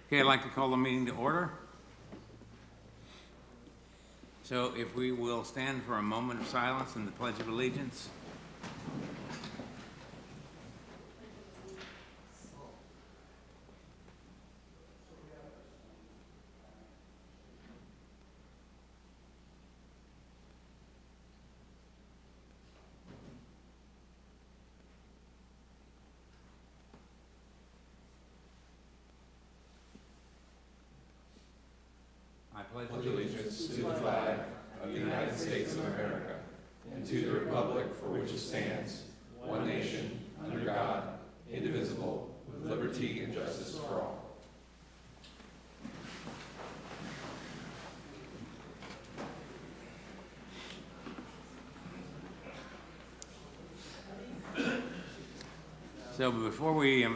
Okay, I'd like to call the meeting to order. So if we will stand for a moment of silence and the Pledge of Allegiance. I pledge Allegiance to the flag of the United States of America and to the republic for which it stands, one nation, under God, indivisible, with liberty and justice for all. So before we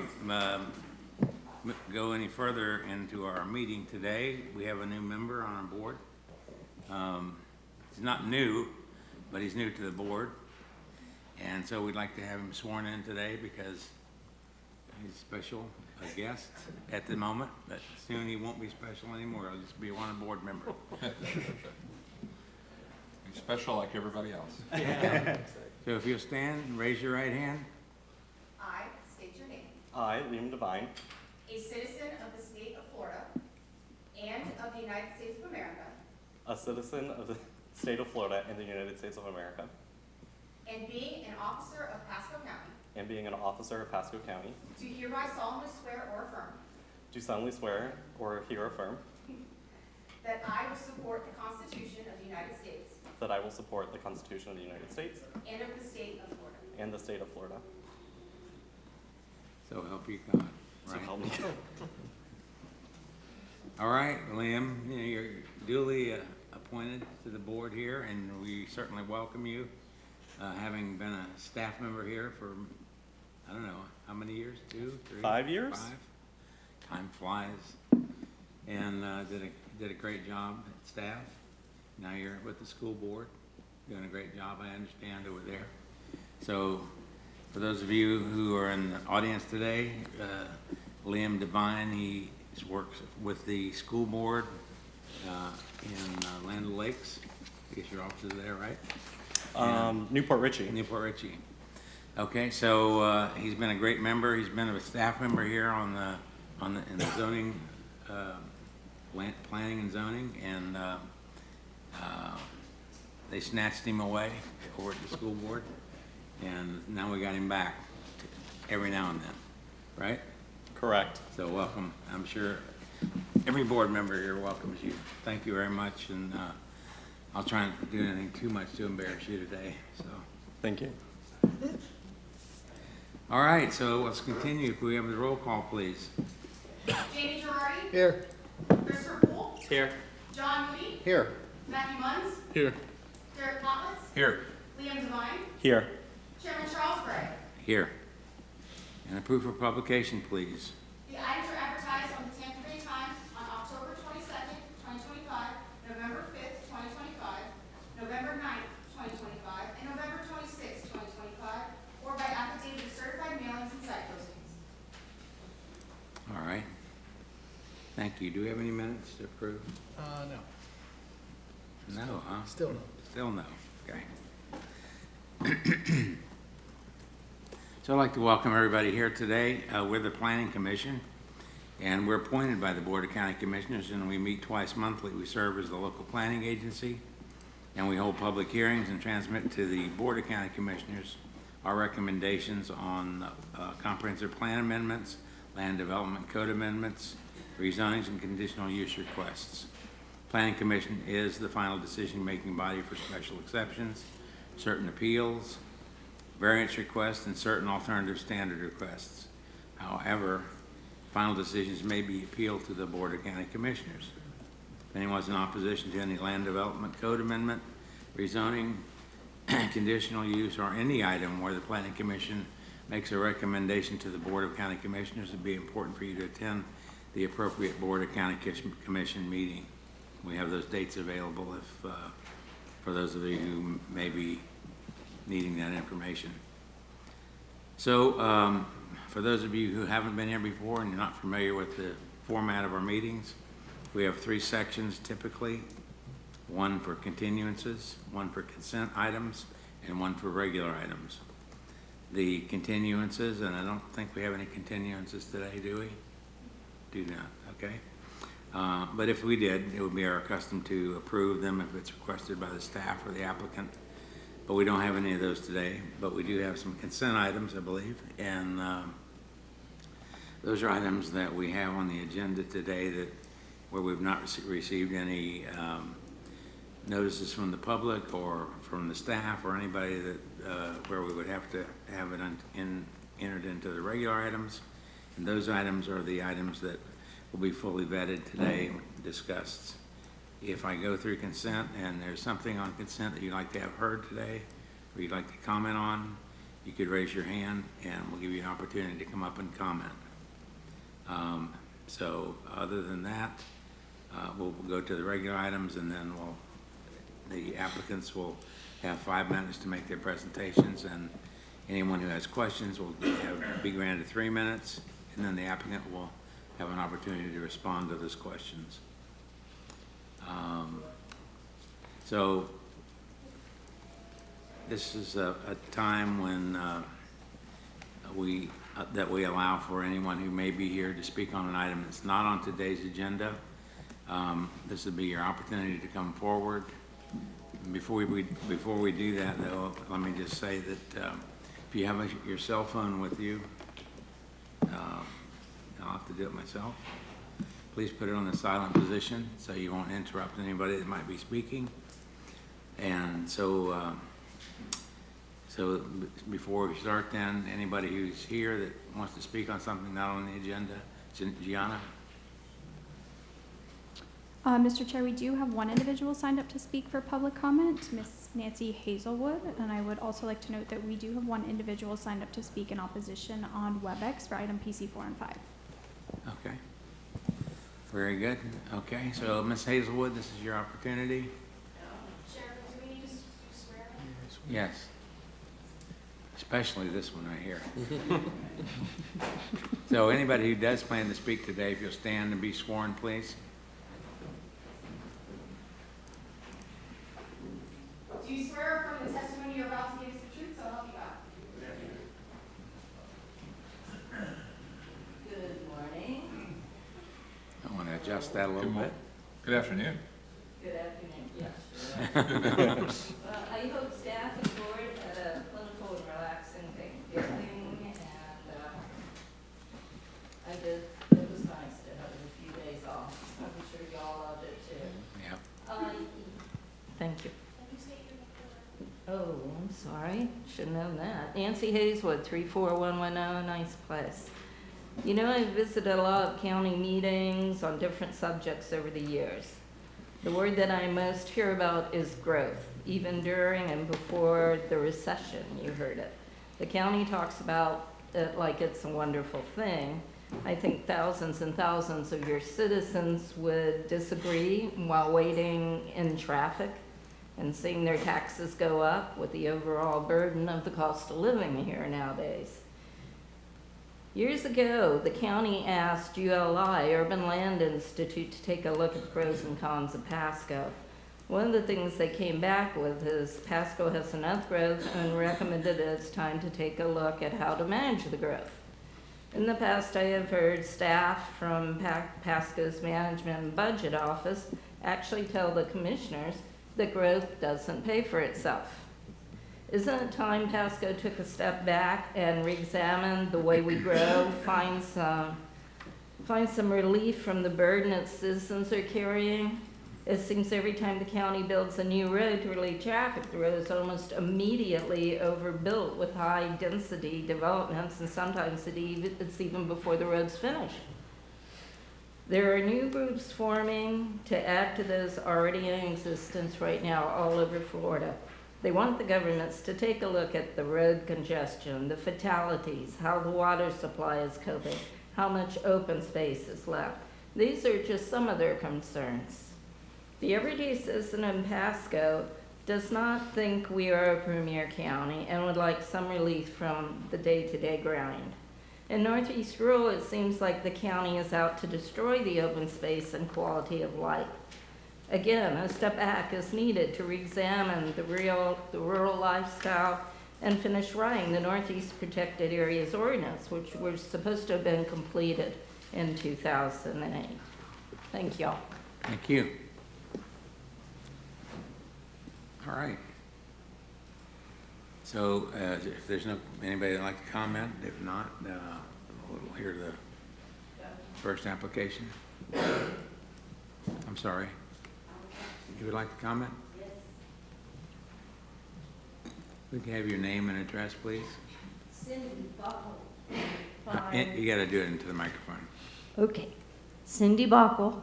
go any further into our meeting today, we have a new member on our board. He's not new, but he's new to the board. And so we'd like to have him sworn in today because he's a special guest at the moment, but soon he won't be special anymore. He'll just be one board member. He's special like everybody else. Yeah. So if you'll stand and raise your right hand. I state your name. I, Liam Devine, A citizen of the state of Florida and of the United States of America, a citizen of the state of Florida and the United States of America, and being an officer of Pasco County, and being an officer of Pasco County, do hereby solemnly swear or affirm do solemnly swear or here affirm that I will support the Constitution of the United States that I will support the Constitution of the United States and of the state of Florida. and the state of Florida. So help you God. So Right. help me God. All right, Liam, you know, you're duly appointed to the board here, and we certainly welcome you, having been a staff member here for, I don't know, how many years? 2, 3? 5 years? 5? Time flies. And did a great job at staff. Now you're with the school board, doing a great job, I understand, over there. So for those of you who are in the audience today, Liam Devine, he works with the school board in Land O'Lakes. I guess your office is there, right? Newport Richie. Newport Richie. Okay, so he's been a great member. He's been a staff member here in the zoning, planning and zoning, and they snatched him away over at the school board, and now we got him back every now and then, right? Correct. So welcome. I'm sure every board member here welcomes you. Thank you very much, and I'll try not to do anything too much to embarrass you today. So, Thank you. all right. So let's continue. Can we have the roll call, please? Jamie Girardi, Here. Christopher Poole, Here. John Moody, Here. Matthew Munns, Here. Derek Potlatz, Here. Liam Devine, Here. Chairman Charles Gray. Here. And a proof of publication, please. The items are advertised on the Tampa Bay Times on October 22nd, 2025, November 5th, 2025, November 9th, 2025, and November 26th, 2025, or by affidavit of certified mailings and site postings. All right. Thank you. Do we have any minutes to approve? No. No, huh? Still no. Still no. Okay. So I'd like to welcome everybody here today. We're the Planning Commission, and we're appointed by the Board of County Commissioners, and we meet twice monthly. We serve as the local planning agency, and we hold public hearings and transmit to the Board of County Commissioners our recommendations on comprehensive plan amendments, land development code amendments, rezonings, and conditional use requests. Planning Commission is the final decision-making body for special exceptions, certain appeals, variance requests, and certain alternative standard requests. However, final decisions may be appealed to the Board of County Commissioners. If anyone's in opposition to any land development code amendment, rezoning, conditional use, or any item where the Planning Commission makes a recommendation to the Board of County Commissioners, it'd be important for you to attend the appropriate Board of County Commission meeting. We have those dates available if, for those of you who may be needing that information. So for those of you who haven't been here before and you're not familiar with the format of our meetings. We have 3 sections typically, one for continuances, one for consent items, and one for regular items. The continuances, and I don't think we have any continuances today, do we? Do not, okay. But if we did, it would be our custom to approve them if it's requested by the staff or the applicant. But we don't have any of those today, but we do have some consent items, I believe, and those are items that we have on the agenda today that where we've not received any notices from the public or from the staff or anybody that where we would have to have it entered into the regular items. And those items are the items that will be fully vetted today and discussed. If I go through consent and there's something on consent that you'd like to have heard today or you'd like to comment on, you could raise your hand and we'll give you an opportunity to come up and comment. So other than that, we'll go to the regular items, and then the applicants will have 5 minutes to make their presentations, and anyone who has questions will be granted 3 minutes, and then the applicant will have an opportunity to respond to those questions. So this is a time when that we allow for anyone who may be here to speak on an item that's not on today's agenda. This would be your opportunity to come forward. Before we do that, though, let me just say that if you have your cell phone with you, I'll have to do it myself. Please put it on the silent position so you won't interrupt anybody that might be speaking. And so before we start then, anybody who's here that wants to speak on something not on the agenda, Gianna? Mr. Chair, we do have one individual signed up to speak for public comment, Ms. Nancy Hazelwood, and I would also like to note that we do have one individual signed up to speak in opposition on WebEx for item PC 4 and 5. Okay. Very good. Okay, so Ms. Hazelwood, this is your opportunity. Chairman, do we need to swear? Yes. Especially this one right here. So anybody who does plan to speak today, if you'll stand and be sworn, please. Do you swear from the testimony you're about to give us the truth, so help you God? Good morning. I want to adjust that a little bit. Good afternoon. Good afternoon, yes. Well, I hope staff and board had a plentiful and relaxing Thanksgiving, and it was nice to have a few days off. I'm sure y'all loved it too. Yep. Thank you. Oh, I'm sorry. Should have known that. Nancy Hazelwood, 34110, Nice Place. You know, I've visited a lot of county meetings on different subjects over the years. The word that I most hear about is growth. Even during and before the recession, you heard it. The county talks about it like it's a wonderful thing. I think thousands and thousands of your citizens would disagree while waiting in traffic and seeing their taxes go up with the overall burden of the cost of living here nowadays. Years ago, the county asked ULI, Urban Land Institute, to take a look at the pros and cons of Pasco. One of the things they came back with is Pasco has enough growth and recommended it's time to take a look at how to manage the growth. In the past, I have heard staff from Pasco's Management and Budget Office actually tell the commissioners that growth doesn't pay for itself. Isn't it time Pasco took a step back and re-examined the way we grow, find some relief from the burden its citizens are carrying? It seems every time the county builds a new road to relieve traffic, the road is almost immediately overbuilt with high-density developments, and sometimes it's even before the road's finished. There are new groups forming to add to those already in existence right now all over Florida. They want the governments to take a look at the road congestion, the fatalities, how the water supply is coping, how much open space is left. These are just some of their concerns. The everyday citizen in Pasco does not think we are a premier county and would like some relief from the day-to-day grind. In Northeast Rural, it seems like the county is out to destroy the open space and quality of life. Again, a step back is needed to re-examine the rural lifestyle and finish writing the Northeast Protected Areas Ordinance, which was supposed to have been completed in 2008. Thank y'all. Thank you. All right. So if there's anybody that'd like to comment, if not, we'll hear the first application. I'm sorry. You would like to comment? Yes. We can have your name and address, please. Cindy Buckle. You got to do it into the microphone. Okay. Cindy Buckle,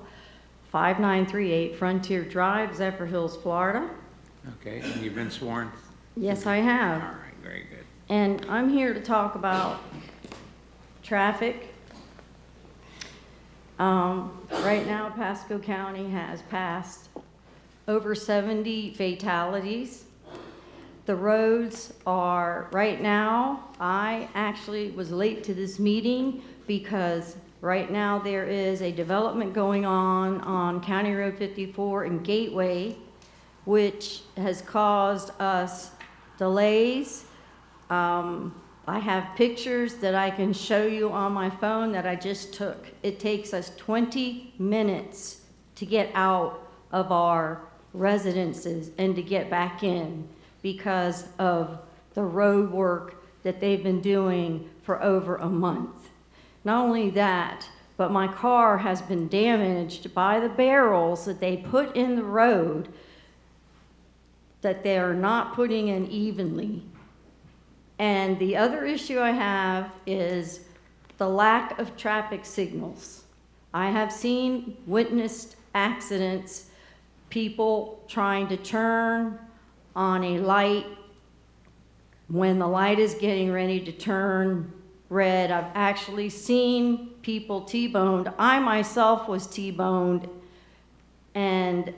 5938 Frontier Drive, Zephyr Hills, Florida. Okay, and you've been sworn? Yes, I have. All right, very good. And I'm here to talk about traffic. Right now, Pasco County has passed over 70 fatalities. The roads are, right now, I actually was late to this meeting because right now there is a development going on County Road 54 and Gateway, which has caused us delays. I have pictures that I can show you on my phone that I just took. It takes us 20 minutes to get out of our residences and to get back in because of the road work that they've been doing for over a month. Not only that, but my car has been damaged by the barrels that they put in the road that they are not putting in evenly. And the other issue I have is the lack of traffic signals. I have witnessed accidents, people trying to turn on a light when the light is getting ready to turn red. I've actually seen people T-boned. I myself was T-boned, and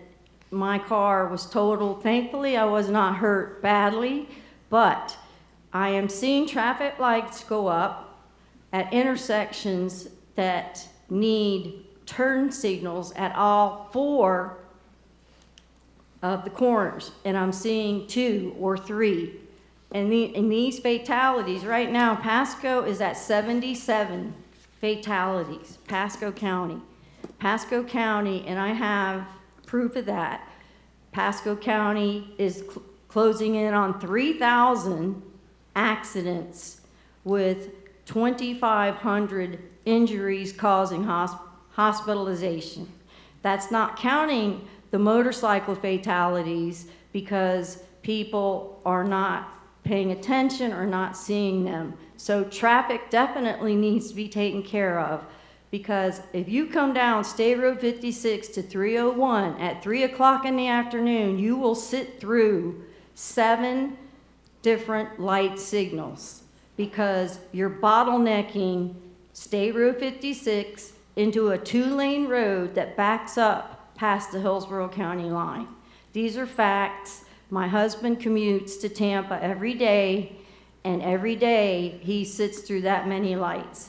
my car was totaled. Thankfully, I was not hurt badly, but I am seeing traffic lights go up at intersections that need turn signals at all 4 of the corners, and I'm seeing 2 or 3. And in these fatalities, right now, Pasco is at 77 fatalities, Pasco County. Pasco County, and I have proof of that, Pasco County is closing in on 3,000 accidents with 2,500 injuries causing hospitalization. That's not counting the motorcycle fatalities because people are not paying attention or not seeing them. So traffic definitely needs to be taken care of, because if you come down State Road 56 to 301 at 3 o'clock in the afternoon, you will sit through 7 different light signals because you're bottlenecking State Road 56 into a 2-lane road that backs up past the Hillsborough County line. These are facts. My husband commutes to Tampa every day, and every day he sits through that many lights.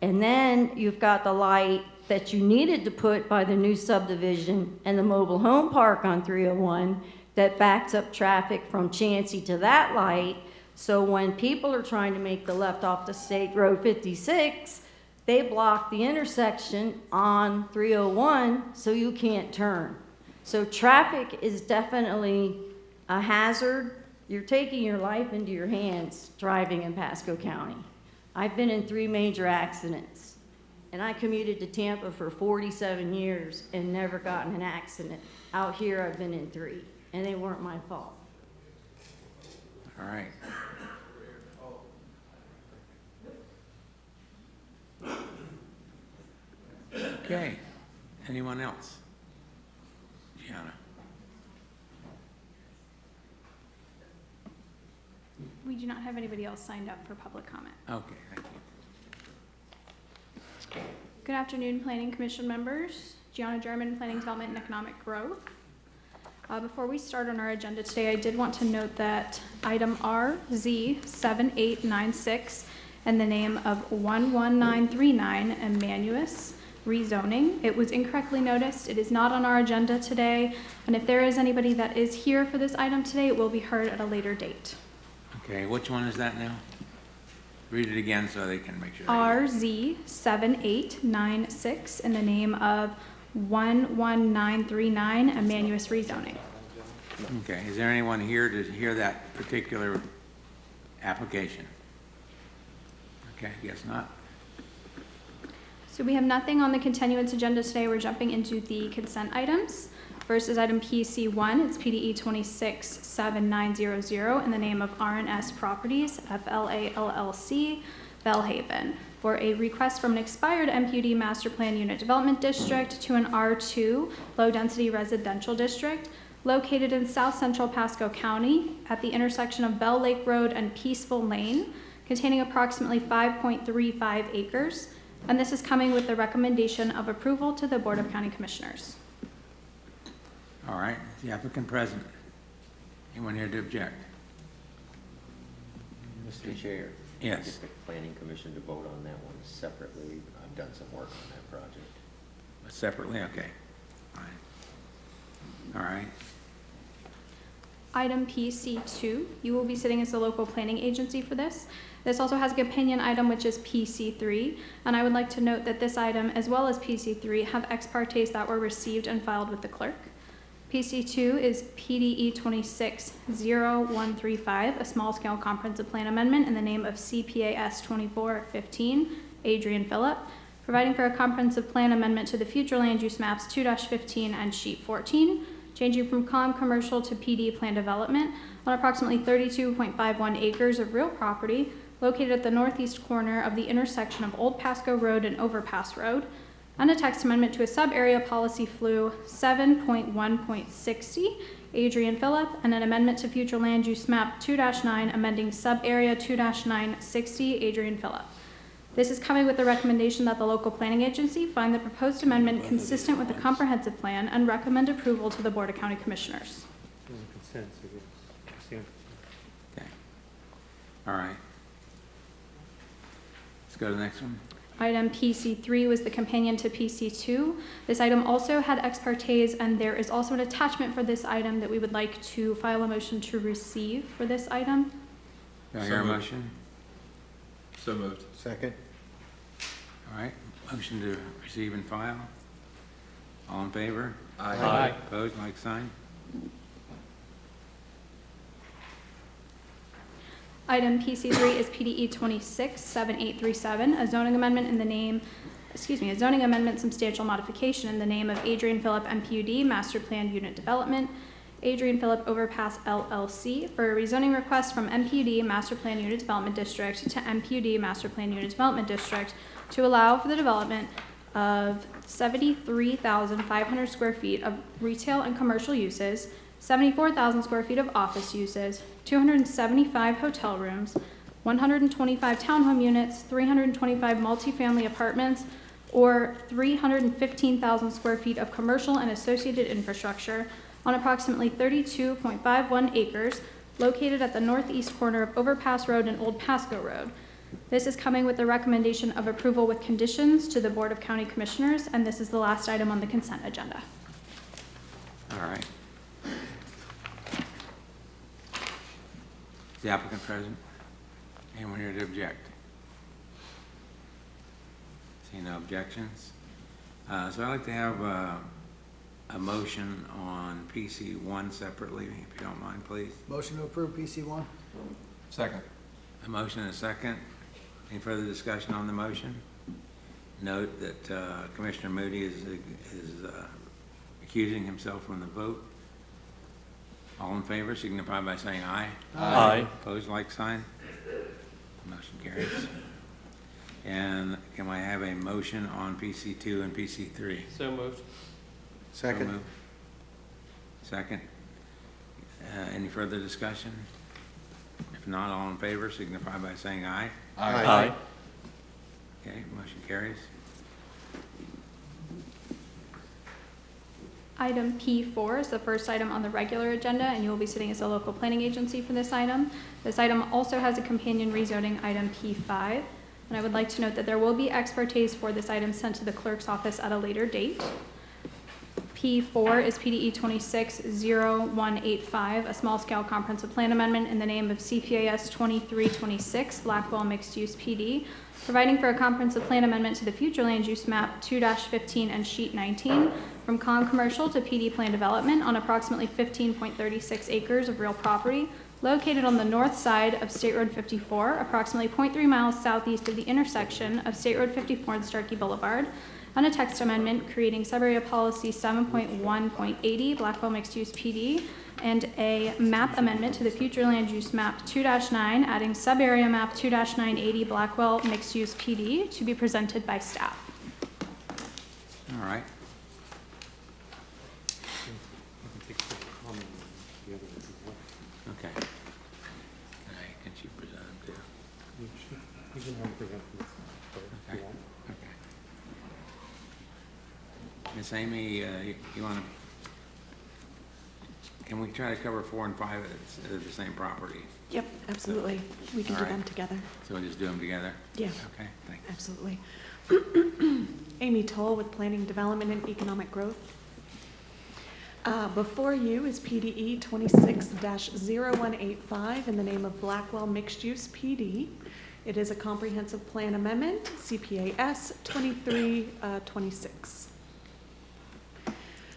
And then you've got the light that you needed to put by the new subdivision and the mobile home park on 301 that backs up traffic from Chansey to that light. So when people are trying to make the left off the State Road 56, they block the intersection on 301 so you can't turn. So traffic is definitely a hazard. You're taking your life into your hands driving in Pasco County. I've been in 3 major accidents, and I commuted to Tampa for 47 years and never gotten an accident. Out here, I've been in 3, and they weren't my fault. All right. Okay. Anyone else? Gianna. We do not have anybody else signed up for public comment. Okay, thank you. Good afternoon, Planning Commission members. Gianna German, Planning Development and Economic Growth. Before we start on our agenda today, I did want to note that item RZ7896 in the name of 11939 Emmanuus rezoning. It was incorrectly noticed. It is not on our agenda today. And if there is anybody that is here for this item today, it will be heard at a later date. Okay, which one is that now? Read it again so they can make sure. RZ7896 in the name of 11939 Emmanuus rezoning. Okay, is there anyone here to hear that particular application? Okay, guess not. So we have nothing on the continuance agenda today. We're jumping into the consent items. First is item PC1. It's PDE 267900 in the name of RNS Properties, FLA LLC, Bellhaven, for a request from an expired MPUD Master Plan Unit Development District to an R2 Low-Density Residential District located in south central Pasco County at the intersection of Bell Lake Road and Peaceful Lane, containing approximately 5.35 acres. And this is coming with the recommendation of approval to the Board of County Commissioners. All right, is the applicant present? Anyone here to object? Mr. Chair. Yes. I'd just like the Planning Commission to vote on that one separately. I've done some work on that project. Separately, okay. Fine. All right, Item PC2, you will be sitting as the local planning agency for this. This also has a companion item, which is PC3, and I would like to note that this item, as well as PC3, have ex partes that were received and filed with the clerk. PC2 is PDE 260135, a small-scale comprehensive plan amendment in the name of CPAS 2415, Adrian Phillip, providing for a comprehensive plan amendment to the future land use maps 2-15 and sheet 14, changing from commercial to PD plan development on approximately 32.51 acres of real property located at the northeast corner of the intersection of Old Pasco Road and Overpass Road, and a text amendment to a sub-area policy flu 7.1.60, Adrian Phillip, and an amendment to future land use map 2-9, amending sub-area 2-960, Adrian Phillip. This is coming with the recommendation that the local planning agency find the proposed amendment consistent with the comprehensive plan and recommend approval to the Board of County Commissioners. okay. All right. Let's go to the next one. Item PC3 was the companion to PC2. This item also had ex partes, and there is also an attachment for this item that we would like to file a motion to receive for this item. Do I So hear a moved. motion? So moved. Second. All right, motion to receive and file. All in favor? Aye. Opposed, like sign. Item PC3 is PDE 267837, a zoning amendment in the name, a zoning amendment substantial modification in the name of Adrian Phillip MPUD Master Plan Unit Development, Adrian Phillip Overpass LLC, for a rezoning request from MPUD Master Plan Unit Development District to MPUD Master Plan Unit Development District to allow for the development of 73,500 square feet of retail and commercial uses, 74,000 square feet of office uses, 275 hotel rooms, 125 townhome units, 325 multifamily apartments, or 315,000 square feet of commercial and associated infrastructure on approximately 32.51 acres located at the northeast corner of Overpass Road and Old Pasco Road. This is coming with the recommendation of approval with conditions to the Board of County Commissioners, and this is the last item on the consent agenda. All right. Is the applicant present? Anyone here to object? See no objections. So I'd like to have a motion on PC1 separately, if you don't mind, please. Motion to approve PC1? Second. A motion and a second. Any further discussion on the motion? Note that Commissioner Moody is accusing himself from the vote. All in favor signify by saying aye. Aye. Opposed, like sign. Motion carries. And can I have a motion on PC2 and PC3? So moved. So moved. Second. Any further discussion? If not, all in favor signify by saying aye. Aye. Okay, motion carries. Item P4 is the first item on the regular agenda, and you will be sitting as a local planning agency for this item. This item also has a companion rezoning item P5, and I would like to note that there will be ex partes for this item sent to the clerk's office at a later date. P4 is PDE 260185, a small-scale comprehensive plan amendment in the name of CPAS 2326, Blackwell Mixed Use PD, providing for a comprehensive plan amendment to the future land use map 2-15 and sheet 19 from commercial to PD plan development on approximately 15.36 acres of real property located on the north side of State Road 54, approximately 0.3 miles southeast of the intersection of State Road 54 and Starkey Boulevard, and a text amendment creating sub-area policy 7.1.80 Blackwell Mixed Use PD, and a map amendment to the future land use map 2-9, adding sub-area map 2-980 Blackwell Mixed Use PD, to be presented by staff. All right. Okay. All right, can you present them too? Okay. Okay. Miss Amy, you want to, can we try to cover 4 and 5 at the same property? Yep, absolutely. We can All do right. them together. So we'll just do them together? Yeah, Okay, thanks. absolutely. Amy Toll with Planning, Development, and Economic Growth. Before you is PDE 26-0185 in the name of Blackwell Mixed Use PD. It is a comprehensive plan amendment, CPAS 2326.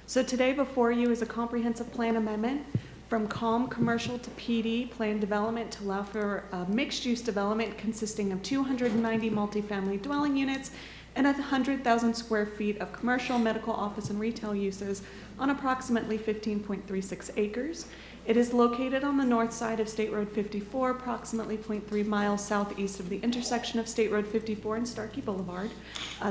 So today before you is a comprehensive plan amendment from commercial to PD plan development to allow for mixed-use development consisting of 290 multifamily dwelling units and 100,000 square feet of commercial, medical, office, and retail uses on approximately 15.36 acres. It is located on the north side of State Road 54, approximately 0.3 miles southeast of the intersection of State Road 54 and Starkey Boulevard.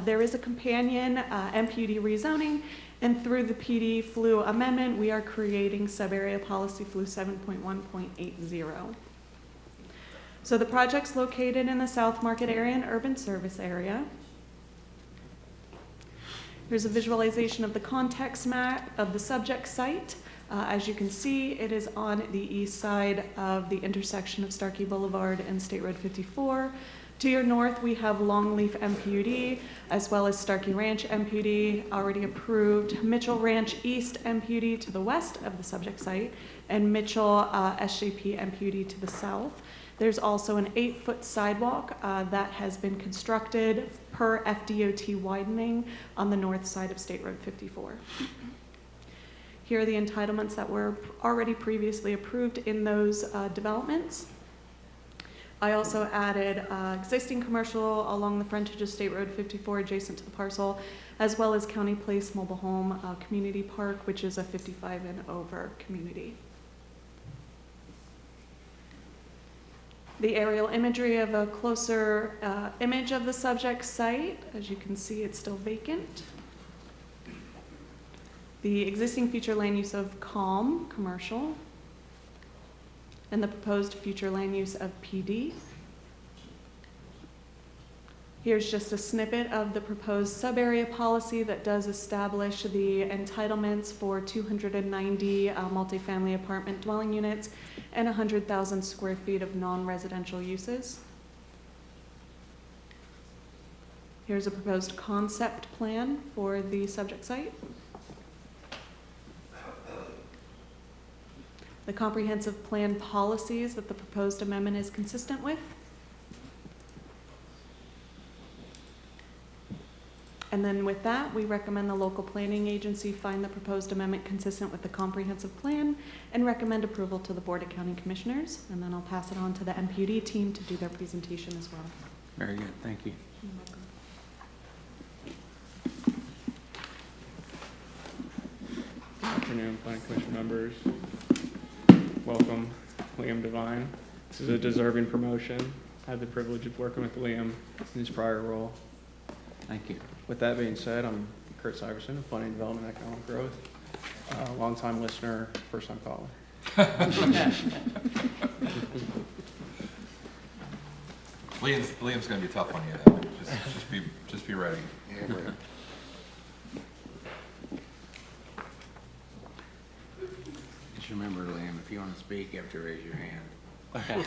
There is a companion MPUD rezoning, and through the PD FLU amendment, we are creating sub-area policy FLU 7.1.80. So the project's located in the South Market area and urban service area. Here's a visualization of the context map of the subject site. As you can see, it is on the east side of the intersection of Starkey Boulevard and State Road 54. To your north, we have Longleaf MPUD, as well as Starkey Ranch MPUD, already approved, Mitchell Ranch East MPUD to the west of the subject site, and Mitchell SJP MPUD to the south. There's also an 8-foot sidewalk that has been constructed per FDOT widening on the north side of State Road 54. Here are the entitlements that were already previously approved in those developments. I also added existing commercial along the frontage of State Road 54 adjacent to the parcel, as well as County Place Mobile Home Community Park, which is a 55 and over community. The aerial imagery of a closer image of the subject site. As you can see, it's still vacant. The existing future land use of commercial, and the proposed future land use of PD. Here's just a snippet of the proposed sub-area policy that does establish the entitlements for 290 multifamily apartment dwelling units and 100,000 square feet of non-residential uses. Here's a proposed concept plan for the subject site. The comprehensive plan policies that the proposed amendment is consistent with. And then with that, we recommend the local planning agency find the proposed amendment consistent with the comprehensive plan and recommend approval to the Board of County Commissioners. And then I'll pass it on to the MPUD team to do their presentation as well. Very good, thank you. You're welcome. Good afternoon, Planning Commission members. Welcome, Liam Devine. This is a deserving promotion. I had the privilege of working with Liam in his prior role. Thank you. With that being said, I'm Kurt Syverson of Planning, Development, and Economic Growth. Longtime listener, first time caller. Liam's going to be tough on you though. Just be ready. remember, Liam, if you want to speak, you have to raise your hand. Okay.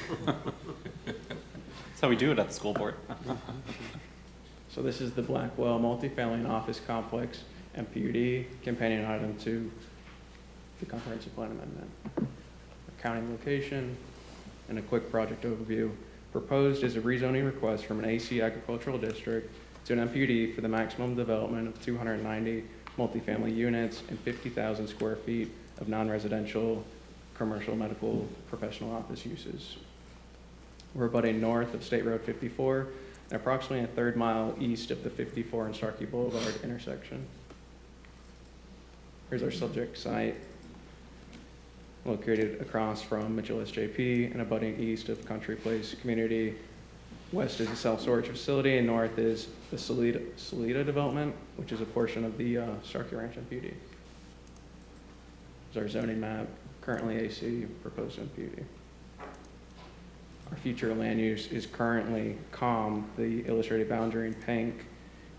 That's how we do it at the school board. So this is the Blackwell multifamily and office complex MPUD, companion item to the comprehensive plan amendment. County location and a quick project overview. Proposed is a rezoning request from an AC agricultural district to an MPUD for the maximum development of 290 multifamily units and 50,000 square feet of non-residential, commercial, medical, professional office uses. We're abutting north of State Road 54 and approximately a third mile east of the 54 and Starkey Boulevard intersection. Here's our subject site, located across from Mitchell SJP and abutting east of Country Place Community. West is a self-storage facility, and north is the Salida development, which is a portion of the Starkey Ranch MPUD. There's our zoning map, currently AC, proposed MPUD. Our future land use is currently COM, the illustrated boundary in pink.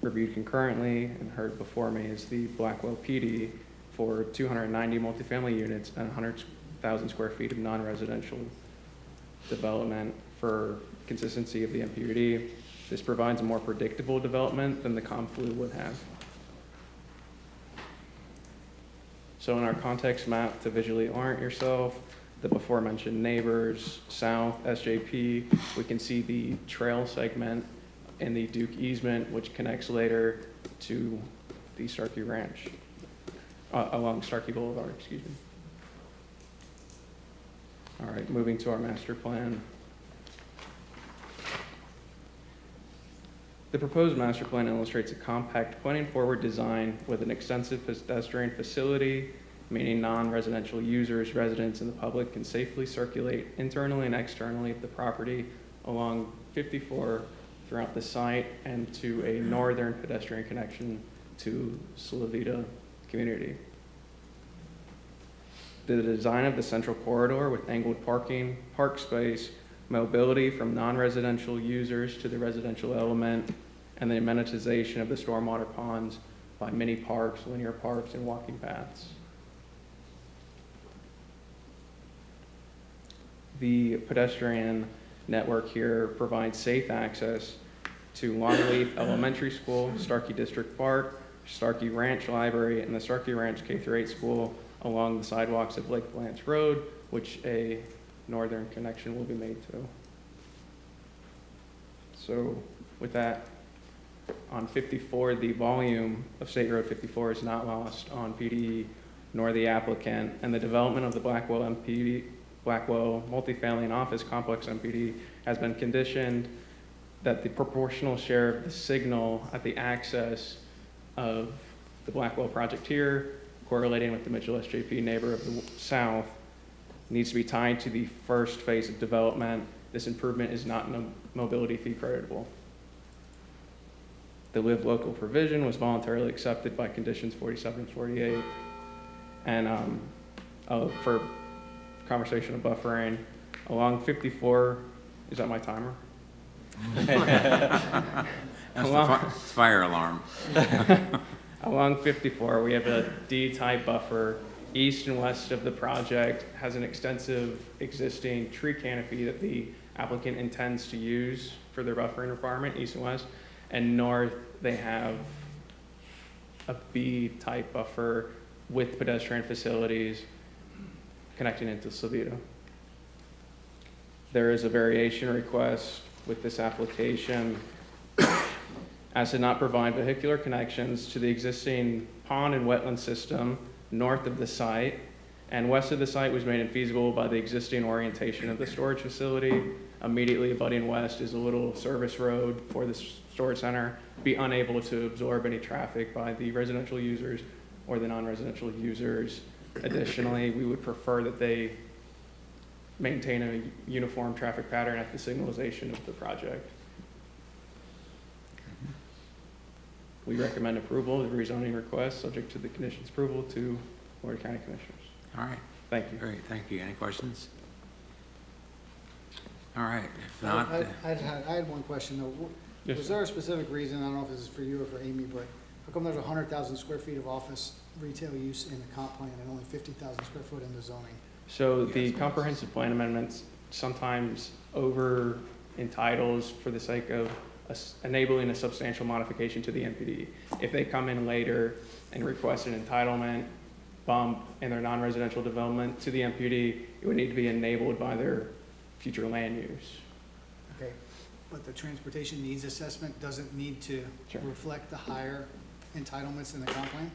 Reviewed concurrently and heard before me is the Blackwell PD for 290 multifamily units and 100,000 square feet of non-residential development for consistency of the MPUD. This provides a more predictable development than the COM-FLU would have. So in our context map, to visually orient yourself, the before mentioned neighbors, south, SJP, we can see the trail segment and the Duke easement, which connects later to the Starkey Ranch, along Starkey Boulevard, excuse me. All right, moving to our master plan. The proposed master plan illustrates a compact pointing forward design with an extensive pedestrian facility, meaning non-residential users, residents, and the public can safely circulate internally and externally of the property along 54 throughout the site and to a northern pedestrian connection to Salavita community. The design of the central corridor with angled parking, park space, mobility from non-residential users to the residential element, and the amenitization of the stormwater ponds by mini parks, linear parks, and walking paths. The pedestrian network here provides safe access to Longleaf Elementary School, Starkey District Park, Starkey Ranch Library, and the Starkey Ranch K-8 school along the sidewalks of Lake Blanche Road, which a northern connection will be made to. So with that, on 54, the volume of State Road 54 is not lost on PDE nor the applicant, and the development of the Blackwell multifamily and office complex MPD has been conditioned that the proportional share of the signal at the access of the Blackwell project here, correlating with the Mitchell SJP neighbor of the south, needs to be tied to the first phase of development. This improvement is not mobility fee creditable. The live local provision was voluntarily accepted by conditions 47 and 48. And for conversation of buffering, along 54, is that my timer? That's the fire alarm. Along 54, we have a D-type buffer. East and west of the project has an extensive existing tree canopy that the applicant intends to use for their buffering requirement, east and west. And north, they have a B-type buffer with pedestrian facilities connecting into Salavita. There is a variation request with this application as to not provide vehicular connections to the existing pond and wetland system north of the site, and west of the site was made infeasible by the existing orientation of the storage facility. Immediately abutting west is a little service road for the storage center, be unable to absorb any traffic by the residential users or the non-residential users. Additionally, we would prefer that they maintain a uniform traffic pattern at the signalization of the project. We recommend approval of the rezoning request, subject to the conditions approval to Board of County Commissioners. All right. Thank you. Great, thank you. Any questions? All right, if not, I had one question though. Yes, Was sir. there a specific reason, I don't know if this is for you or for Amy, but how come there's 100,000 square feet of office retail use in the comp plan and only 50,000 square foot in the zoning? So the Yes, please. comprehensive plan amendments sometimes over entitles for the sake of enabling a substantial modification to the NPD. If they come in later and request an entitlement bump in their non-residential development to the NPD, it would need to be enabled by their future land use. Okay, but the transportation needs assessment doesn't need to Sure. reflect the higher entitlements in the comp plan?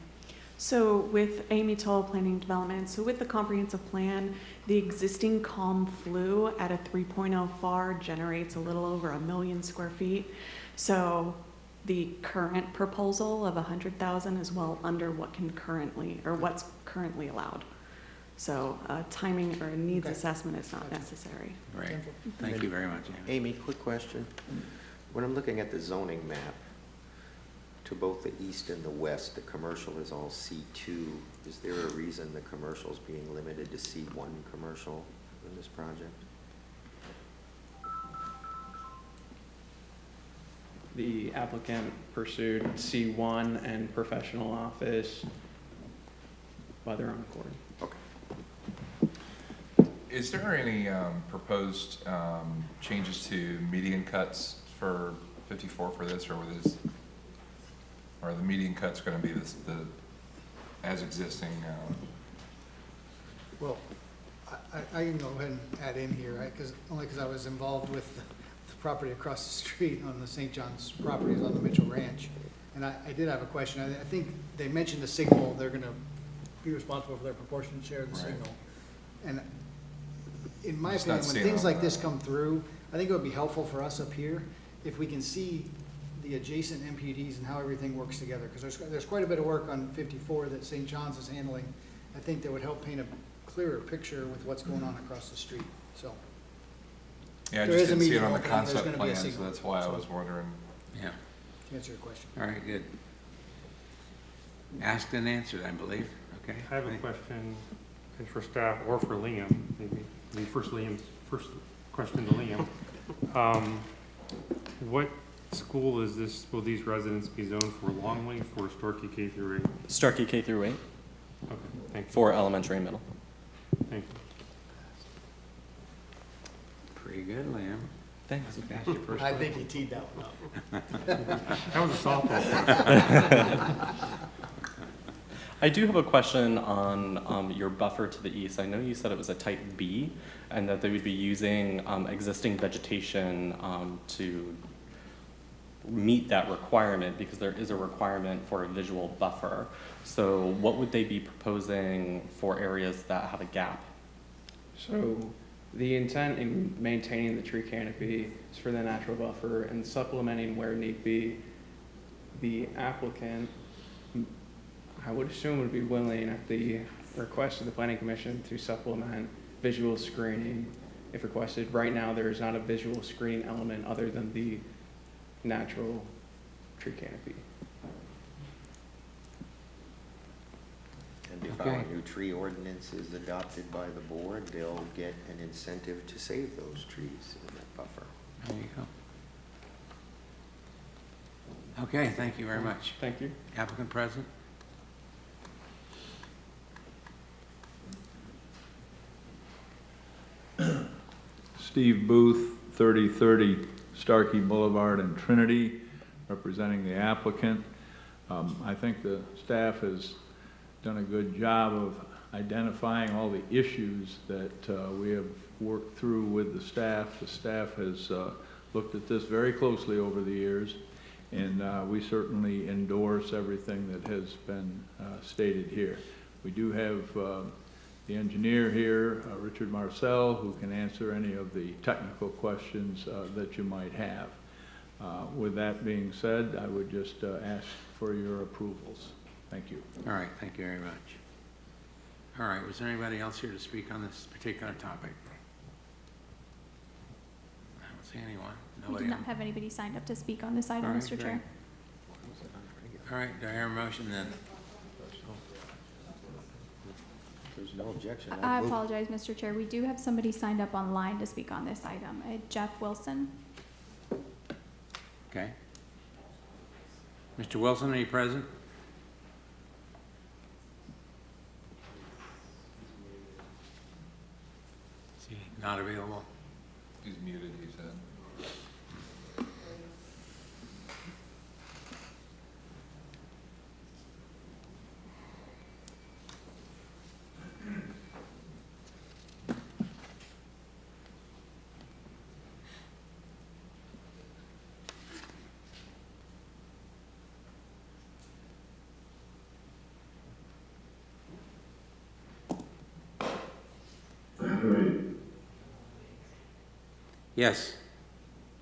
So with Amy Toll Planning and Development, so with the comprehensive plan, the existing COM flu at a 3.0 FAR generates a little over 1 million square feet. So the current proposal of 100,000 is well under what can currently, or what's currently allowed. So timing or a needs Okay. assessment is not Gotcha. necessary. Great. Thank you very much, Amy. Amy, quick question. When I'm looking at the zoning map, to both the east and the west, the commercial is all C2. Is there a reason the commercial's being limited to C1 commercial in this project? The applicant pursued C1 and professional office by their own accord. Okay. Is there any proposed changes to median cuts for 54 for this, or are the median cuts going to be as existing? Well, I can go ahead and add in here, right, only because I was involved with the property across the street on the St. John's properties on the Mitchell Ranch. And I did have a question. I think they mentioned the signal, they're going to be responsible for their proportionate share of the Right. signal. And in my Just not opinion, when seeing things all like this that. come through, I think it would be helpful for us up here if we can see the adjacent MPDs and how everything works together. Because there's quite a bit of work on 54 that St. John's is handling. I think that would help paint a clearer picture with what's going on across the street, so. Yeah, I There just is a didn't see it median on the opening, there's concept gonna be a plan, so signal. that's why I was wondering. Yeah, To answer your question. all right, good. Asked and answered, I believe, okay? I have a question, and for staff or for Liam, maybe first question to Liam. What school is this, will these residents be zoned for Longleaf or Starkey K through 8? Starkey K through 8 Okay, thank you. for elementary and middle. Thank you. Pretty good, Liam. Thanks. You passed your first I one. think he teed that one up. That was a softball question. I do have a question on your buffer to the east. I know you said it was a type B and that they would be using existing vegetation to meet that requirement because there is a requirement for a visual buffer. So what would they be proposing for areas that have a gap? So the intent in maintaining the tree canopy is for the natural buffer and supplementing where need be. The applicant, I would assume, would be willing at the request of the Planning Commission to supplement visual screening if requested. Right now, there is not a visual screening element other than the natural tree canopy. And if Okay. our new tree ordinance is adopted by the board, they'll get an incentive to save those trees in that buffer. There you go. Okay, thank you very much. Thank you. Applicant present? Steve Booth, 3030 Starkey Boulevard in Trinity, representing the applicant. I think the staff has done a good job of identifying all the issues that we have worked through with the staff. The staff has looked at this very closely over the years, and we certainly endorse everything that has been stated here. We do have the engineer here, Richard Marcel, who can answer any of the technical questions that you might have. With that being said, I would just ask for your approvals. Thank you. All right, thank you very much. All right, was there anybody else here to speak on this particular topic? I don't see anyone. We Nobody did not else? have anybody signed up to speak on this item, All right, Mr. great. Chair. All right, do I hear a motion then? There's no objection. I apologize, Mr. Chair. We do have somebody signed up online to speak on this item. Jeff Wilson. Okay. Mr. Wilson, are you present? Okay, not available. He's muted, he said. Yes,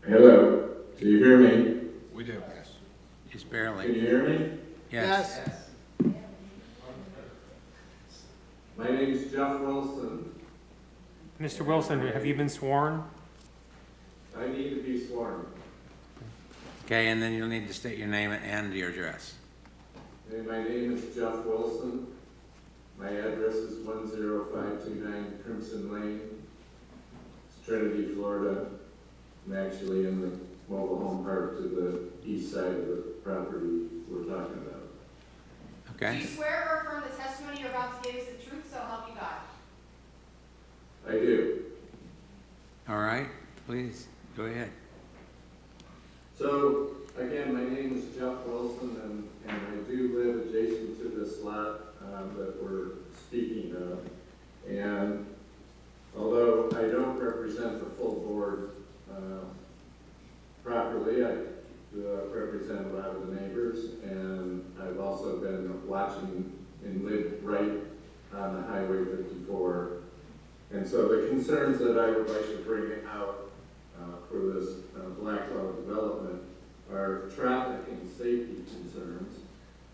Hello, do you hear me? We do. Yes. just Can barely. you hear me? Yes. My name is Jeff Wilson. Mr. Wilson, have you been sworn? I need to be sworn. Okay, and then you'll need to state your name and your address. And my name is Jeff Wilson. My address is 10529 Crimson Lane, Trinity, Florida. I'm actually in the mobile home park to the east side of the property we're talking about. Do Okay? you swear or affirm the testimony you're about to give is the truth, so help you God? I do. All right, please, go ahead. So, again, my name is Jeff Wilson, and I do live adjacent to this lot that we're speaking of. And although I don't represent the full board properly, I represent a lot of the neighbors, and I've also been watching and live right on the Highway 54. And so the concerns that I would like to bring out for this Blackwell development are traffic and safety concerns.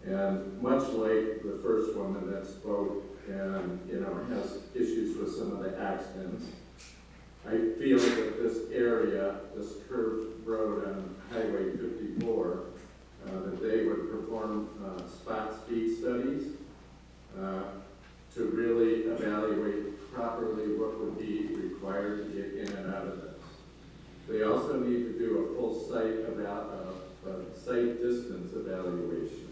And much like the first woman that spoke and, has issues with some of the accidents, I feel that this area, this curved road on Highway 54, that they would perform spot speed studies to really evaluate properly what would be required to get in and out of this. They also need to do a full site distance evaluation.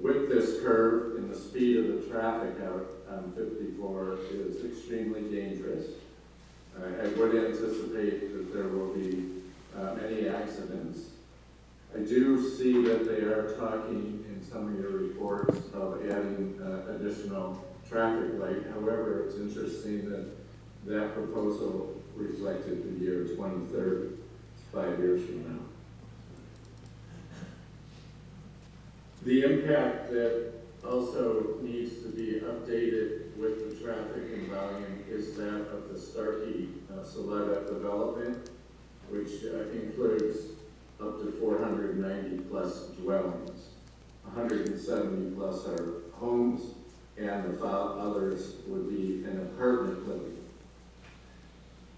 With this curve and the speed of the traffic out on 54 is extremely dangerous. I would anticipate that there will be many accidents. I do see that they are talking in some of your reports of adding additional traffic light. However, it's interesting that that proposal reflected the year 2030, 5 years from now. The impact that also needs to be updated with the traffic and volume is that of the Starkey Saletta development, which includes up to 490 plus dwellings. 170 plus are homes, and the others would be an apartment living.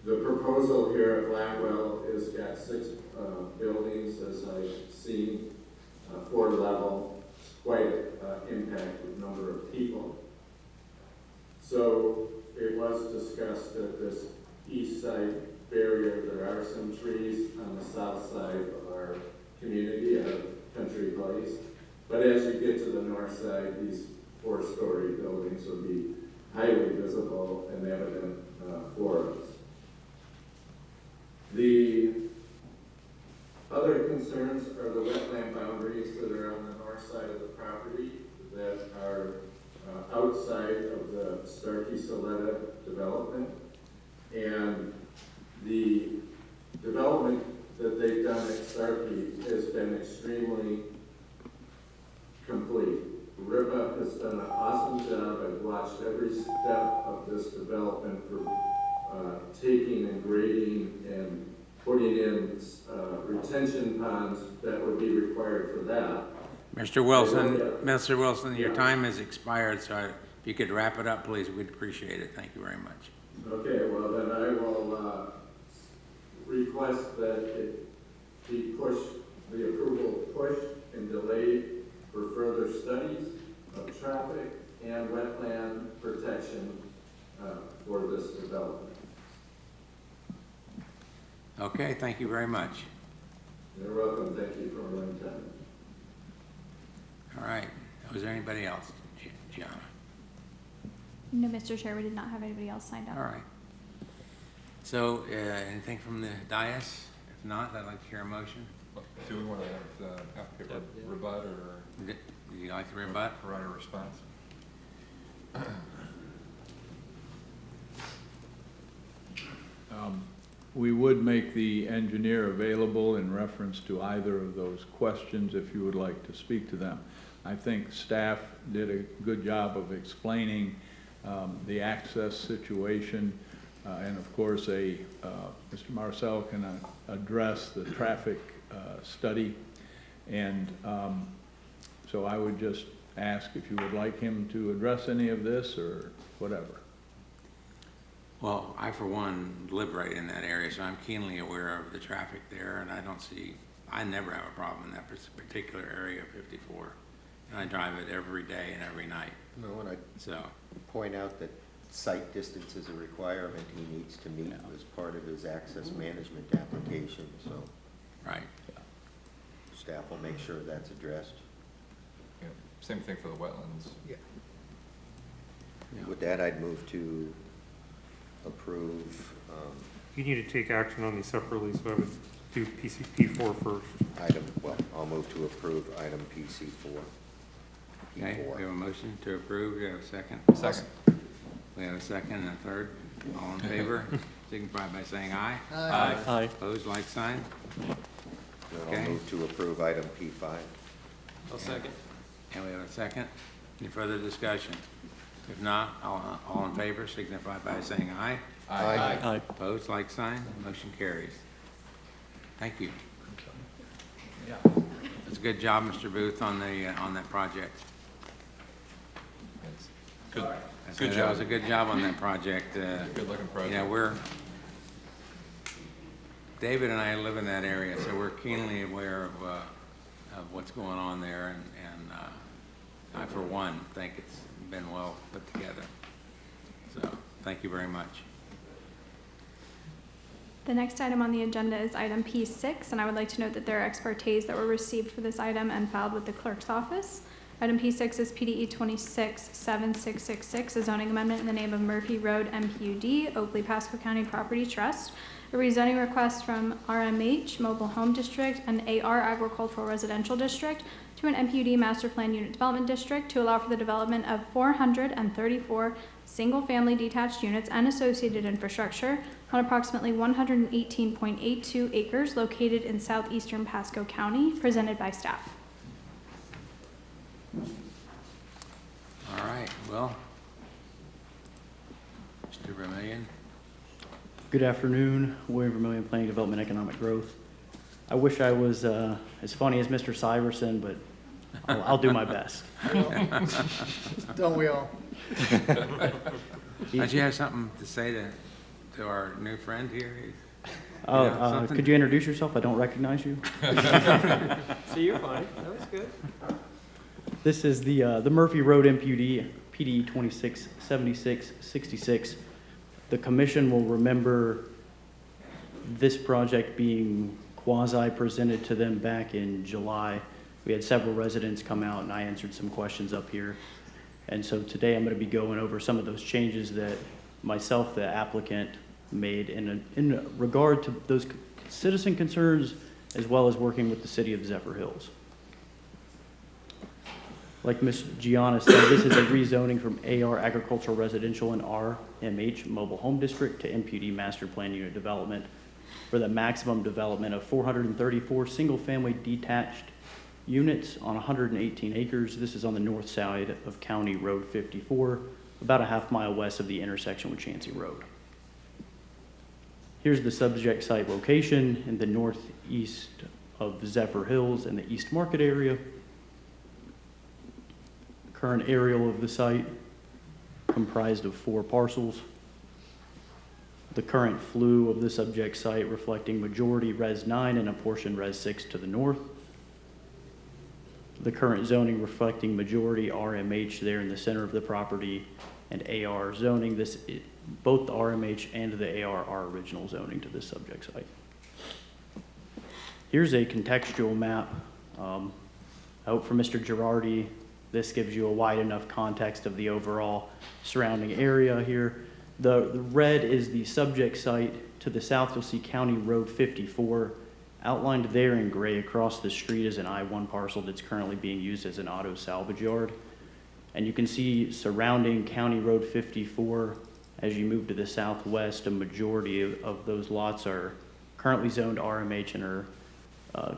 The proposal here at Blackwell has got 6 buildings, as I've seen, 4 level, quite impact with number of people. So it was discussed that this east side barrier, there are some trees on the south side of our community at Country Place. But as you get to the north side, these 4-story buildings will be highly visible and evident for us. The other concerns are the wetland boundaries that are on the north side of the property that are outside of the Starkey Saletta development. And the development that they've done at Starkey has been extremely complete. Riva has done an awesome job. I've watched every step of this development for taking and grading and putting in retention ponds that would be required for that. Mr. Wilson, your time has expired, so if you could wrap it up, please, we'd appreciate it. Thank you very much. Okay, well then I will request that it be pushed, the approval pushed and delayed for further studies of traffic and wetland protection for this development. Okay, thank you very much. You're welcome. Thank you for a long time. All right, was there anybody else? Gianna? No, Mr. Chair, we did not have anybody else signed up. All right. So, anything from the dais? If not, I'd like to hear a motion. Do we want to have applicant rebut or Would you like to rebut? provide a response? We would make the engineer available in reference to either of those questions if you would like to speak to them. I think staff did a good job of explaining the access situation, and of course, Mr. Marcel can address the traffic study. And so I would just ask if you would like him to address any of this or whatever. Well, I, for one, live right in that area, so I'm keenly aware of the traffic there, and I never have a problem in that particular area of 54. And I drive it every day and every night. No, and I So, point out that site distance is a requirement he needs to meet as part of his access management application, so right. staff will make sure that's addressed. Yeah. Same thing for the wetlands. Yeah. With that, I'd move to approve You need to take action on these separately, so I would do PCP4 first. I'll move to approve item PC4. Okay, we have a motion to approve. We have a second. Second. We have a second and a third. All in favor, signify by saying aye. Aye. Aye. Opposed, like sign. Then Okay. I'll move to approve item P5. I'll second. And we have a second. Any further discussion? If not, all in favor, signify by saying aye. Aye. Aye. Opposed, like sign. Motion carries. Thank you. Yeah. That's a good job, Mr. Booth, on that project. It's good. I Good said job. that was a good job on that project. Good looking project. Yeah, David and I live in that area, so we're keenly aware of what's going on there, and I, for one, think it's been well put together. So, thank you very much. The next item on the agenda is item P6, and I would like to note that there are ex partes that were received for this item and filed with the clerk's office. Item P6 is PDE 267666, a zoning amendment in the name of Murphy Road MPUD, Oakley, Pasco County Property Trust, a rezoning request from RMH Mobile Home District and AR Agricultural Residential District to an MPUD Master Plan Unit Development District to allow for the development of 434 single-family detached units and associated infrastructure on approximately 118.82 acres located in southeastern Pasco County, presented by staff. All right, well, Mr. Vermillion. Good afternoon, William Vermillion, Planning Development Economic Growth. I wish I was as funny as Mr. Syverson, but I'll do my best. Don't we all? Don't you have something to say to our new friend here? Something? Could you introduce yourself? I don't recognize you. So you're fine. That was good. This is the Murphy Road MPUD, PD 267666. The commission will remember this project being quasi-presented to them back in July. We had several residents come out and I answered some questions up here. And so today I'm going to be going over some of those changes that myself, the applicant, made in regard to those citizen concerns, as well as working with the city of Zephyr Hills. Like Ms. Gianna said, this is a rezoning from AR Agricultural Residential and RMH Mobile Home District to MPUD Master Plan Unit Development for the maximum development of 434 single-family detached units on 118 acres. This is on the north side of County Road 54, about a half-mile west of the intersection with Chancey Road. Here's the subject site location in the northeast of Zephyr Hills and the East Market area. Current aerial of the site comprised of 4 parcels. The current flue of the subject site reflecting majority Res 9 and a portion Res 6 to the north. The current zoning reflecting majority RMH there in the center of the property and AR zoning. Both the RMH and the AR are original zoning to this subject site. Here's a contextual map. I hope for Mr. Girardi, this gives you a wide enough context of the overall surrounding area here. The red is the subject site. To the south, you'll see County Road 54. Outlined there in gray across the street is an I-1 parcel that's currently being used as an auto salvage yard. And you can see surrounding County Road 54, as you move to the southwest, a majority of those lots are currently zoned RMH and are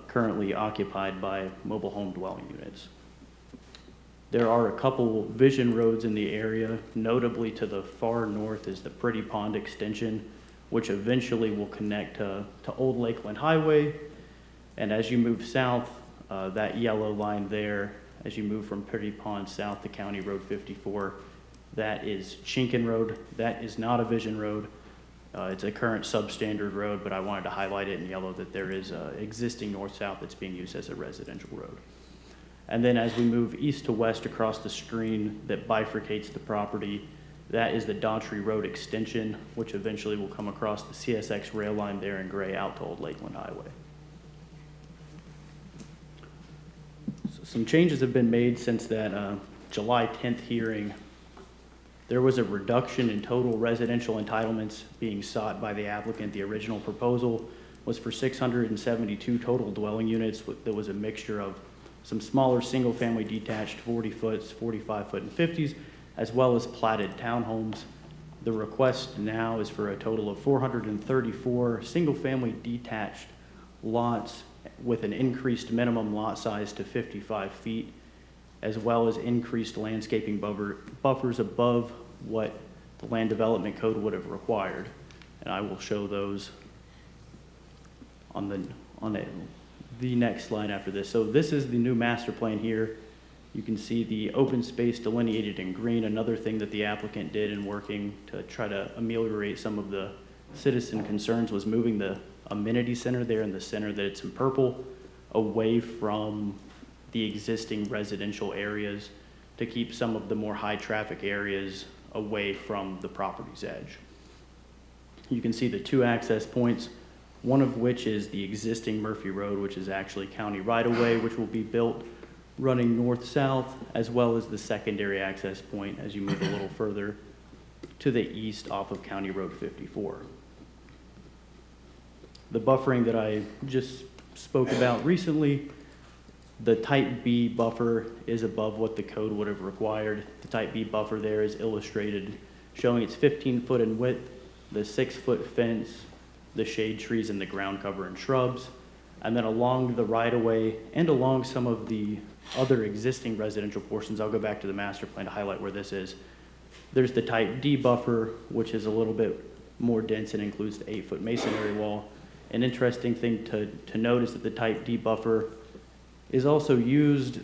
currently occupied by mobile home dwelling units. There are a couple vision roads in the area. Notably to the far north is the Pretty Pond extension, which eventually will connect to Old Lakeland Highway. And as you move south, that yellow line there, as you move from Pretty Pond south to County Road 54, that is Chinkin Road. That is not a vision road. It's a current substandard road, but I wanted to highlight it in yellow that there is existing north-south that's being used as a residential road. And then as we move east to west across the screen that bifurcates the property, that is the Daughtry Road extension, which eventually will come across the CSX rail line there in gray out to Old Lakeland Highway. So some changes have been made since that July 10th hearing. There was a reduction in total residential entitlements being sought by the applicant. The original proposal was for 672 total dwelling units. That was a mixture of some smaller single-family detached 40-foots, 45-foot, and 50s, as well as platted townhomes. The request now is for a total of 434 single-family detached lots with an increased minimum lot size to 55 feet, as well as increased landscaping buffers above what the land development code would have required. And I will show those on the next slide after this. So this is the new master plan here. You can see the open space delineated in green. Another thing that the applicant did in working to try to ameliorate some of the citizen concerns was moving the amenity center there in the center that it's in purple away from the existing residential areas to keep some of the more high traffic areas away from the property's edge. You can see the two access points, one of which is the existing Murphy Road, which is actually county right-of-way, which will be built running north-south, as well as the secondary access point as you move a little further to the east off of County Road 54. The buffering that I just spoke about recently, the type B buffer is above what the code would have required. The type B buffer there is illustrated, showing it's 15 foot in width, the 6-foot fence, the shade trees and the ground cover and shrubs. And then along the right-of-way and along some of the other existing residential portions, I'll go back to the master plan to highlight where this is. There's the type D buffer, which is a little bit more dense and includes the 8-foot masonry wall. An interesting thing to note is that the type D buffer is also used,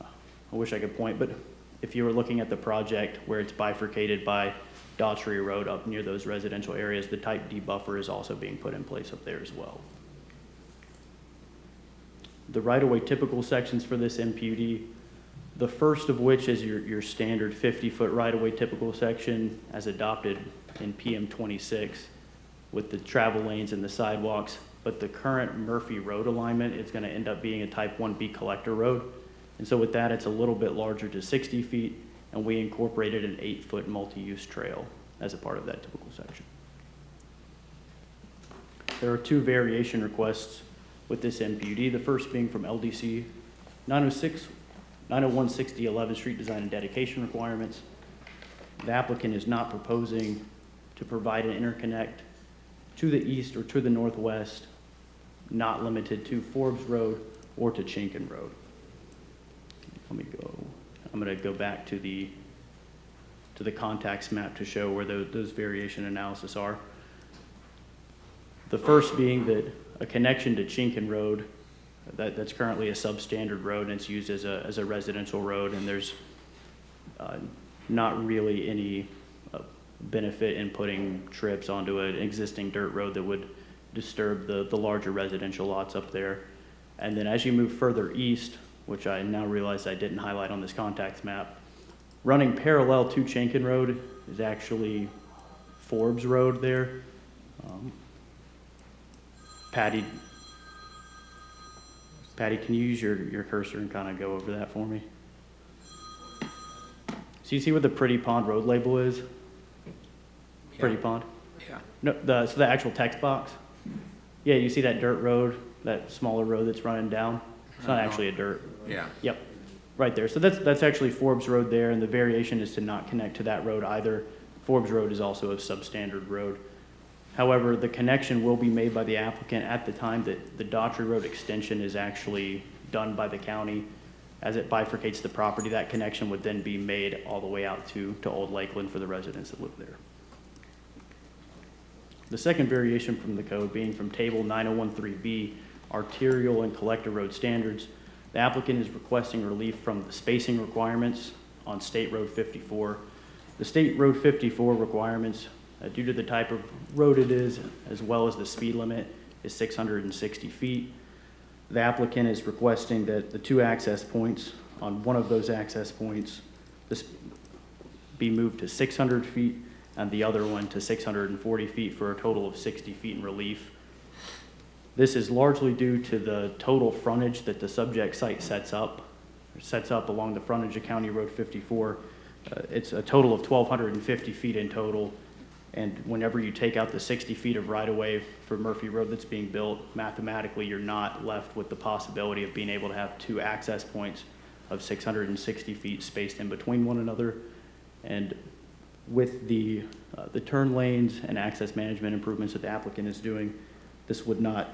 I wish I could point, but if you were looking at the project where it's bifurcated by Daughtry Road up near those residential areas, the type D buffer is also being put in place up there as well. The right-of-way typical sections for this MPUD, the first of which is your standard 50-foot right-of-way typical section as adopted in PM 26 with the travel lanes and the sidewalks. But the current Murphy Road alignment is going to end up being a type 1B collector road. And so with that, it's a little bit larger to 60 feet, and we incorporated an 8-foot multi-use trail as a part of that typical section. There are two variation requests with this MPUD, the first being from LDC 90160 11th Street Design and Dedication Requirements. The applicant is not proposing to provide an interconnect to the east or to the northwest, not limited to Forbes Road or to Chinkin Road. I'm going to go back to the contacts map to show where those variation analysis are. The first being that a connection to Chinkin Road, that's currently a substandard road and it's used as a residential road, and there's not really any benefit in putting trips onto an existing dirt road that would disturb the larger residential lots up there. And then as you move further east, which I now realize I didn't highlight on this contacts map, running parallel to Chinkin Road is actually Forbes Road there. Patty, can you use your cursor and kind of go over that for me? So you see where the Pretty Pond Road label is? Pretty Yeah. Pond? Yeah. No, so the actual text box? Yeah, you see that dirt road, that smaller road that's running down? It's not Uh-huh. actually a dirt. Yeah. Yep, right there. So that's actually Forbes Road there, and the variation is to not connect to that road either. Forbes Road is also a substandard road. However, the connection will be made by the applicant at the time that the Daughtry Road extension is actually done by the county. As it bifurcates the property, that connection would then be made all the way out to Old Lakeland for the residents that live there. The second variation from the code being from table 9013B, arterial and collector road standards, the applicant is requesting relief from the spacing requirements on State Road 54. The State Road 54 requirements, due to the type of road it is, as well as the speed limit, is 660 feet. The applicant is requesting that the two access points on one of those access points be moved to 600 feet and the other one to 640 feet for a total of 60 feet in relief. This is largely due to the total frontage that the subject site sets up along the frontage of County Road 54. It's a total of 1,250 feet in total. And whenever you take out the 60 feet of right-of-way for Murphy Road that's being built, mathematically, you're not left with the possibility of being able to have two access points of 660 feet spaced in between one another. And with the turn lanes and access management improvements that the applicant is doing, this would not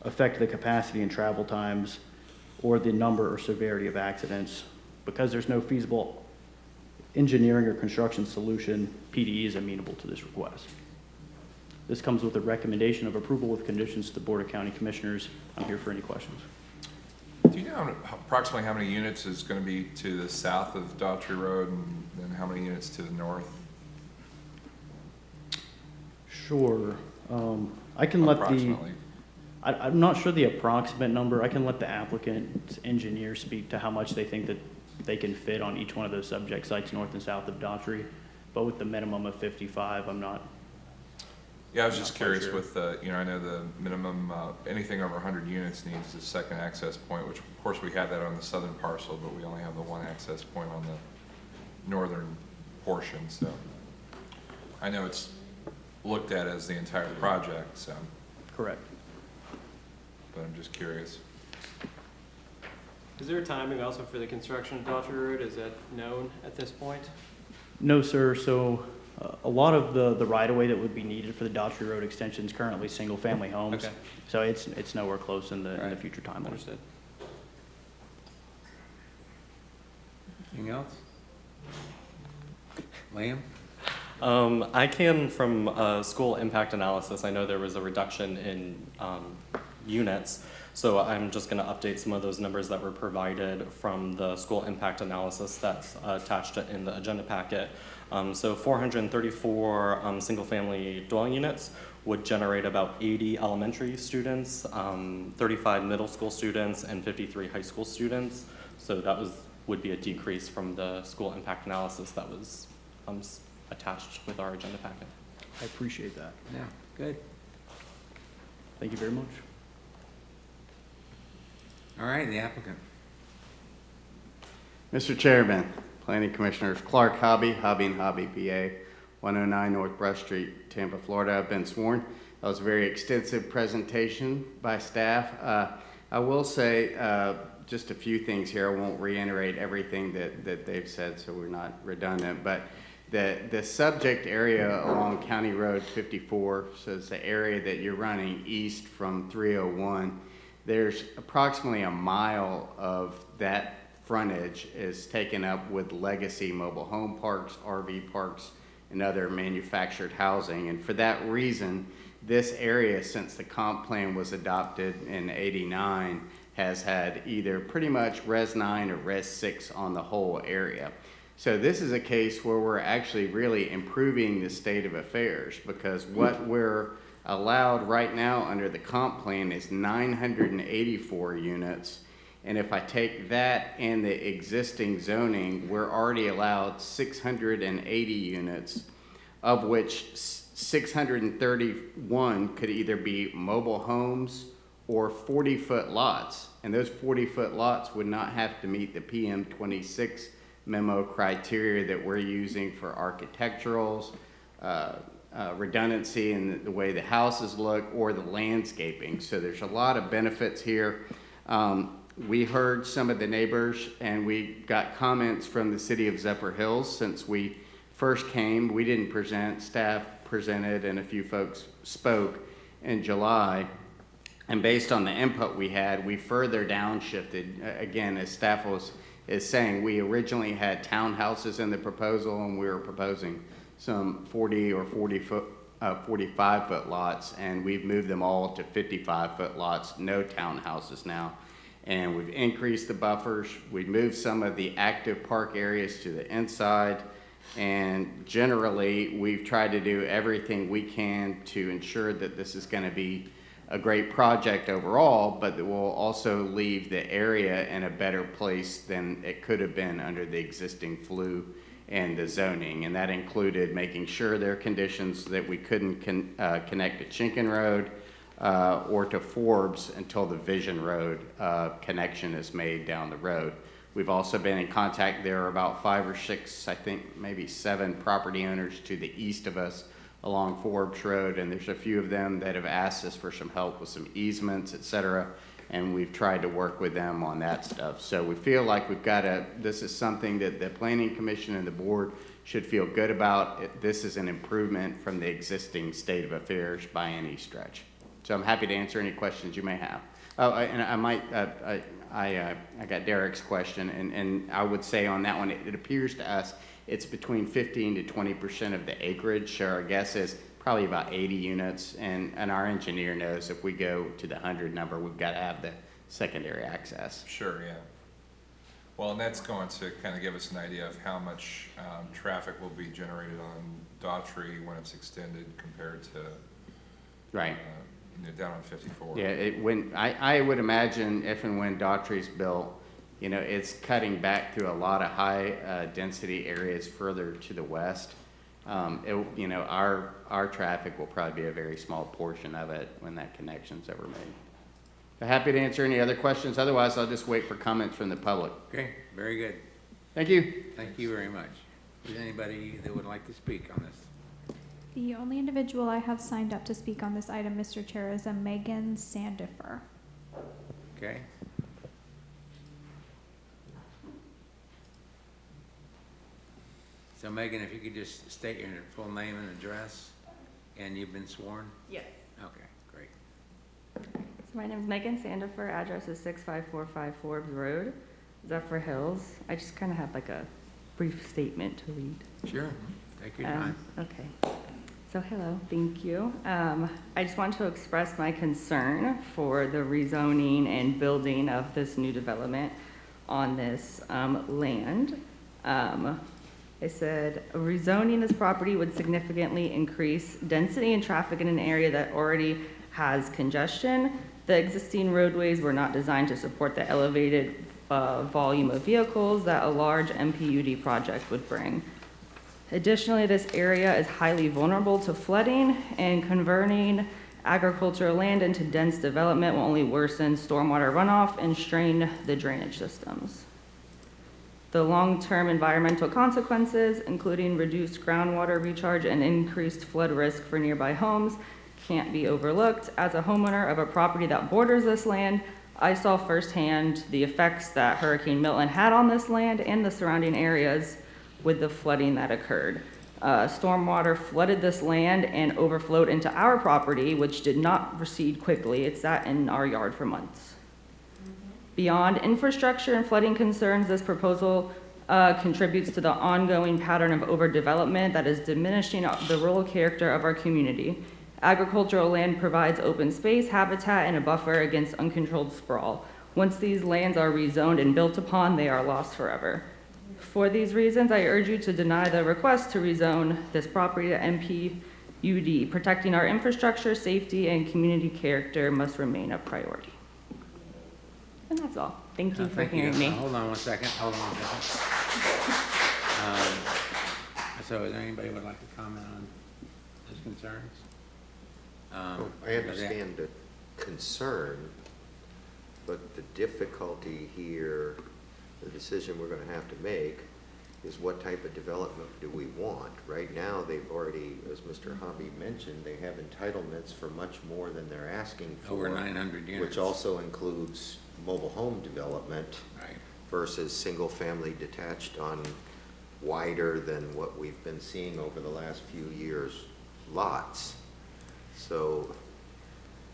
affect the capacity and travel times or the number or severity of accidents. Because there's no feasible engineering or construction solution, PDE is amenable to this request. This comes with a recommendation of approval with conditions to the Board of County Commissioners. I'm here for any questions. Do you know approximately how many units is going to be to the south of Daughtry Road and how many units to the north? Sure. I can let Approximately. I'm not sure the approximate number. I can let the applicant's engineer speak to how much they think that they can fit on each one of those subject sites north and south of Daughtry. But with the minimum of 55, I'm not. Yeah, I was just Not quite curious sure. with the, I know the minimum, anything over 100 units needs a second access point, which of course we have that on the southern parcel, but we only have the one access point on the northern portion, so. I know it's looked at as the entire project, so, Correct. but I'm just curious. Is there a timing also for the construction of Daughtry Road? Is that known at this point? No, sir. So a lot of the right-of-way that would be needed for the Daughtry Road extension is currently single-family homes. Okay. So it's nowhere close in the Right. future timeline. Understood. Anything else? Liam? I can, from school impact analysis, I know there was a reduction in units, so I'm just going to update some of those numbers that were provided from the school impact analysis that's attached in the agenda packet. So 434 single-family dwelling units would generate about 80 elementary students, 35 middle school students, and 53 high school students. So that would be a decrease from the school impact analysis that was attached with our agenda packet. I appreciate that. Yeah, good. Thank you very much. All right, the applicant. Mr. Chairman, Planning Commissioners, Clark Hobby, Hobby and Hobby PA, 109 North Brush Street, Tampa, Florida. I've been sworn. That was a very extensive presentation by staff. I will say just a few things here. I won't reiterate everything that they've said, so we're not redundant. But the subject area along County Road 54, so it's the area that you're running east from 301. There's approximately a mile of that frontage is taken up with legacy mobile home parks, RV parks, and other manufactured housing. And for that reason, this area, since the comp plan was adopted in '89, has had either pretty much Res 9 or Res 6 on the whole area. So this is a case where we're actually really improving the state of affairs, because what we're allowed right now under the comp plan is 984 units. And if I take that and the existing zoning, we're already allowed 680 units, of which 631 could either be mobile homes or 40-foot lots. And those 40-foot lots would not have to meet the PM 26 memo criteria that we're using for architecturals, redundancy in the way the houses look, or the landscaping. So there's a lot of benefits here. We heard some of the neighbors, and we got comments from the city of Zephyr Hills. Since we first came, we didn't present, staff presented, and a few folks spoke in July. And based on the input we had, we further downshifted. Again, as staff is saying, we originally had townhouses in the proposal, and we were proposing some 40 or 45-foot lots, and we've moved them all to 55-foot lots, no townhouses now. And we've increased the buffers. We've moved some of the active park areas to the inside. And generally, we've tried to do everything we can to ensure that this is going to be a great project overall, but that will also leave the area in a better place than it could have been under the existing FLU and the zoning. And that included making sure there are conditions that we couldn't connect to Chinkin Road or to Forbes until the Vision Road connection is made down the road. We've also been in contact. There are about 5 or 6, I think maybe 7 property owners to the east of us along Forbes Road, and there's a few of them that have asked us for some help with some easements, et cetera, and we've tried to work with them on that stuff. So we feel like we've got this is something that the Planning Commission and the board should feel good about. This is an improvement from the existing state of affairs by any stretch. So I'm happy to answer any questions you may have. Oh, and I might, I got Derek's question, and I would say on that one, it appears to us it's between 15 to 20% of the acreage. So our guess is probably about 80 units, and our engineer knows if we go to the 100 number, we've got to have the secondary access. Sure, yeah. Well, and that's going to kind of give us an idea of how much traffic will be generated on Daughtry when it's extended compared to right. Down on 54. Yeah, I would imagine if and when Daughtry's built, you know, it's cutting back through a lot of high density areas further to the west. You know, our traffic will probably be a very small portion of it when that connection's ever made. I'm happy to answer any other questions. Otherwise, I'll just wait for comments from the public. Okay, very good. Thank you. Thank you very much. Is there anybody that would like to speak on this? The only individual I have signed up to speak on this item, Mr. Chair, is a Megan Sandifer. Okay. So Megan, if you could just state your full name and address, and you've been sworn? Yes. Okay, great. So my name is Megan Sandifer. Address is 6545 Forbes Road, Zephyr Hills. I just kind of have like a brief statement to read. Sure. Take your time. Okay. So hello, thank you. I just want to express my concern for the rezoning and building of this new development on this land. I said, rezoning this property would significantly increase density and traffic in an area that already has congestion. The existing roadways were not designed to support the elevated volume of vehicles that a large MPUD project would bring. Additionally, this area is highly vulnerable to flooding, and converting agricultural land into dense development will only worsen stormwater runoff and strain the drainage systems. The long-term environmental consequences, including reduced groundwater recharge and increased flood risk for nearby homes, can't be overlooked. As a homeowner of a property that borders this land, I saw firsthand the effects that Hurricane Milton had on this land and the surrounding areas with the flooding that occurred. Stormwater flooded this land and overflowed into our property, which did not recede quickly. It sat in our yard for months. Beyond infrastructure and flooding concerns, this proposal contributes to the ongoing pattern of overdevelopment that is diminishing the rural character of our community. Agricultural land provides open space, habitat, and a buffer against uncontrolled sprawl. Once these lands are rezoned and built upon, they are lost forever. For these reasons, I urge you to deny the request to rezone this property to MPUD. Protecting our infrastructure, safety, and community character must remain a priority. And that's all. Thank you for hearing me. Hold on one second. Hold on one second. So is there anybody who would like to comment on those concerns? I understand the concern, but the difficulty here, the decision we're going to have to make is what type of development do we want? Right now, they've already, as Mr. Hobby mentioned, they have entitlements for much more than they're asking for. Over 900 units. Which also includes mobile home development. Right. Versus single-family detached on wider than what we've been seeing over the last few years lots. So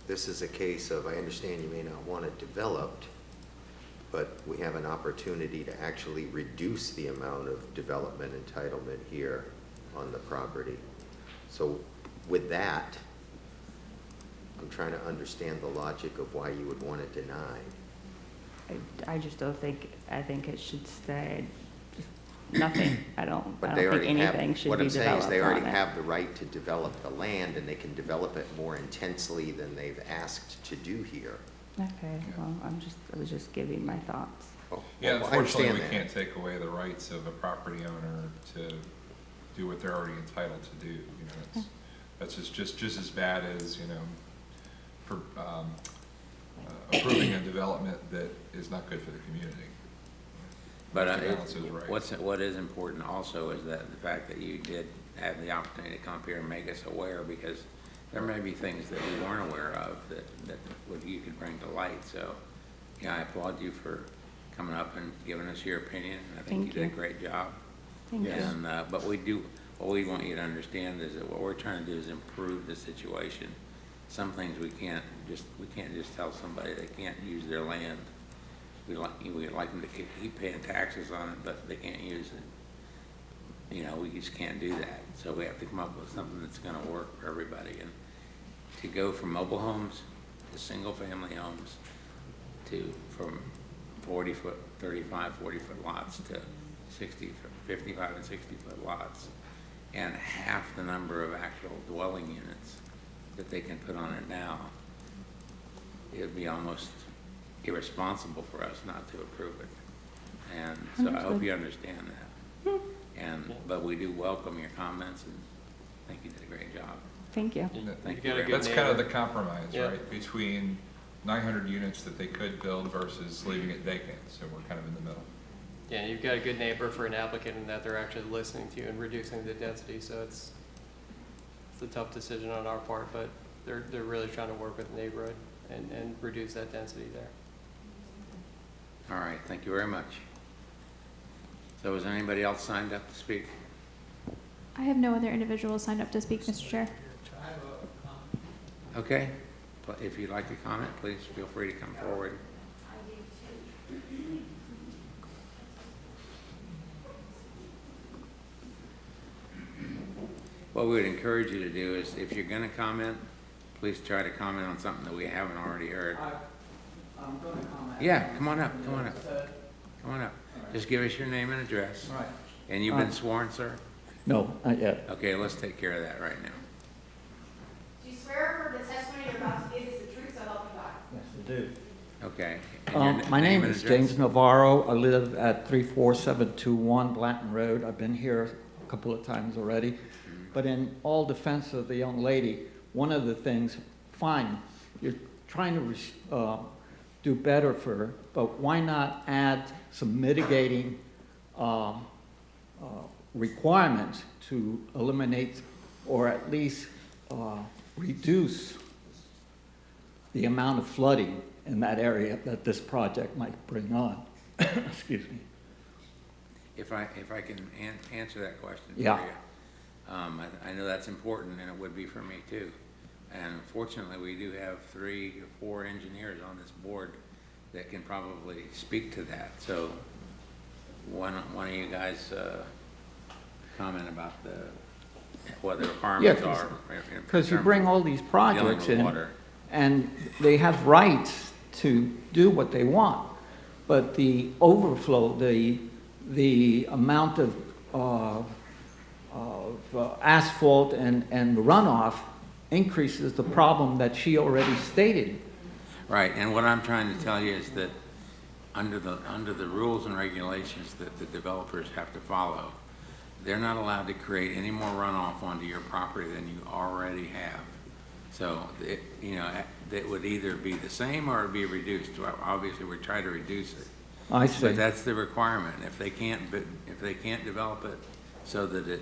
this is a case of, I understand you may not want it developed, but we have an opportunity to actually reduce the amount of development entitlement here on the property. So with that, I'm trying to understand the logic of why you would want to deny. I just don't think, I think it should stay, just nothing. I don't But think they already have, anything should what be I'm saying is developed they on already it. have the right to develop the land, and they can develop it more intensely than they've asked to do here. Okay, well, I was just giving my thoughts. Oh, Yeah, well, I unfortunately, understand we that. can't take away the rights of a property owner to do what they're already entitled to do. You know, that's just as bad as, you know, for, approving a development that is not good for the community. But Balance those rights. what is important also is that the fact that you did have the opportunity to come up here and make us aware, because there may be things that we weren't aware of that you could bring to light. So, yeah, I applaud you for coming up and giving us your opinion. I think you did a great job. Thank you. And, but what we want you to understand is that what we're trying to do is improve the situation. Some things we can't just tell somebody they can't use their land. We'd like them to keep paying taxes on it, but they can't use it. You know, we just can't do that. So we have to come up with something that's gonna work for everybody. And to go from mobile homes to single-family homes from 40-foot, 35, 40-foot lots to 55 and 60-foot lots, and half the number of actual dwelling units that they can put on it now, it would be almost irresponsible for us not to approve it. And so I hope you understand that. But we do welcome your comments, and I think you did a great job. Thank you. Thank you very much. That's kind of the compromise, Yeah. right, between 900 units that they could build versus leaving it vacant, so we're kind of in the middle. Yeah, you've got a good neighbor for an applicant in that they're actually listening to you and reducing the density, so it's a tough decision on our part, but they're really trying to work with the neighborhood and reduce that density there. All right, thank you very much. So is anybody else signed up to speak? I have no other individuals signed up to speak, Mr. Chair. Okay, but if you'd like to comment, please feel free to come forward. What we would encourage you to do is, if you're gonna comment, please try to comment on something that we haven't already heard. I'm going to comment. Yeah, come on up, come on up. Come on up. Just give us your name and address. Right. And you've been sworn, sir? No, not yet. Okay, let's take care of that right now. Do you swear for the testimony you're about to give is the truth, so help you God? Yes, I do. Okay. And your My name and is address? James Navarro. I live at 34721 Blanton Road. I've been here a couple of times already. But in all defense of the young lady, one of the things, fine, you're trying to do better for her, but why not add some mitigating requirements to eliminate or at least reduce the amount of flooding in that area that this project might bring on? Excuse me. If I can answer that question for Yeah. you. I know that's important, and it would be for me too. And fortunately, we do have 3 or 4 engineers on this board that can probably speak to that. So one of you guys comment about what the requirements are. Because you bring all these projects dealing in, with water. and they have rights to do what they want, but the overflow, the amount of asphalt and runoff increases the problem that she already stated. Right, and what I'm trying to tell you is that under the rules and regulations that the developers have to follow, they're not allowed to create any more runoff onto your property than you already have. So, it would either be the same or it'd be reduced. Well, obviously, we're trying to reduce it. I see. But that's the requirement. If they can't develop it so that it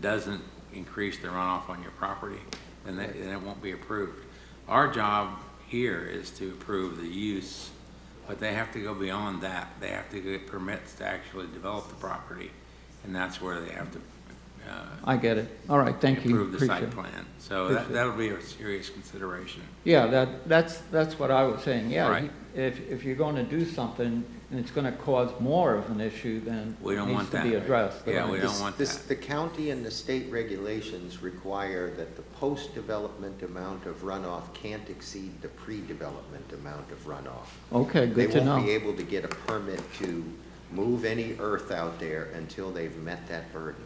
doesn't increase the runoff on your property, then it won't be approved. Our job here is to approve the use, but they have to go beyond that. They have to get permits to actually develop the property, and that's where they have to I get it. All right, thank you. approve the Appreciate site it. plan. So Appreciate that'll be a serious consideration. Yeah, that's what I was saying. Yeah, Right. if you're going to do something and it's going to cause more of an issue, then We don't it needs want to that. be addressed. Yeah, we don't want that. The county and the state regulations require that the post-development amount of runoff can't exceed the pre-development amount of runoff. Okay, good to They know. won't be able to get a permit to move any earth out there until they've met that burden.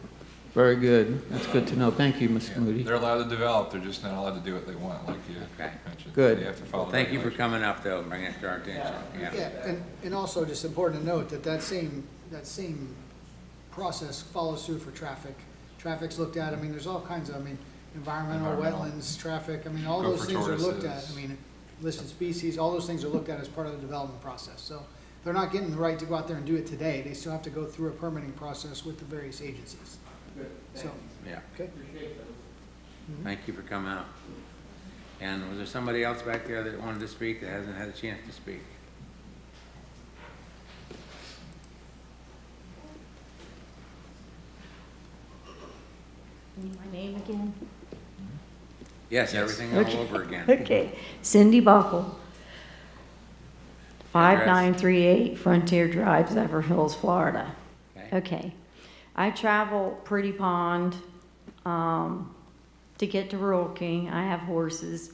Very good. That's good to know. Thank you, Mr. Moody. They're allowed to develop, they're just not allowed to do what they want, like you mentioned. Good. They have to follow the Thank you for regulations. coming up, though, and bringing it to our attention. Yeah, and also just important to note that that same process follows through for traffic. Traffic's looked at, I mean, there's all kinds of, environmental, wetlands, traffic, all Go those for things are looked at. tortoises. Listed species, all those things are looked at as part of the development process. So they're not getting the right to go out there and do it today. They still have to go through a permitting process with the various agencies. So, Yeah. okay. Thank you for coming up. And was there somebody else back there that wanted to speak that hasn't had a chance to speak? Need my name again? Yes, everything all over again. Okay, Cindy Buckle, 5938 Frontier Drive, Zephyr Hills, Florida. Okay, I travel Pretty Pond to get to Rural King. I have horses,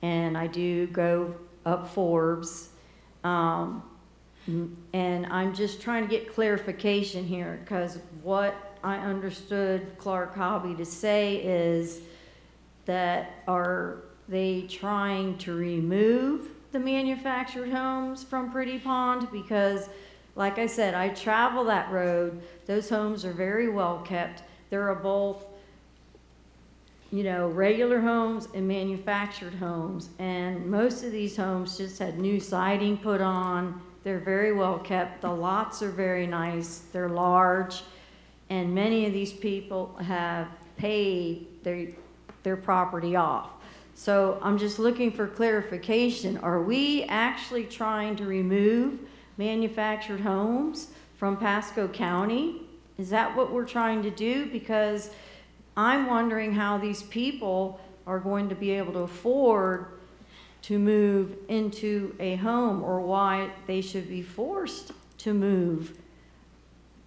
and I do go up Forbes. And I'm just trying to get clarification here, because what I understood Clark Hobby to say is that are they trying to remove the manufactured homes from Pretty Pond? Because, like I said, I travel that road. Those homes are very well kept. There are both, regular homes and manufactured homes. And most of these homes just had new siding put on. They're very well kept. The lots are very nice. They're large. And many of these people have paid their property off. So I'm just looking for clarification. Are we actually trying to remove manufactured homes from Pasco County? Is that what we're trying to do? Because I'm wondering how these people are going to be able to afford to move into a home, or why they should be forced to move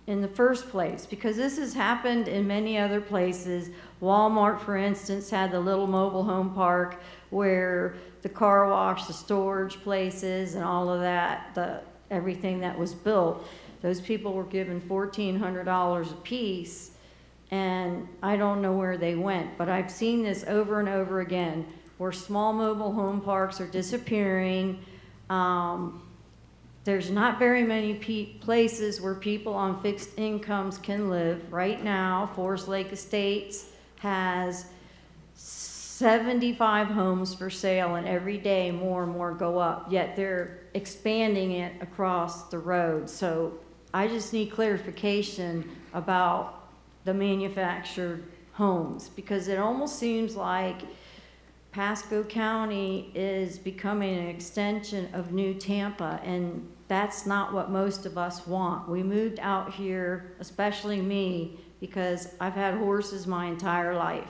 in the first place, because this has happened in many other places. Walmart, for instance, had the little mobile home park where the car wash, the storage places, and all of that, everything that was built, those people were given $1,400 a piece, and I don't know where they went. But I've seen this over and over again, where small mobile home parks are disappearing. There's not very many places where people on fixed incomes can live. Right now, Forest Lake Estates has 75 homes for sale, and every day more and more go up, yet they're expanding it across the road. So I just need clarification about the manufactured homes, because it almost seems like Pasco County is becoming an extension of New Tampa, and that's not what most of us want. We moved out here, especially me, because I've had horses my entire life.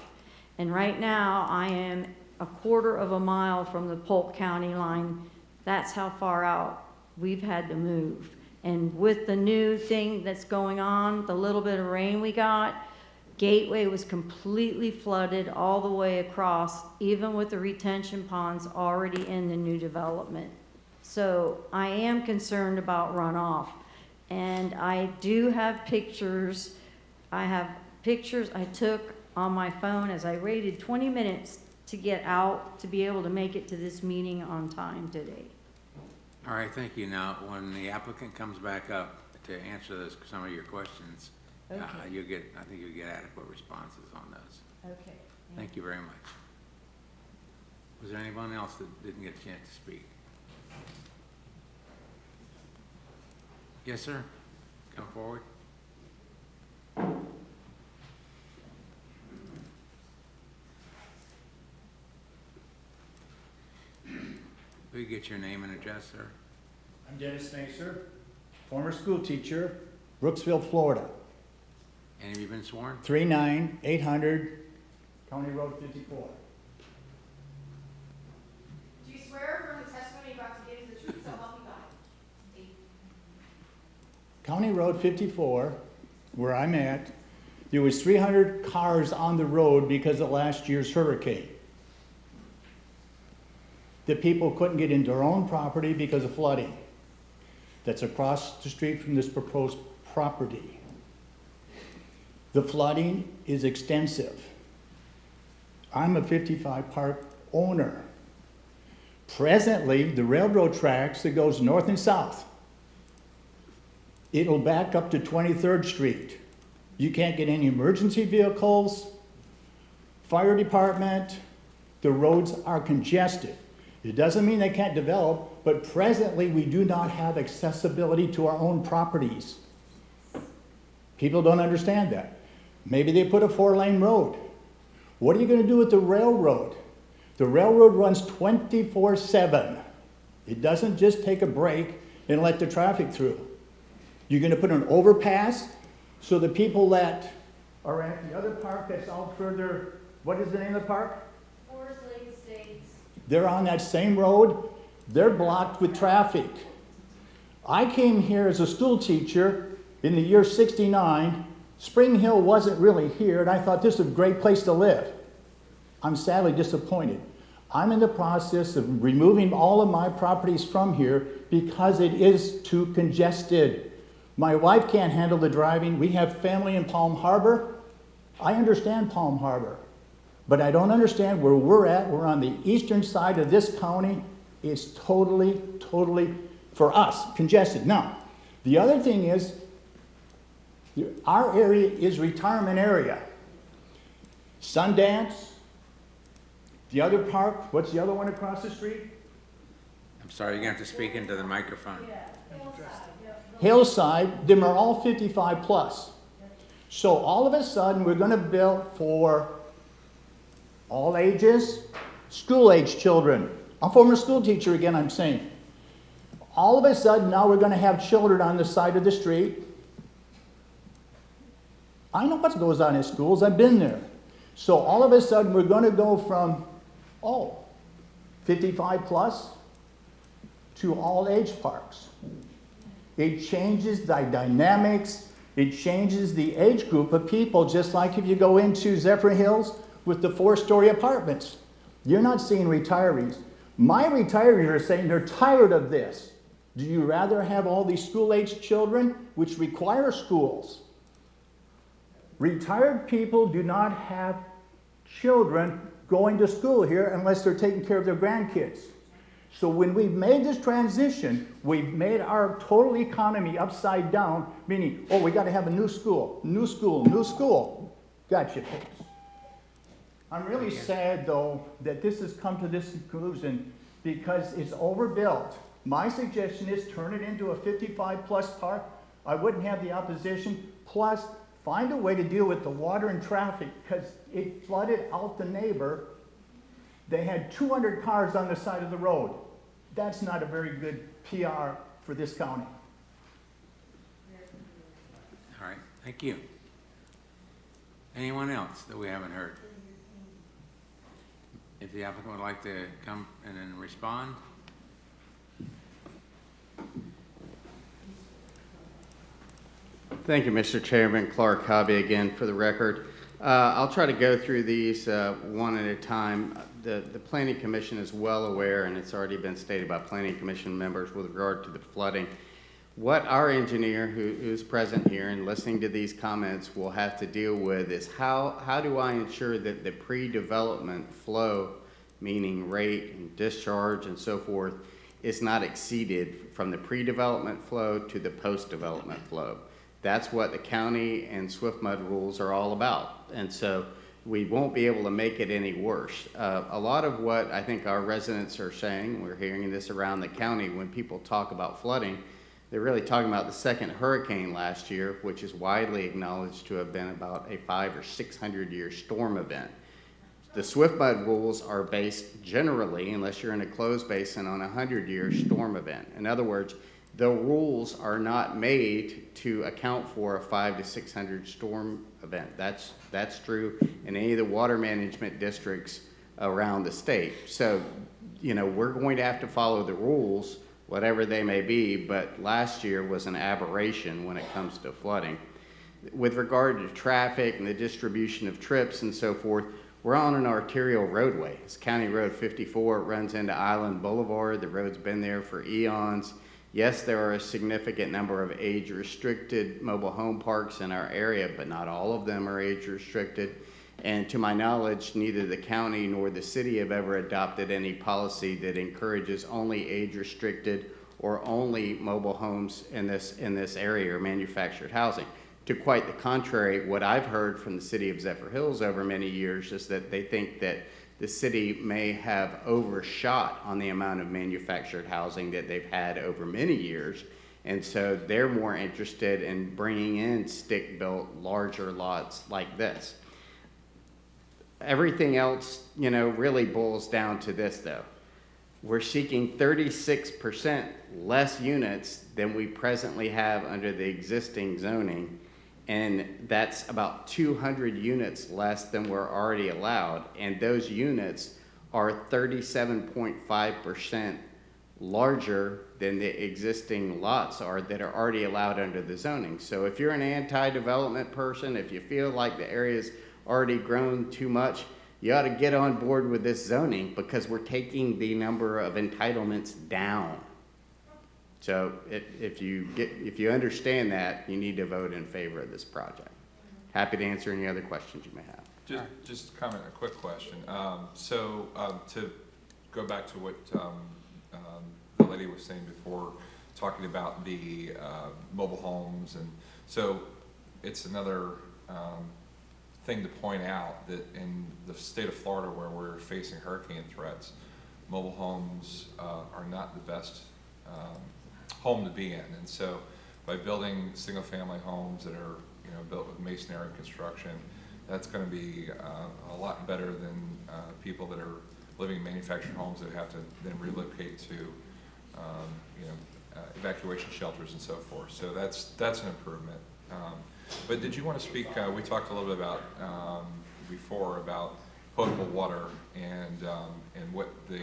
And right now, I am a quarter of a mile from the Polk County line. That's how far out we've had to move. And with the new thing that's going on, the little bit of rain we got, Gateway was completely flooded all the way across, even with the retention ponds already in the new development. So I am concerned about runoff. And I do have pictures. I have pictures I took on my phone as I waited 20 minutes to get out to be able to make it to this meeting on time today. All right, thank you. Now, when the applicant comes back up to answer some of your questions, Okay. I think you'll get adequate responses on those. Okay. Thank you very much. Was there anyone else that didn't get a chance to speak? Yes, sir. Come forward. Will you get your name and address, sir? I'm Dennis Macer, former school teacher, Brooksville, Florida. And have you been sworn? 39800 County Road 54. Do you swear affirm the testimony you're about to give is the truth, so help you God? County Road 54, where I'm at, there was 300 cars on the road because of last year's hurricane. The people couldn't get into their own property because of flooding. That's across the street from this proposed property. The flooding is extensive. I'm a 55 park owner. Presently, the railroad tracks that goes north and south, it'll back up to 23rd Street. You can't get any emergency vehicles, fire department, the roads are congested. It doesn't mean they can't develop, but presently we do not have accessibility to our own properties. People don't understand that. Maybe they put a 4-lane road. What are you going to do with the railroad? The railroad runs 24/7. It doesn't just take a break and let the traffic through. You're going to put an overpass so the people that are at the other park that's out further, what is the name of the park? Forest Lake Estates. They're on that same road. They're blocked with traffic. I came here as a school teacher in the year '69. Spring Hill wasn't really here, and I thought this was a great place to live. I'm sadly disappointed. I'm in the process of removing all of my properties from here because it is too congested. My wife can't handle the driving. We have family in Palm Harbor. I understand Palm Harbor, but I don't understand where we're at. We're on the eastern side of this county. It's totally, for us, congested. Now, the other thing is, our area is retirement area. Sundance, the other park, what's the other one across the street? I'm sorry, you're going to have to speak into the microphone. Hillside, them are all 55 plus. So all of a sudden, we're going to build for all ages, school age children. I'm a former school teacher again, I'm saying. All of a sudden, now we're going to have children on the side of the street. I know what goes on in schools, I've been there. So all of a sudden, we're going to go from, 55 plus to all age parks. It changes the dynamics, it changes the age group of people, just like if you go into Zephyr Hills with the 4-story apartments. You're not seeing retirees. My retirees are saying they're tired of this. Do you rather have all these school-age children, which require schools? Retired people do not have children going to school here unless they're taking care of their grandkids. So when we've made this transition, we've made our total economy upside down, meaning, we got to have a new school, new school, new school. Gotcha, folks. I'm really sad, though, that this has come to this conclusion because it's overbuilt. My suggestion is turn it into a 55-plus park. I wouldn't have the opposition. Plus, find a way to deal with the water and traffic because it flooded out the neighbor. They had 200 cars on the side of the road. That's not a very good PR for this county. All right, thank you. Anyone else that we haven't heard? If the applicant would like to come and then respond. Thank you, Mr. Chairman. Clark Hobby again for the record. I'll try to go through these one at a time. The Planning Commission is well aware, and it's already been stated by Planning Commission members with regard to the flooding. What our engineer, who's present here and listening to these comments, will have to deal with is how do I ensure that the pre-development flow, meaning rate and discharge and so forth, is not exceeded from the pre-development flow to the post-development flow. That's what the county and SwiftMud rules are all about. And so we won't be able to make it any worse. A lot of what I think our residents are saying, we're hearing this around the county when people talk about flooding, They're really talking about the second hurricane last year, which is widely acknowledged to have been about a 500 or 600 year storm event. The Swift Mud rules are based generally, unless you're in a closed basin, on a 100-year storm event. In other words, the rules are not made to account for a 500 to 600 storm event. That's true in any of the water management districts around the state. So, you know, we're going to have to follow the rules, whatever they may be, but last year was an aberration when it comes to flooding. With regard to traffic and the distribution of trips and so forth, we're on an arterial roadway. It's County Road 54. It runs into Island Boulevard. The road's been there for eons. Yes, there are a significant number of age-restricted mobile home parks in our area, but not all of them are age-restricted. And to my knowledge, neither the county nor the city have ever adopted any policy that encourages only age-restricted or only mobile homes in this area or manufactured housing. To quite the contrary, what I've heard from the city of Zephyr Hills over many years is that they think that the city may have overshot on the amount of manufactured housing that they've had over many years. And so they're more interested in bringing in stick-built, larger lots like this. Everything else, you know, really boils down to this, though. We're seeking 36% less units than we presently have under the existing zoning, and that's about 200 units less than we're already allowed, and those units are 37.5% larger than the existing lots are that are already allowed under the zoning. So if you're an anti-development person, if you feel like the area's already grown too much, you ought to get on board with this zoning, because we're taking the number of entitlements down. So if you understand that, you need to vote in favor of this project. Happy to answer any other questions you may have. Just comment, a quick question. To go back to what the lady was saying before, talking about the mobile homes, and so it's another thing to point out that in the state of Florida, where we're facing hurricane threats, mobile homes are not the best home to be in. And so by building single-family homes that are, you know, built with masonry construction, that's going to be a lot better than people that are living in manufactured homes that have to then relocate to you know, evacuation shelters and so forth. So that's an improvement. But did you want to speak, we talked a little bit about before about potable water and what the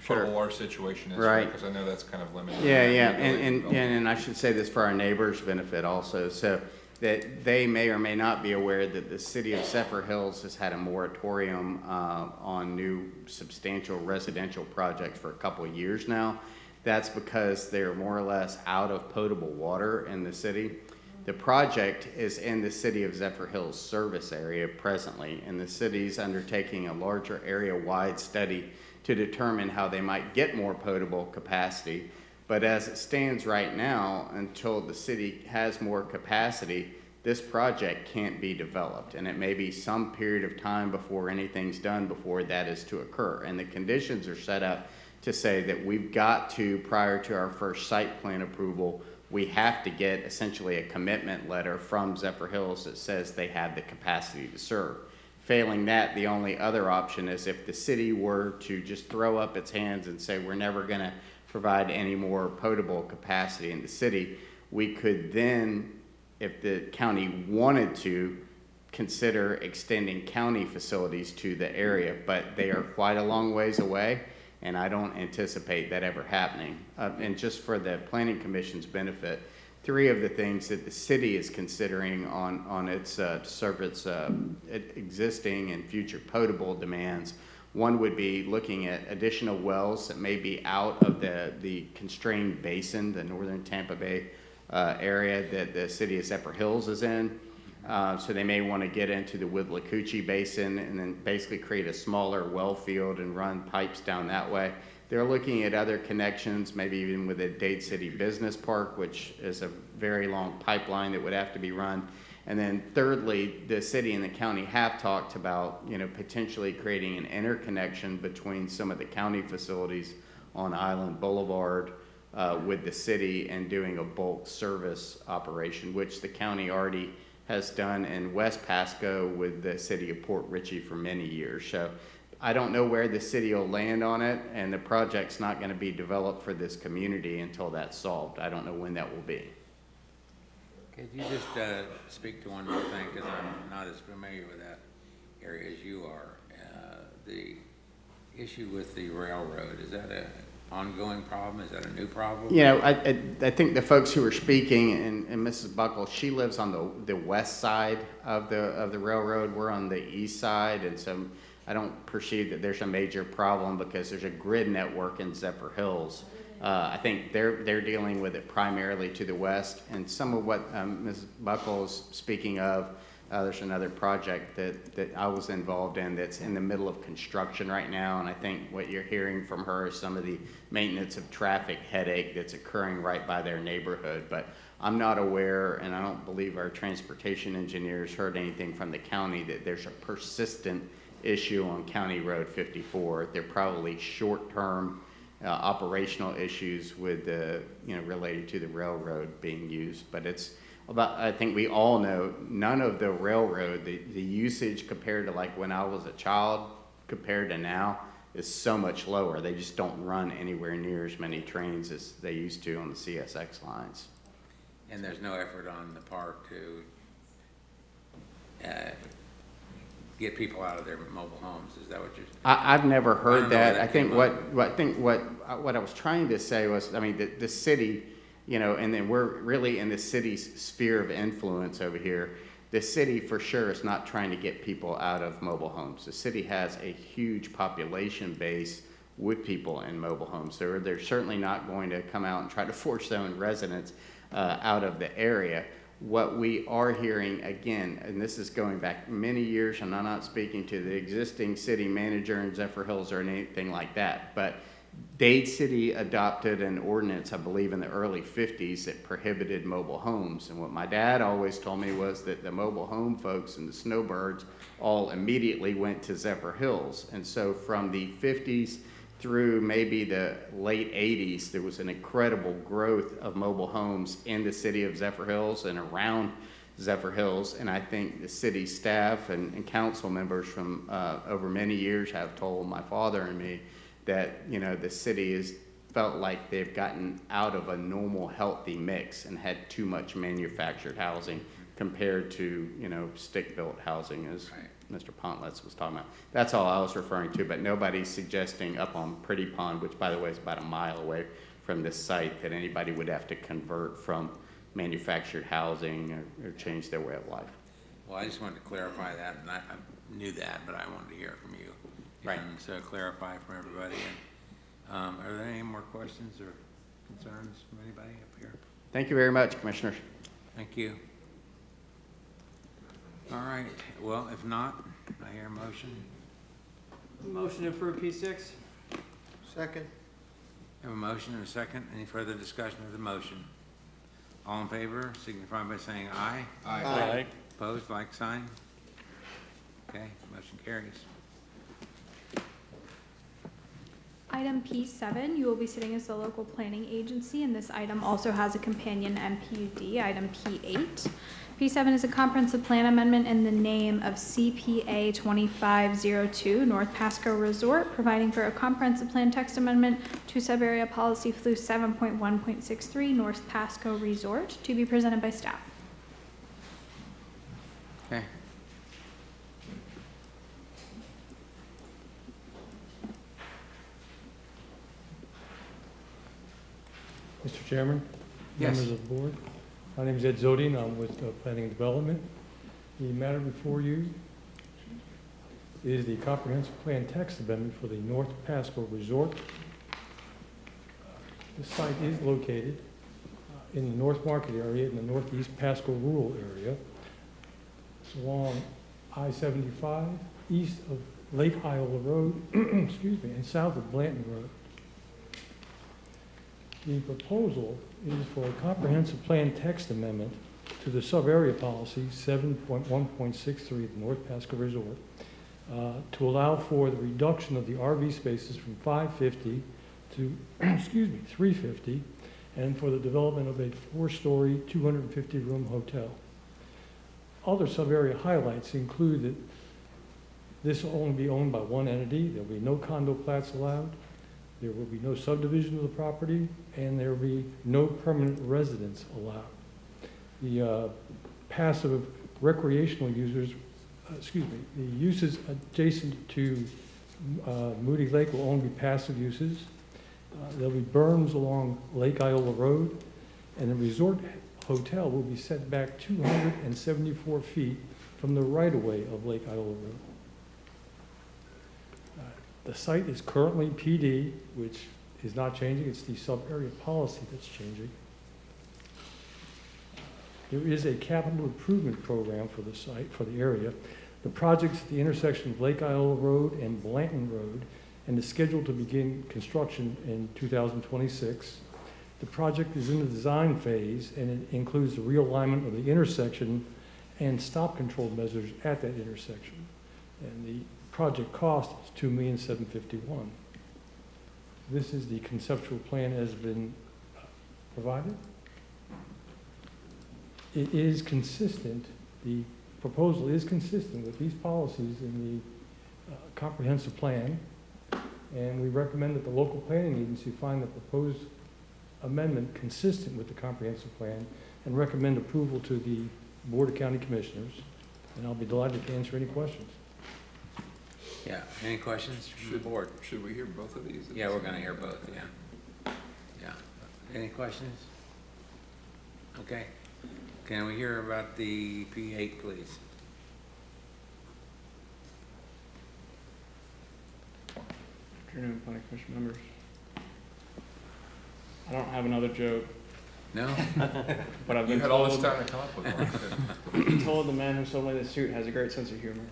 potable water situation is, right? Because I know that's kind of limited. Yeah, and I should say this for our neighbors' benefit also, so that they may or may not be aware that the city of Zephyr Hills has had a moratorium on new substantial residential projects for a couple of years now. That's because they're more or less out of potable water in the city. The project is in the city of Zephyr Hills service area presently, and the city's undertaking a larger area-wide study to determine how they might get more potable capacity. But as it stands right now, until the city has more capacity, this project can't be developed, and it may be some period of time before anything's done before that is to occur. And the conditions are set up to say that we've got to, prior to our first site plan approval, we have to get essentially a commitment letter from Zephyr Hills that says they have the capacity to serve. Failing that, the only other option is if the city were to just throw up its hands and say we're never going to provide any more potable capacity in the city, we could then, if the county wanted to, consider extending county facilities to the area, but they are quite a long ways away, and I don't anticipate that ever happening. And just for the Planning Commission's benefit, 3 of the things that the city is considering on its service existing and future potable demands, one would be looking at additional wells that may be out of the constrained basin, the northern Tampa Bay area that the city of Zephyr Hills is in. So they may want to get into the Withlacoochee Basin and then basically create a smaller well field and run pipes down that way. They're looking at other connections, maybe even with the Dade City Business Park, which is a very long pipeline that would have to be run. And then thirdly, the city and the county have talked about, you know, potentially creating an interconnection between some of the county facilities on Island Boulevard with the city and doing a bulk service operation, which the county already has done in West Pasco with the city of Port Richey for many years. So I don't know where the city will land on it, and the project's not going to be developed for this community until that's solved. I don't know when that will be. Could you just speak to one more thing, because I'm not as familiar with that area as you are. The issue with the railroad, is that an ongoing problem? Is that a new problem? You know, I think the folks who are speaking, and Mrs. Buckle, she lives on the west side of the railroad. We're on the east side, and so I don't perceive that there's a major problem because there's a grid network in Zephyr Hills. I think they're dealing with it primarily to the west, and some of what Ms. Buckle is speaking of, there's another project that I was involved in that's in the middle of construction right now, and I think what you're hearing from her is some of the maintenance of traffic headache that's occurring right by their neighborhood. But I'm not aware, and I don't believe our transportation engineers heard anything from the county that there's a persistent issue on County Road 54. They're probably short-term operational issues with related to the railroad being used, but it's about, I think we all know, none of the railroad, the usage compared to like when I was a child compared to now is so much lower. They just don't run anywhere near as many trains as they used to on the CSX lines. And there's no effort on the part to get people out of their mobile homes. Is that what you're saying? I've never heard that. I think what I was trying to say was, I mean, the city, you know, and then we're really in the city's sphere of influence over here. The city for sure is not trying to get people out of mobile homes. The city has a huge population base with people in mobile homes. So they're certainly not going to come out and try to force their own residents out of the area. What we are hearing, again, and this is going back many years, and I'm not speaking to the existing city manager in Zephyr Hills or anything like that, but Dade City adopted an ordinance, I believe in the early 50s, that prohibited mobile homes. And what my dad always told me was that the mobile home folks and the snowbirds all immediately went to Zephyr Hills. And so from the 50s through maybe the late 80s, there was an incredible growth of mobile homes in the city of Zephyr Hills and around Zephyr Hills. And I think the city staff and council members from over many years have told my father and me that, you know, the city has felt like they've gotten out of a normal healthy mix and had too much manufactured housing compared to, you know, stick-built housing, as Mr. Pontlets was talking about. That's all I was referring to, but nobody's suggesting up on Pretty Pond, which by the way is about a mile away from this site, that anybody would have to convert from manufactured housing or change their way of life. Well, I just wanted to clarify that, and I knew that, but I wanted to hear from you. Right. And so clarify for everybody. And, are there any more questions or concerns from anybody up here? Thank you very much, Commissioners. Thank you. All right. Well, if not, I hear a motion. Motion to approve P6. Second. Have a motion and a second. Any further discussion of the motion? All in favor, signify by saying aye. Aye. Aye. Opposed, like sign. Okay, motion carries. Item P7, you will be sitting as the local planning agency, and this item also has a companion MPUD, item P8. P7 is a comprehensive plan amendment in the name of CPA 2502 North Pasco Resort, providing for a comprehensive plan text amendment to sub-area policy flu 7.1.63 North Pasco Resort, to be presented by staff. Okay. Mr. Chairman, Yes. members of the board, my name is Ed Zodian. I'm with Planning and Development. The matter before you is the comprehensive plan text amendment for the North Pasco Resort. The site is located in the North Market area in the Northeast Pasco rural area. It's along I-75 east of Lake Iowa Road, excuse me, and south of Blanton Road. The proposal is for a comprehensive plan text amendment to the sub-area policy 7.1.63, the North Pasco Resort, to allow for the reduction of the RV spaces from 550 to, excuse me, 350, and for the development of a 4-story, 250-room hotel. Other sub-area highlights include that this will only be owned by one entity. There will be no condo plats allowed. There will be no subdivision of the property, and there will be no permanent residence allowed. The passive recreational users, the uses adjacent to Moody Lake will only be passive uses. There'll be berms along Lake Iola Road, and the resort hotel will be set back 274 feet from the right-of-way of Lake Iola Road. The site is currently PD, which is not changing. It's the sub-area policy that's changing. There is a capital improvement program for the site, for the area. The project's at the intersection of Lake Iola Road and Blanton Road, and is scheduled to begin construction in 2026. The project is in the design phase, and it includes the realignment of the intersection and stop control measures at that intersection. And the project cost is $2,751,000. This is the conceptual plan as been provided. It is consistent, the proposal is consistent with these policies in the comprehensive plan, and we recommend that the local planning agency find the proposed amendment consistent with the comprehensive plan and recommend approval to the Board of County Commissioners, and I'll be delighted to answer any questions. Yeah, any questions from the board? Should we hear both of these? Yeah, we're gonna hear both, yeah. Yeah. Any questions? Okay. Can we hear about the P8, please? Afternoon, Planning Commission members. I don't have another joke. No? But I've been You had all this time to come up with one. I'm told the man who sold me this suit has a great sense of humor.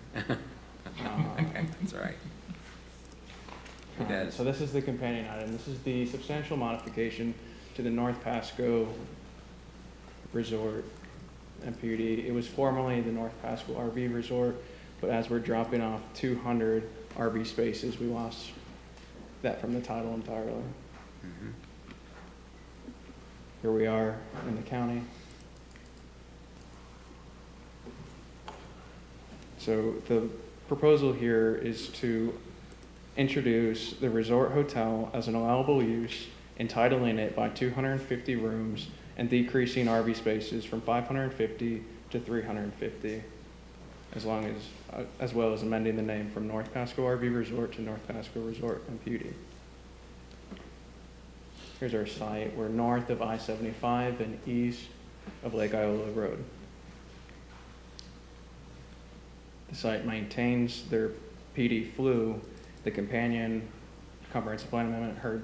That's right. He does. So this is the companion item. This is the substantial modification to the North Pasco Resort MPUD. It was formerly the North Pasco RV Resort, but as we're dropping off 200 RV spaces, we lost that from the title entirely. Mm-hmm. Here we are in the county. So the proposal here is to introduce the resort hotel as an allowable use, entitling it by 250 rooms and decreasing RV spaces from 550 to 350, as well as amending the name from North Pasco RV Resort to North Pasco Resort and Beauty. Here's our site. We're north of I-75 and east of Lake Iola Road. The site maintains their PD flu. The companion comprehensive plan amendment heard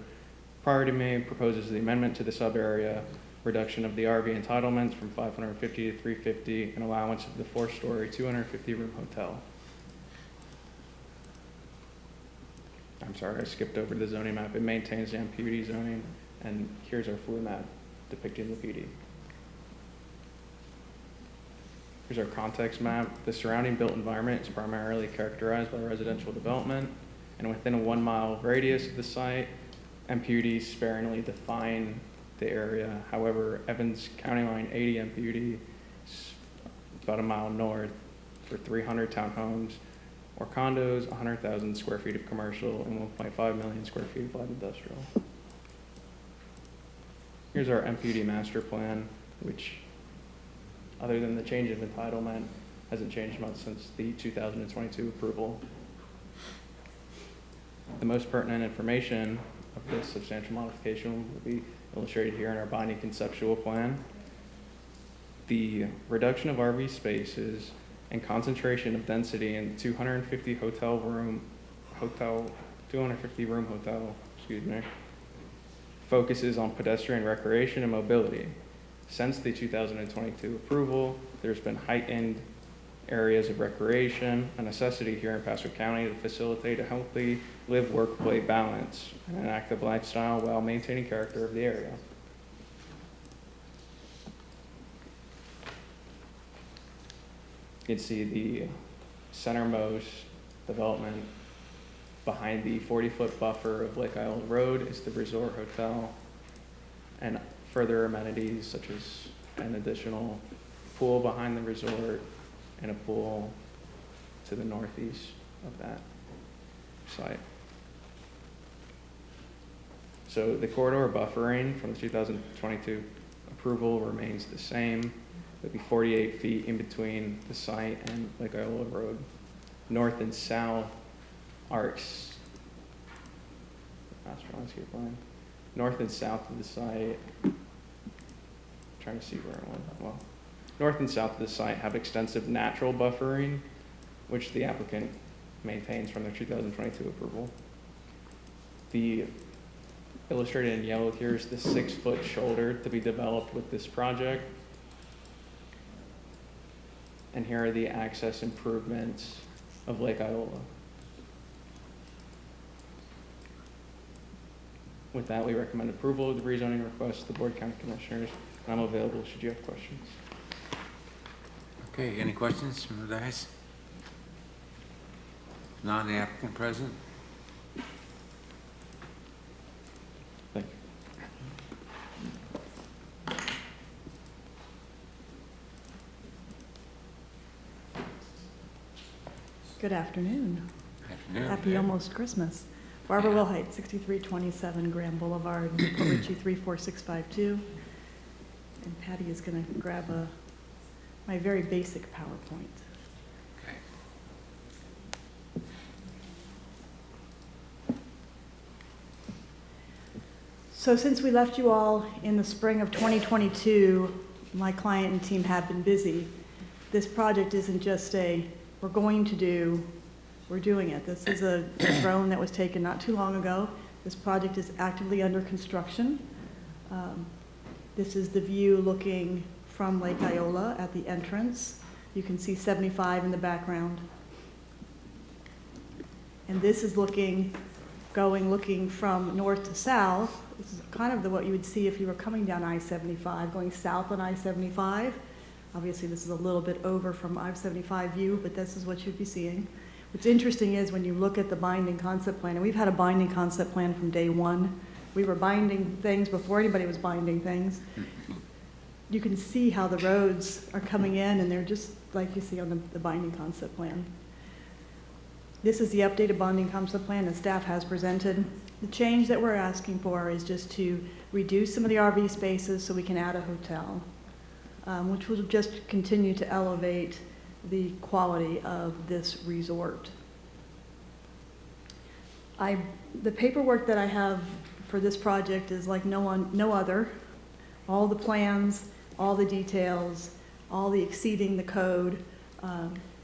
prior to me proposes the amendment to the sub-area, reduction of the RV entitlements from 550 to 350, and allowance of the 4-story, 250-room hotel. I'm sorry, I skipped over the zoning map. It maintains the MPUD zoning, and here's our flu map depicting the PD. Here's our context map. The surrounding built environment is primarily characterized by residential development, and within a 1-mile radius of the site, MPUDs sparingly define the area. However, Evans County Line 80 MPUD is about a mile north for 300 townhomes or condos, 100,000 square feet of commercial, and 1.5 million square feet of light industrial. Here's our MPUD master plan, which, other than the change of entitlement, hasn't changed much since the 2022 approval. The most pertinent information of this substantial modification will be illustrated here in our binding conceptual plan. The reduction of RV spaces and concentration of density in 250 room hotel, focuses on pedestrian recreation and mobility. Since the 2022 approval, there's been heightened areas of recreation, a necessity here in Pasco County to facilitate a healthy live, work, play balance and an active lifestyle while maintaining character of the area. You can see the centermost development Behind the 40-foot buffer of Lake Iola Road is the resort hotel and further amenities such as an additional pool behind the resort and a pool to the northeast of that site. So the corridor buffering from the 2022 approval remains the same. It'll be 48 feet in between the site and Lake Iola Road. North and south are landscape line. North and south of the site, trying to see where I went. Well, north and south of the site have extensive natural buffering, which the applicant maintains from their 2022 approval. The illustrated in yellow here is the 6-foot shoulder to be developed with this project. And here are the access improvements of Lake Iola. With that, we recommend approval of the rezoning request to the Board of County Commissioners. And I'm available should you have questions. Okay, any questions from the dais? Not the applicant present? Thank you. Good afternoon. Afternoon. Happy almost Christmas. Barbara Wilhite, 6327 Graham Boulevard, Newport Richie 34652. And Patty is going to grab my very basic PowerPoint. Okay. So since we left you all in the spring of 2022, my client and team have been busy. This project isn't just we're going to do, we're doing it. This is a drone that was taken not too long ago. This project is actively under construction. This is the view looking from Lake Iola at the entrance. You can see 75 in the background. And this is looking from north to south. This is kind of what you would see if you were coming down I-75, going south on I-75. Obviously, this is a little bit over from I-75 view, but this is what you'd be seeing. What's interesting is when you look at the binding concept plan, and we've had a binding concept plan from day one. We were binding things before anybody was binding things. You can see how the roads are coming in, and they're just like you see on the binding concept plan. This is the updated bonding concept plan that staff has presented. The change that we're asking for is just to reduce some of the RV spaces so we can add a hotel, which will just continue to elevate the quality of this resort. The paperwork that I have for this project is like no other. All the plans, all the details, all the exceeding the code.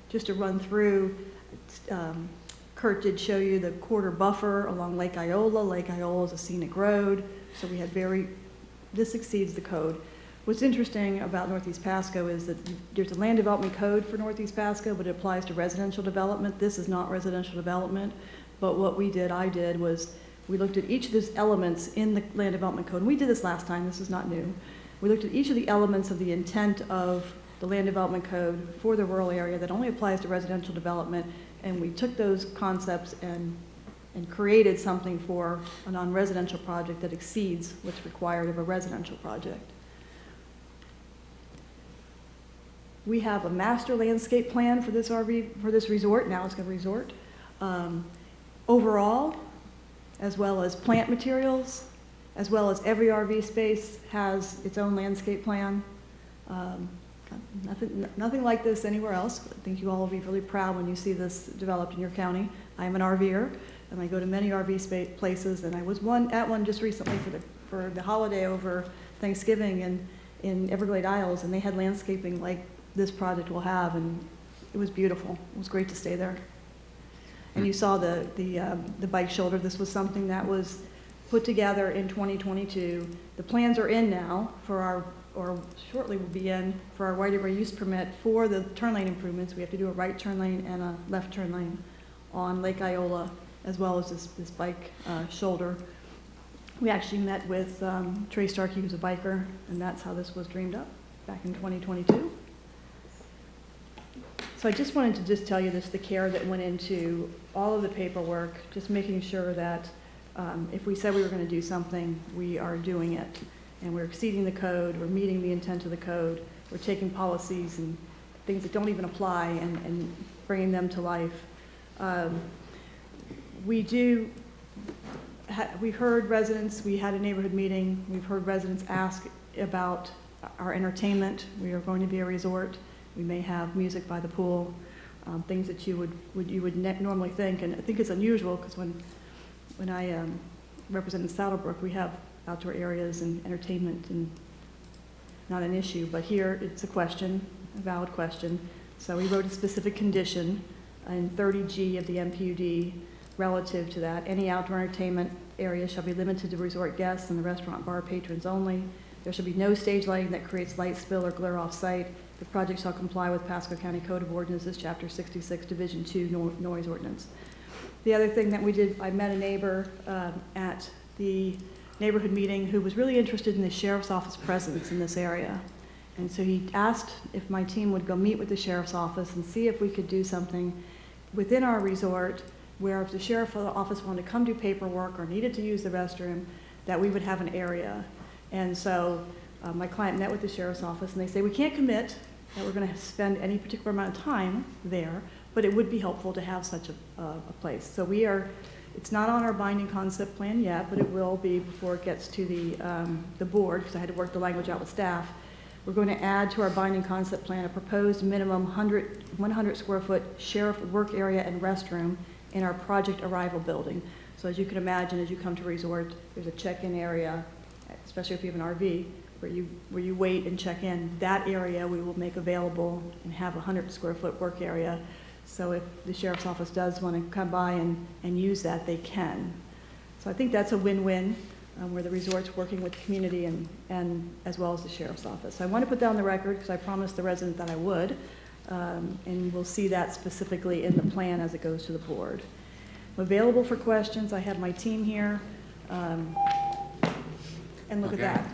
Just to run through, Kurt did show you the quarter buffer along Lake Iola. Lake Iola is a scenic road, so we had this exceeds the code. What's interesting about Northeast Pasco is that there's a land development code for Northeast Pasco, but it applies to residential development. This is not residential development, but what I did was we looked at each of these elements in the land development code. And we did this last time, this is not new. We looked at each of the elements of the intent of the land development code for the rural area that only applies to residential development, and we took those concepts and created something for a non-residential project that exceeds what's required of a residential project. We have a master landscape plan for this resort. Now it's a resort. Overall, as well as plant materials, as well as every RV space has its own landscape plan. Nothing like this anywhere else. I think you all will be really proud when you see this developed in your county. I am an RVer, and I go to many RV places, and I was at one just recently for the holiday over Thanksgiving in Everglade Isles, and they had landscaping like this project will have, and it was beautiful. It was great to stay there. And you saw the bike shoulder. This was something that was put together in 2022. The plans are in now or shortly will be in for our right-of-way use permit for the turn lane improvements. We have to do a right turn lane and a left turn lane on Lake Iola, as well as this bike shoulder. We actually met with Trey Starkey, who's a biker, and that's how this was dreamed up back in 2022. So I just wanted to just tell you this, the care that went into all of the paperwork, just making sure that if we said we were going to do something, we are doing it. And we're exceeding the code, we're meeting the intent of the code, we're taking policies and things that don't even apply and bringing them to life. We've heard residents, we had a neighborhood meeting, we've heard residents ask about our entertainment. We are going to be a resort. We may have music by the pool, things that you would normally think, and I think it's unusual because when I represented Saddlebrook, we have outdoor areas and entertainment and not an issue, but here it's a question, a valid question. So we wrote a specific condition in 30G of the MPUD relative to that. Any outdoor entertainment area shall be limited to resort guests and the restaurant bar patrons only. There shall be no stage lighting that creates light spill or glare off-site. The project shall comply with Pasco County Code of Ordinances, Chapter 66, Division 2, Noise Ordinance. The other thing that we did, I met a neighbor at the neighborhood meeting who was really interested in the sheriff's office presence in this area. And so he asked if my team would go meet with the sheriff's office and see if we could do something within our resort where if the sheriff's office wanted to come do paperwork or needed to use the restroom, that we would have an area. And so my client met with the sheriff's office and they say, we can't commit that we're going to spend any particular amount of time there, but it would be helpful to have such a place. So it's not on our binding concept plan yet, but it will be before it gets to the board, because I had to work the language out with staff. We're going to add to our binding concept plan a proposed minimum 100 square foot sheriff work area and restroom in our project arrival building. So as you can imagine, as you come to a resort, there's a check-in area, especially if you have an RV, where you wait and check in. That area we will make available and have a 100 square foot work area. So if the sheriff's office does want to come by and use that, they can. So I think that's a win-win where the resort's working with the community and as well as the sheriff's office. So I want to put that on the record because I promised the resident that I would. And we'll see that specifically in the plan as it goes to the board. I'm available for questions. I have my team here. And look at that.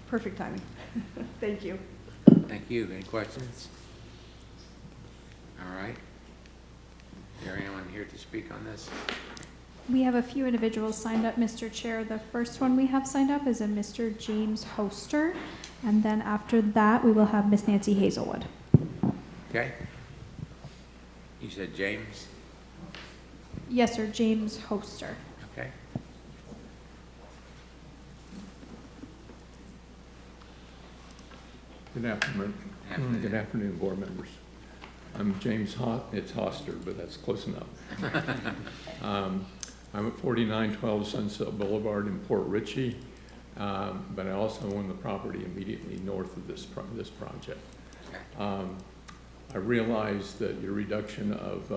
Perfect timing. Thank you. Thank you. Any questions? All right. Is there anyone here to speak on this? We have a few individuals signed up, Mr. Chair. The first one we have signed up is a Mr. James Hoster. And then after that, we will have Miss Nancy Hazelwood. Okay. You said James? Yes, sir, James Hoster. Okay. Good afternoon. Good afternoon, board members. I'm James it's Hoster, but that's close enough. I'm at 4912 Sunset Boulevard in Port Richey, but I also own the property immediately north of this project. I realize that your reduction of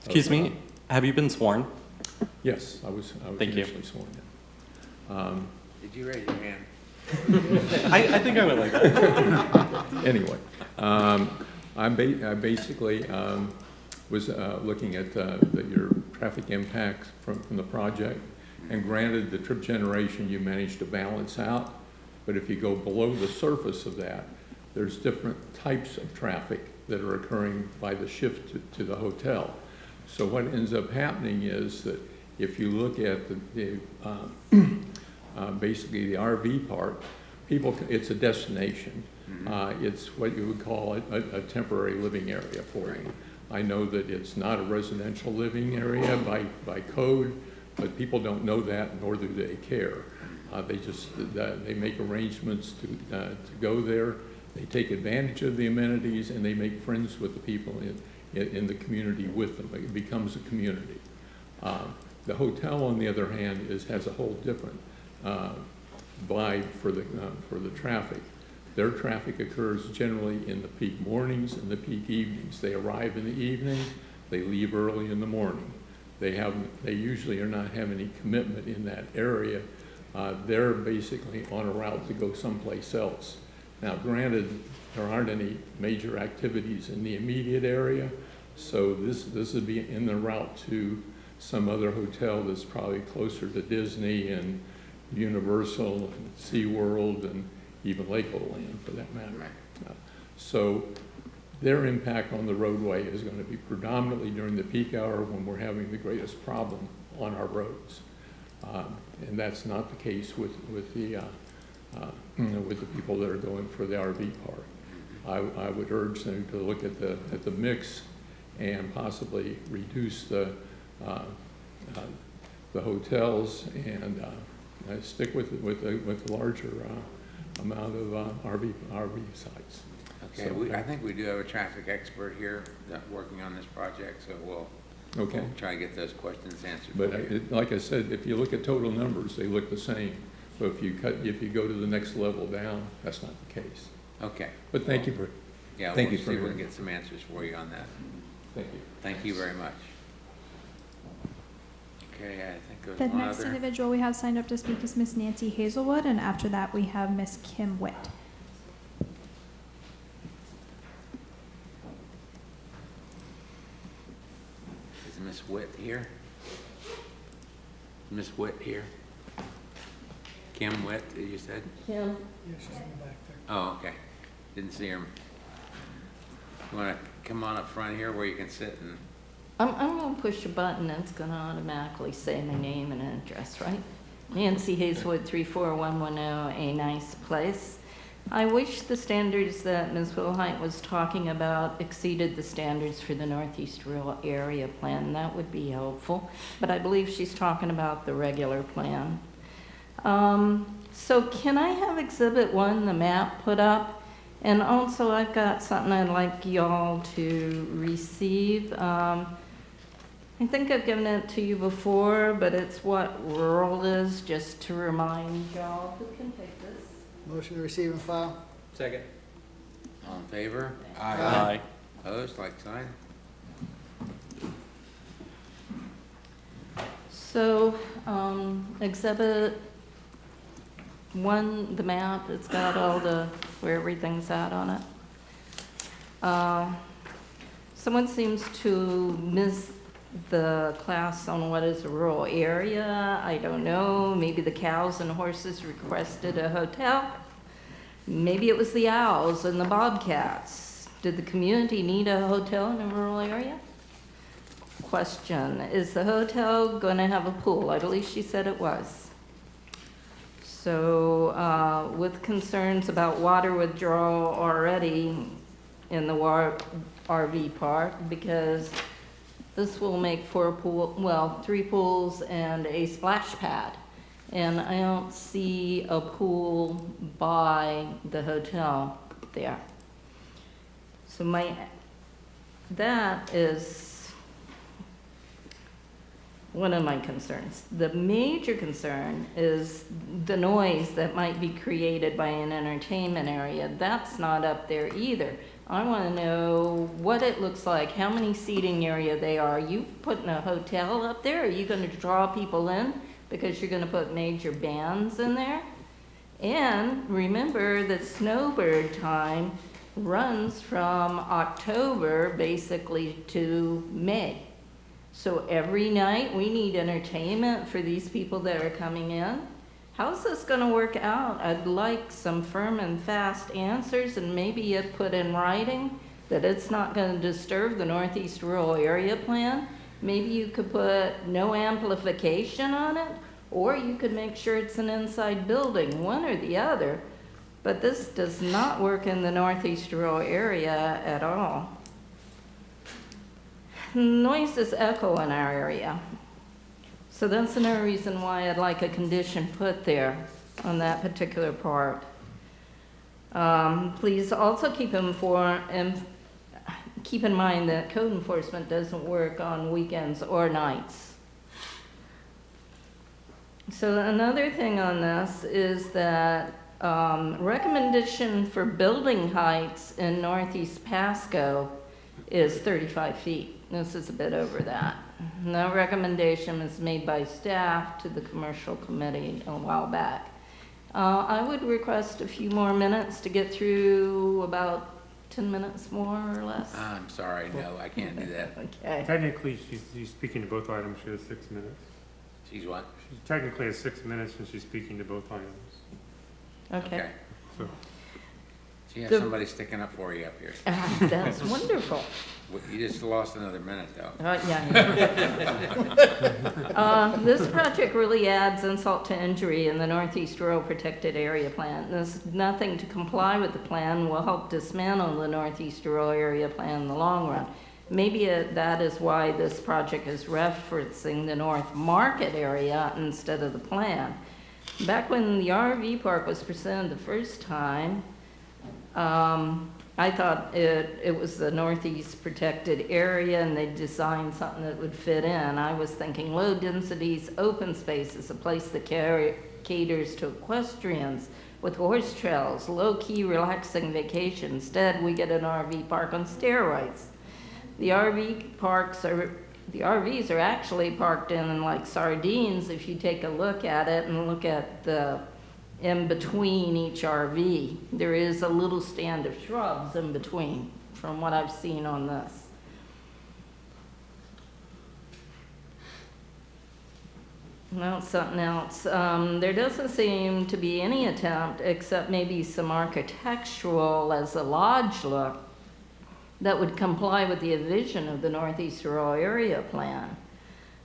Excuse me, have you been sworn? Yes, I was initially sworn in. Did you raise your hand? I think I went like that. Anyway, I basically was looking at your traffic impacts from the project, and granted the trip generation you managed to balance out, but if you go below the surface of that, there's different types of traffic that are occurring by the shift to the hotel. So what ends up happening is that if you look at basically the RV park, it's a destination. It's what you would call a temporary living area for you. I know that it's not a residential living area by code, but people don't know that, nor do they care. They make arrangements to go there. They take advantage of the amenities, and they make friends with the people in the community with them. It becomes a community. The hotel, on the other hand, has a whole different vibe for the traffic. Their traffic occurs generally in the peak mornings and the peak evenings. They arrive in the evening, they leave early in the morning. They usually are not having any commitment in that area. They're basically on a route to go someplace else. Now, granted, there aren't any major activities in the immediate area, so this would be in the route to some other hotel that's probably closer to Disney and Universal, and SeaWorld, and even Lakeland for that matter. So their impact on the roadway is going to be predominantly during the peak hour when we're having the greatest problem on our roads. And that's not the case with the people that are going for the RV park. I would urge them to look at the mix and possibly reduce the hotels and stick with the larger amount of RV sites. Okay, So, I think we do have a traffic expert here working on this project, so we'll try to get those questions answered. But like I said, if you look at total numbers, they look the same. But if you go to the next level down, that's not the case. Okay. But thank you for. Yeah, thank we'll you see if for we can get some answers for you on that. Thank you. Thank you very much. Okay, I think there's The one next other. individual we have signed up to speak is Miss Nancy Hazelwood, and after that we have Miss Kim Witt. Is Miss Witt here? Miss Witt here? Kim Witt, you said? Kim? Yeah, she's in the back there. Oh, okay. Didn't see her. You want to come on up front here where you can sit and... I'm going to push a button and it's going to automatically say my name and address, right? Nancy Hazelwood, 34110 A Nice Place. I wish the standards that Ms. Wilhite was talking about exceeded the standards for the Northeast Rural Area Plan. That would be helpful. But I believe she's talking about the regular plan. So can I have Exhibit 1, the map, put up? And also I've got something I'd like y'all to receive. I think I've given it to you before, but it's what rural is, just to remind y'all. Who can take this? Motion to receive and file. Second. All in favor? Aye. Opposed, like sign? So, Exhibit 1, the map, it's got all where everything's at on it. Someone seems to miss the class on what is a rural area. I don't know, maybe the cows and horses requested a hotel. Maybe it was the owls and the bobcats. Did the community need a hotel in a rural area? Question, is the hotel going to have a pool? I believe she said it was. So with concerns about water withdrawal already in the RV park, because this will make 3 pools and a splash pad. And I don't see a pool by the hotel there. So that is one of my concerns. The major concern is the noise that might be created by an entertainment area. That's not up there either. I want to know what it looks like, how many seating area they are. Are you putting a hotel up there? Are you going to draw people in because you're going to put major bands in there? And remember that snowbird time runs from October basically to May. So every night we need entertainment for these people that are coming in. How's this going to work out? I'd like some firm and fast answers, and maybe it put in writing that it's not going to disturb the Northeast Rural Area Plan. Maybe you could put no amplification on it, or you could make sure it's an inside building, one or the other. But this does not work in the Northeast Rural Area at all. Noise is echo in our area. So that's another reason why I'd like a condition put there on that particular part. Please also keep in mind that code enforcement doesn't work on weekends or nights. So another thing on this is that recommendation for building heights in Northeast Pasco is 35 feet. This is a bit over that. No recommendation was made by staff to the commercial committee a while back. I would request a few more minutes to get through, about 10 minutes more or less. I'm sorry, no, I can't do that. Okay. Technically, she's speaking to both items. She has 6 minutes. She's what? She technically has 6 minutes and she's speaking to both items. Okay. So She You have The- somebody sticking up for you up here. That's wonderful. You just lost another minute, though. Yeah. This project really adds insult to injury in the Northeast Rural Protected Area Plan. There's nothing to comply with the plan will help dismantle the Northeast Rural Area Plan in the long run. Maybe that is why this project is referencing the North Market area instead of the plan. Back when the RV park was presented the first time, I thought it was the Northeast protected area and they designed something that would fit in. I was thinking low densities, open spaces, a place that caters to equestrians with horse trails, low-key relaxing vacation. Instead, we get an RV park on steroids. The RVs are actually parked in like sardines if you take a look at it and look at the in between each RV. There is a little stand of shrubs in between from what I've seen on this. Well, something else. There doesn't seem to be any attempt, except maybe some architectural as a lodge look, that would comply with the vision of the Northeast Rural Area Plan.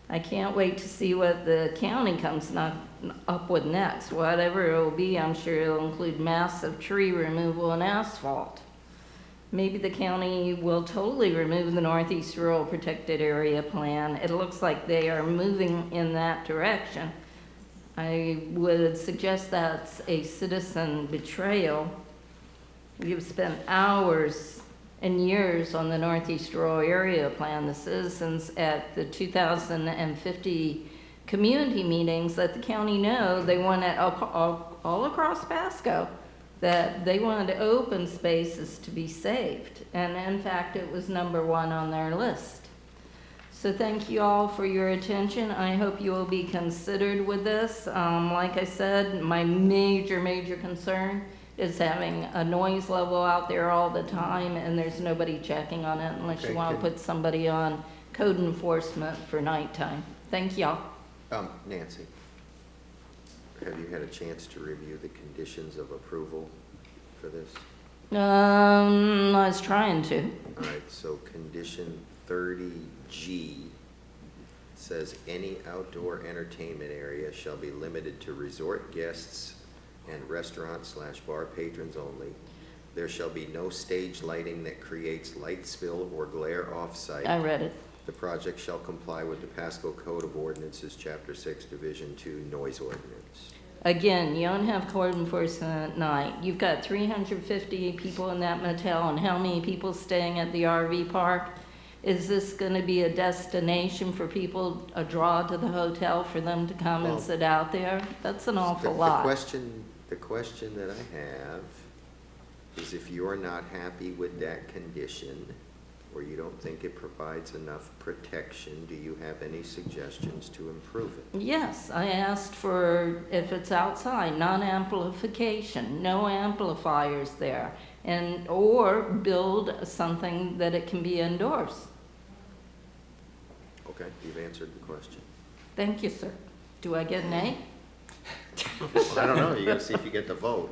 I can't wait to see what the county comes up with next. Whatever it will be, I'm sure it'll include massive tree removal and asphalt. Maybe the county will totally remove the Northeast Rural Protected Area Plan. It looks like they are moving in that direction. I would suggest that's a citizen betrayal. You've spent hours and years on the Northeast Rural Area Plan. The citizens at the 2050 community meetings let the county know they wanted all across Pasco that they wanted open spaces to be saved. And in fact, it was #1 on their list. So thank you all for your attention. I hope you will be considered with this. Like I said, my major concern is having a noise level out there all the time and there's nobody checking on it unless you want to put somebody on code enforcement for nighttime. Thank y'all. Nancy, have you had a chance to review the conditions of approval for this? I was trying to. All right, so condition 30G says any outdoor entertainment area shall be limited to resort guests and restaurant/bar patrons only. There shall be no stage lighting that creates light spill or glare off-site. I read it. The project shall comply with the Pasco Code of Ordinances, Chapter 6, Division 2, Noise Ordinance. Again, you don't have code enforcement at night. You've got 350 people in that motel and how many people staying at the RV park? Is this going to be a destination for people, a draw to the hotel for them to come and sit out there? That's an awful lot. The question that I have is if you're not happy with that condition or you don't think it provides enough protection, do you have any suggestions to improve it? Yes, I asked for, if it's outside, non-amplification, no amplifiers there, and or build something that it can be indoors. Okay, you've answered the question. Thank you, sir. Do I get an A? I don't know, you gotta see if you get the vote.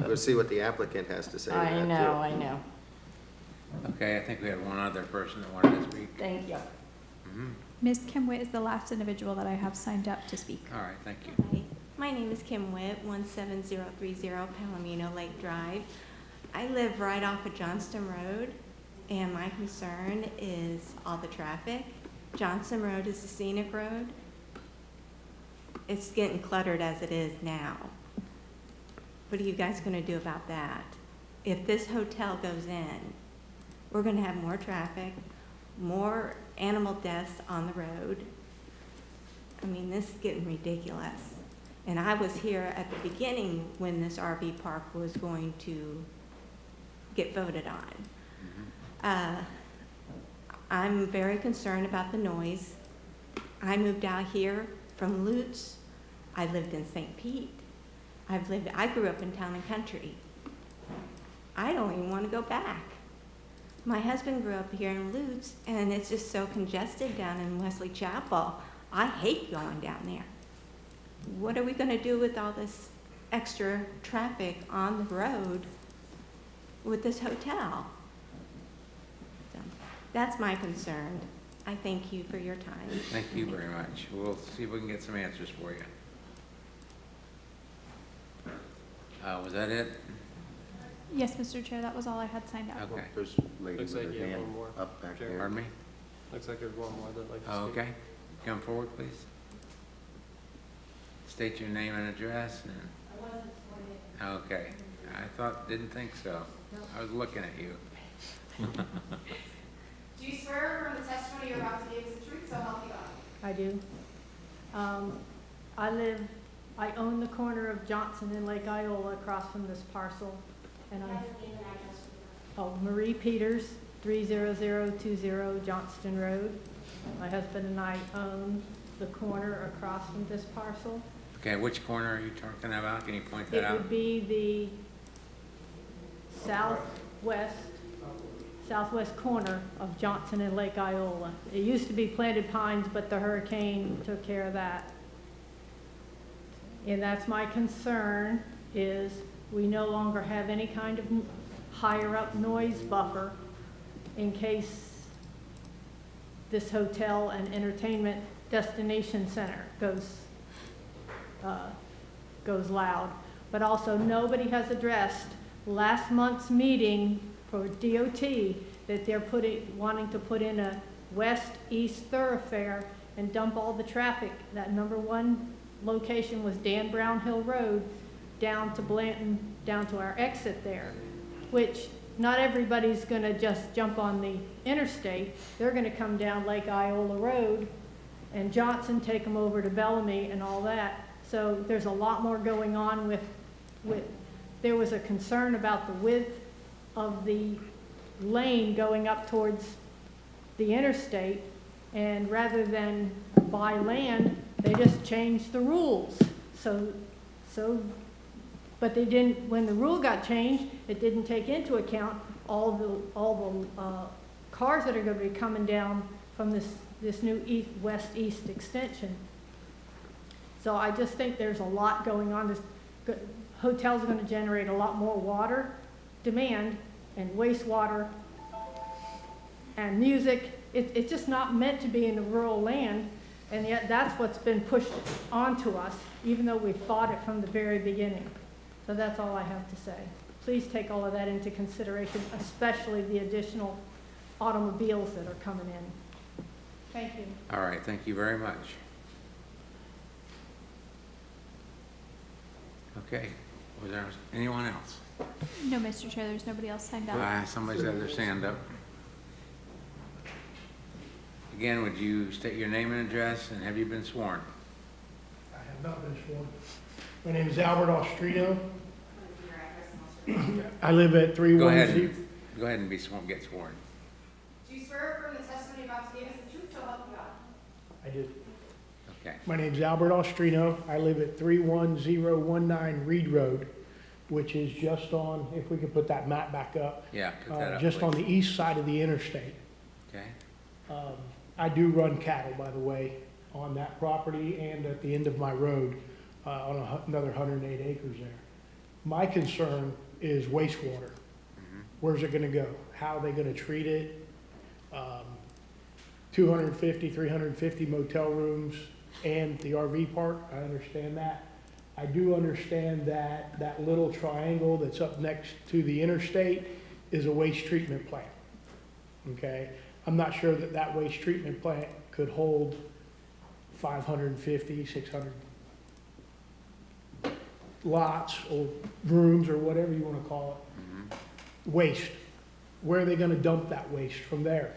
We'll see what the applicant has to say to that, too. I know. Okay, I think we had one other person that wanted to speak. Thank you. Ms. Kim Witt is the last individual that I have signed up to speak. All right, thank you. Hi, my name is Kim Witt, 17030 Palomino Lake Drive. I live right off of Johnston Road, and my concern is all the traffic. Johnston Road is a scenic road. It's getting cluttered as it is now. What are you guys going to do about that? If this hotel goes in, we're going to have more traffic, more animal deaths on the road. I mean, this is getting ridiculous. And I was here at the beginning when this RV park was going to get voted on. I'm very concerned about the noise. I moved out here from Lutz. I lived in St. Pete. I grew up in Town and Country. I don't even want to go back. My husband grew up here in Lutz, and it's just so congested down in Wesley Chapel. I hate going down there. What are we going to do with all this extra traffic on the road with this hotel. So, that's my concern. I thank you for your time. Thank you very much. We'll see if we can get some answers for you. Was that it? Yes, Mr. Chair, that was all I had signed up. Okay. There's a lady Looks with like her you have hand one more. up back Sure. there. Pardon me? Looks like there's one more that'd like to Oh, speak. okay. Come forward, please. State your name and address. And... Okay. Didn't think so. I was looking at you. Do you swear from the testimony you're about to give is the truth, so help you God? I do. I own the corner of Johnson and Lake Iola across from this parcel. And Marie Peters, 30020 Johnston Road. My husband and I own the corner across from this parcel. Okay, which corner are you talking about? Can you point that out? It would be the southwest corner of Johnson and Lake Iola. It used to be planted pines, but the hurricane took care of that. And that's my concern, is we no longer have any kind of higher up noise buffer in case this hotel and entertainment destination center goes loud. But also, nobody has addressed last month's meeting for DOT that they're wanting to put in a west-east thoroughfare and dump all the traffic. That number one location was Dan Brown Hill Road down to Blanton, down to our exit there, which not everybody's going to just jump on the interstate. They're going to come down Lake Iola Road and Johnson, take them over to Bellamy and all that. So there's a lot more going on with there was a concern about the width of the lane going up towards the interstate, and rather than buy land, they just changed the rules. But they didn't, when the rule got changed, it didn't take into account all the cars that are going to be coming down from this new west-east extension. So I just think there's a lot going on. This hotel's going to generate a lot more water demand and wastewater and music. It's just not meant to be in the rural land, and yet that's what's been pushed onto us, even though we fought it from the very beginning. So that's all I have to say. Please take all of that into consideration, especially the additional automobiles that are coming in. Thank you. All right, thank you very much. Okay, was there anyone else? No, Mr. Chair, there's nobody else signed up. Somebody's had their hand up. Again, would you state your name and address, and have you been sworn? I have not been sworn. My name is Albert Ostrino. I live at 310. Go ahead and get sworn. Do you swear from the testimony you're about to give is the truth, so help you God? I did. Okay. My name is Albert Ostrino. I live at 31019 Reed Road, which is just on, if we could put that map back up. Yeah, put that up, just please. on the east side of the interstate. Okay. I do run cattle, by the way, on that property and at the end of my road on another 108 acres there. My concern is wastewater. Where's it going to go? How are they going to treat it? 250, 350 motel rooms and the RV park, I understand that. I do understand that that little triangle that's up next to the interstate is a waste treatment plant, okay? I'm not sure that that waste treatment plant could hold 550, 600 lots or rooms or whatever you want to call it. Waste. Where are they going to dump that waste from there?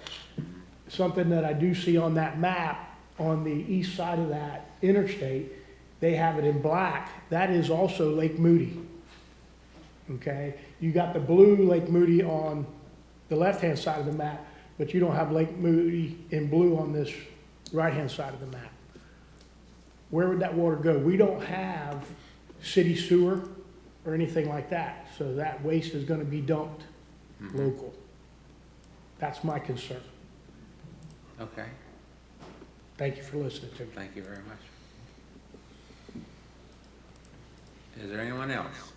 Something that I do see on that map on the east side of that interstate, they have it in black. That is also Lake Moody. Okay? You got the blue Lake Moody on the left-hand side of the map, but you don't have Lake Moody in blue on this right-hand side of the map. Where would that water go? We don't have city sewer or anything like that, so that waste is going to be dumped local. That's my concern. Okay. Thank you for listening to me. Thank you very much. Is there anyone else?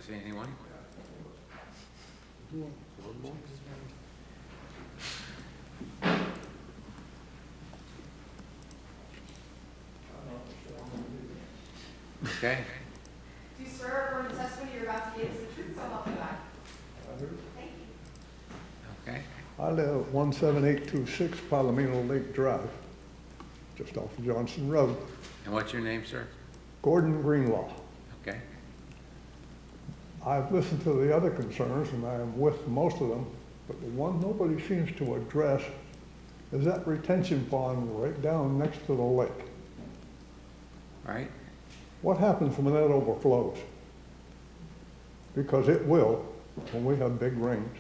see anyone? Okay. Do you swear or affirm the testimony you're about to give is the truth, so help you God? Thank you. Okay. I live at 17826 Palomino Lake Drive, just off of Johnson Road. And what's your name, sir? Gordon Greenlaw. Okay. I've listened to the other concerns, and I am with most of them, but the one nobody seems to address is that retention pond right down next to the lake. Right. What happens when that overflows? Because it will when we have big rains.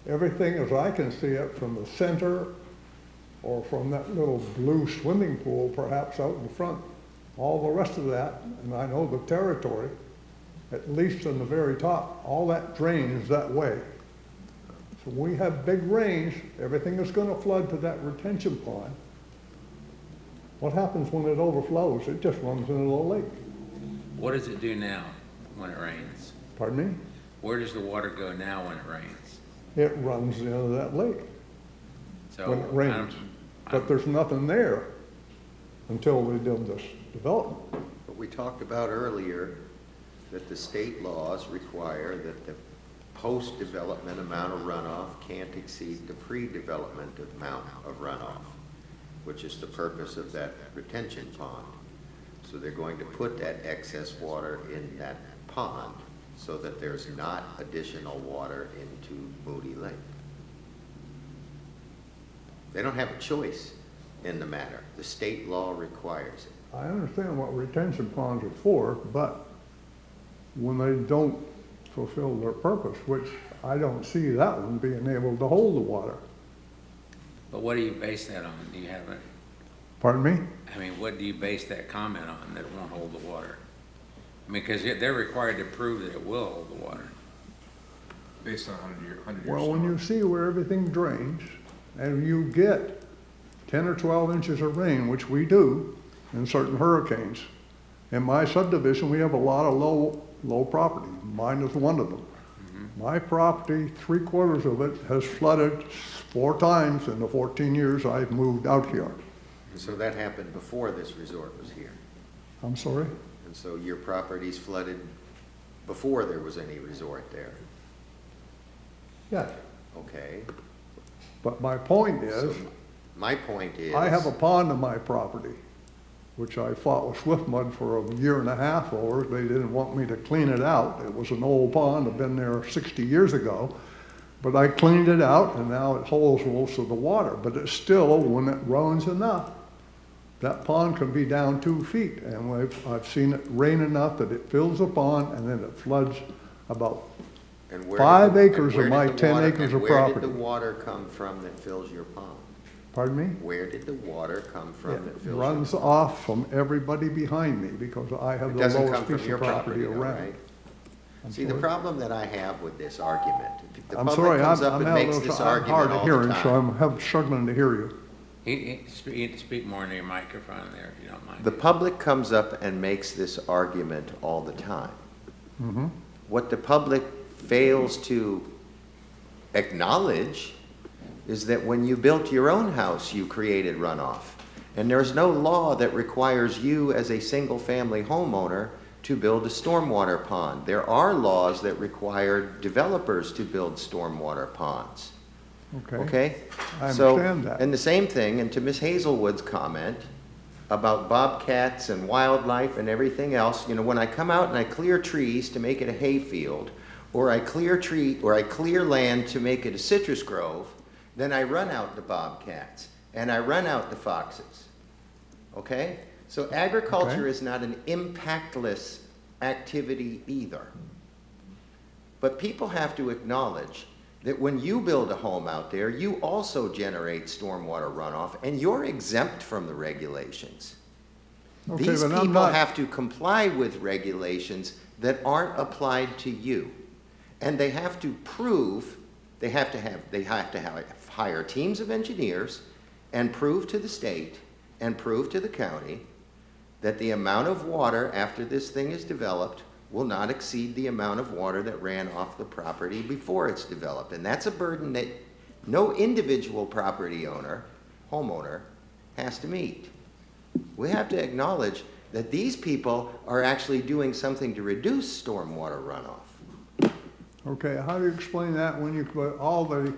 Everything as I can see it from the center or from that little blue swimming pool perhaps out in front, all the rest of that, and I know the territory, at least in the very top, all that drains that way. So when we have big rains, everything is going to flood to that retention pond. What happens when it overflows? It just runs into the lake. What does it do now when it rains? Pardon me? Where does the water go now when it rains? It runs into that lake So when it rains. But there's nothing there until we did this development. But we talked about earlier that the state laws require that the post-development amount of runoff can't exceed the pre-development amount of runoff, which is the purpose of that retention pond. So they're going to put that excess water in that pond so that there's not additional water into Moody Lake. They don't have a choice in the matter. The state law requires it. I understand what retention ponds are for, but when they don't fulfill their purpose, which I don't see that one being able to hold the water. But what do you base that on? Do you have a, Pardon me? I mean, what do you base that comment on, that it won't hold the water? I mean, because they're required to prove that it will hold the water. Based on 100 years. Well, when you see where everything drains and you get 10 or 12 inches of rain, which we do in certain hurricanes, in my subdivision, we have a lot of low property. Mine is one of them. My property, 3/4 of it has flooded 4 times in the 14 years I've moved out here. And so that happened before this resort was here. I'm sorry? And so your property's flooded before there was any resort there. Yes. Okay. But my point is, My point is, I have a pond on my property, which I fought with Swift Mud for a year and a half over. They didn't want me to clean it out. It was an old pond, I've been there 60 years ago. But I cleaned it out and now it holds most of the water. But it's still, when it rains enough, that pond can be down 2 feet. And I've seen it rain enough that it fills the pond and then it floods about 5 acres of my 10 acres of Where property. did the water come from that fills your pond? Pardon me? Where did the water come from that It fills your runs pond? off from everybody behind me because I have It the doesn't come lowest from piece your of property though, around. right? I'm See, the sorry? problem that I have with this argument, the I'm public sorry, comes up I'm and makes this hard argument of all hearing, the so time. I'm struggling to hear you. You need to speak more into your microphone there, if you don't mind. The public comes up and makes this argument all the time. Mm-hmm. What the public fails to acknowledge is that when you built your own house, you created runoff. And there's no law that requires you as a single-family homeowner to build a stormwater pond. There are laws that require developers to build stormwater ponds. Okay? I understand that. And the same thing, and to Ms. Hazelwood's comment about bobcats and wildlife and everything else, you know, when I come out and I clear trees to make it a hayfield, or I clear land to make it a citrus grove, then I run out the bobcats and I run out the foxes. Okay? So agriculture is not an impactless activity either. But people have to acknowledge that when you build a home out there, you also generate stormwater runoff and you're exempt from the regulations. Okay, These but I'm people not- have to comply with regulations that aren't applied to you. And they have to prove, they have to hire teams of engineers and prove to the state and prove to the county that the amount of water after this thing is developed will not exceed the amount of water that ran off the property before it's developed. And that's a burden that no individual property owner, homeowner, has to meet. We have to acknowledge that these people are actually doing something to reduce stormwater runoff. Okay, how do you explain that when you put all the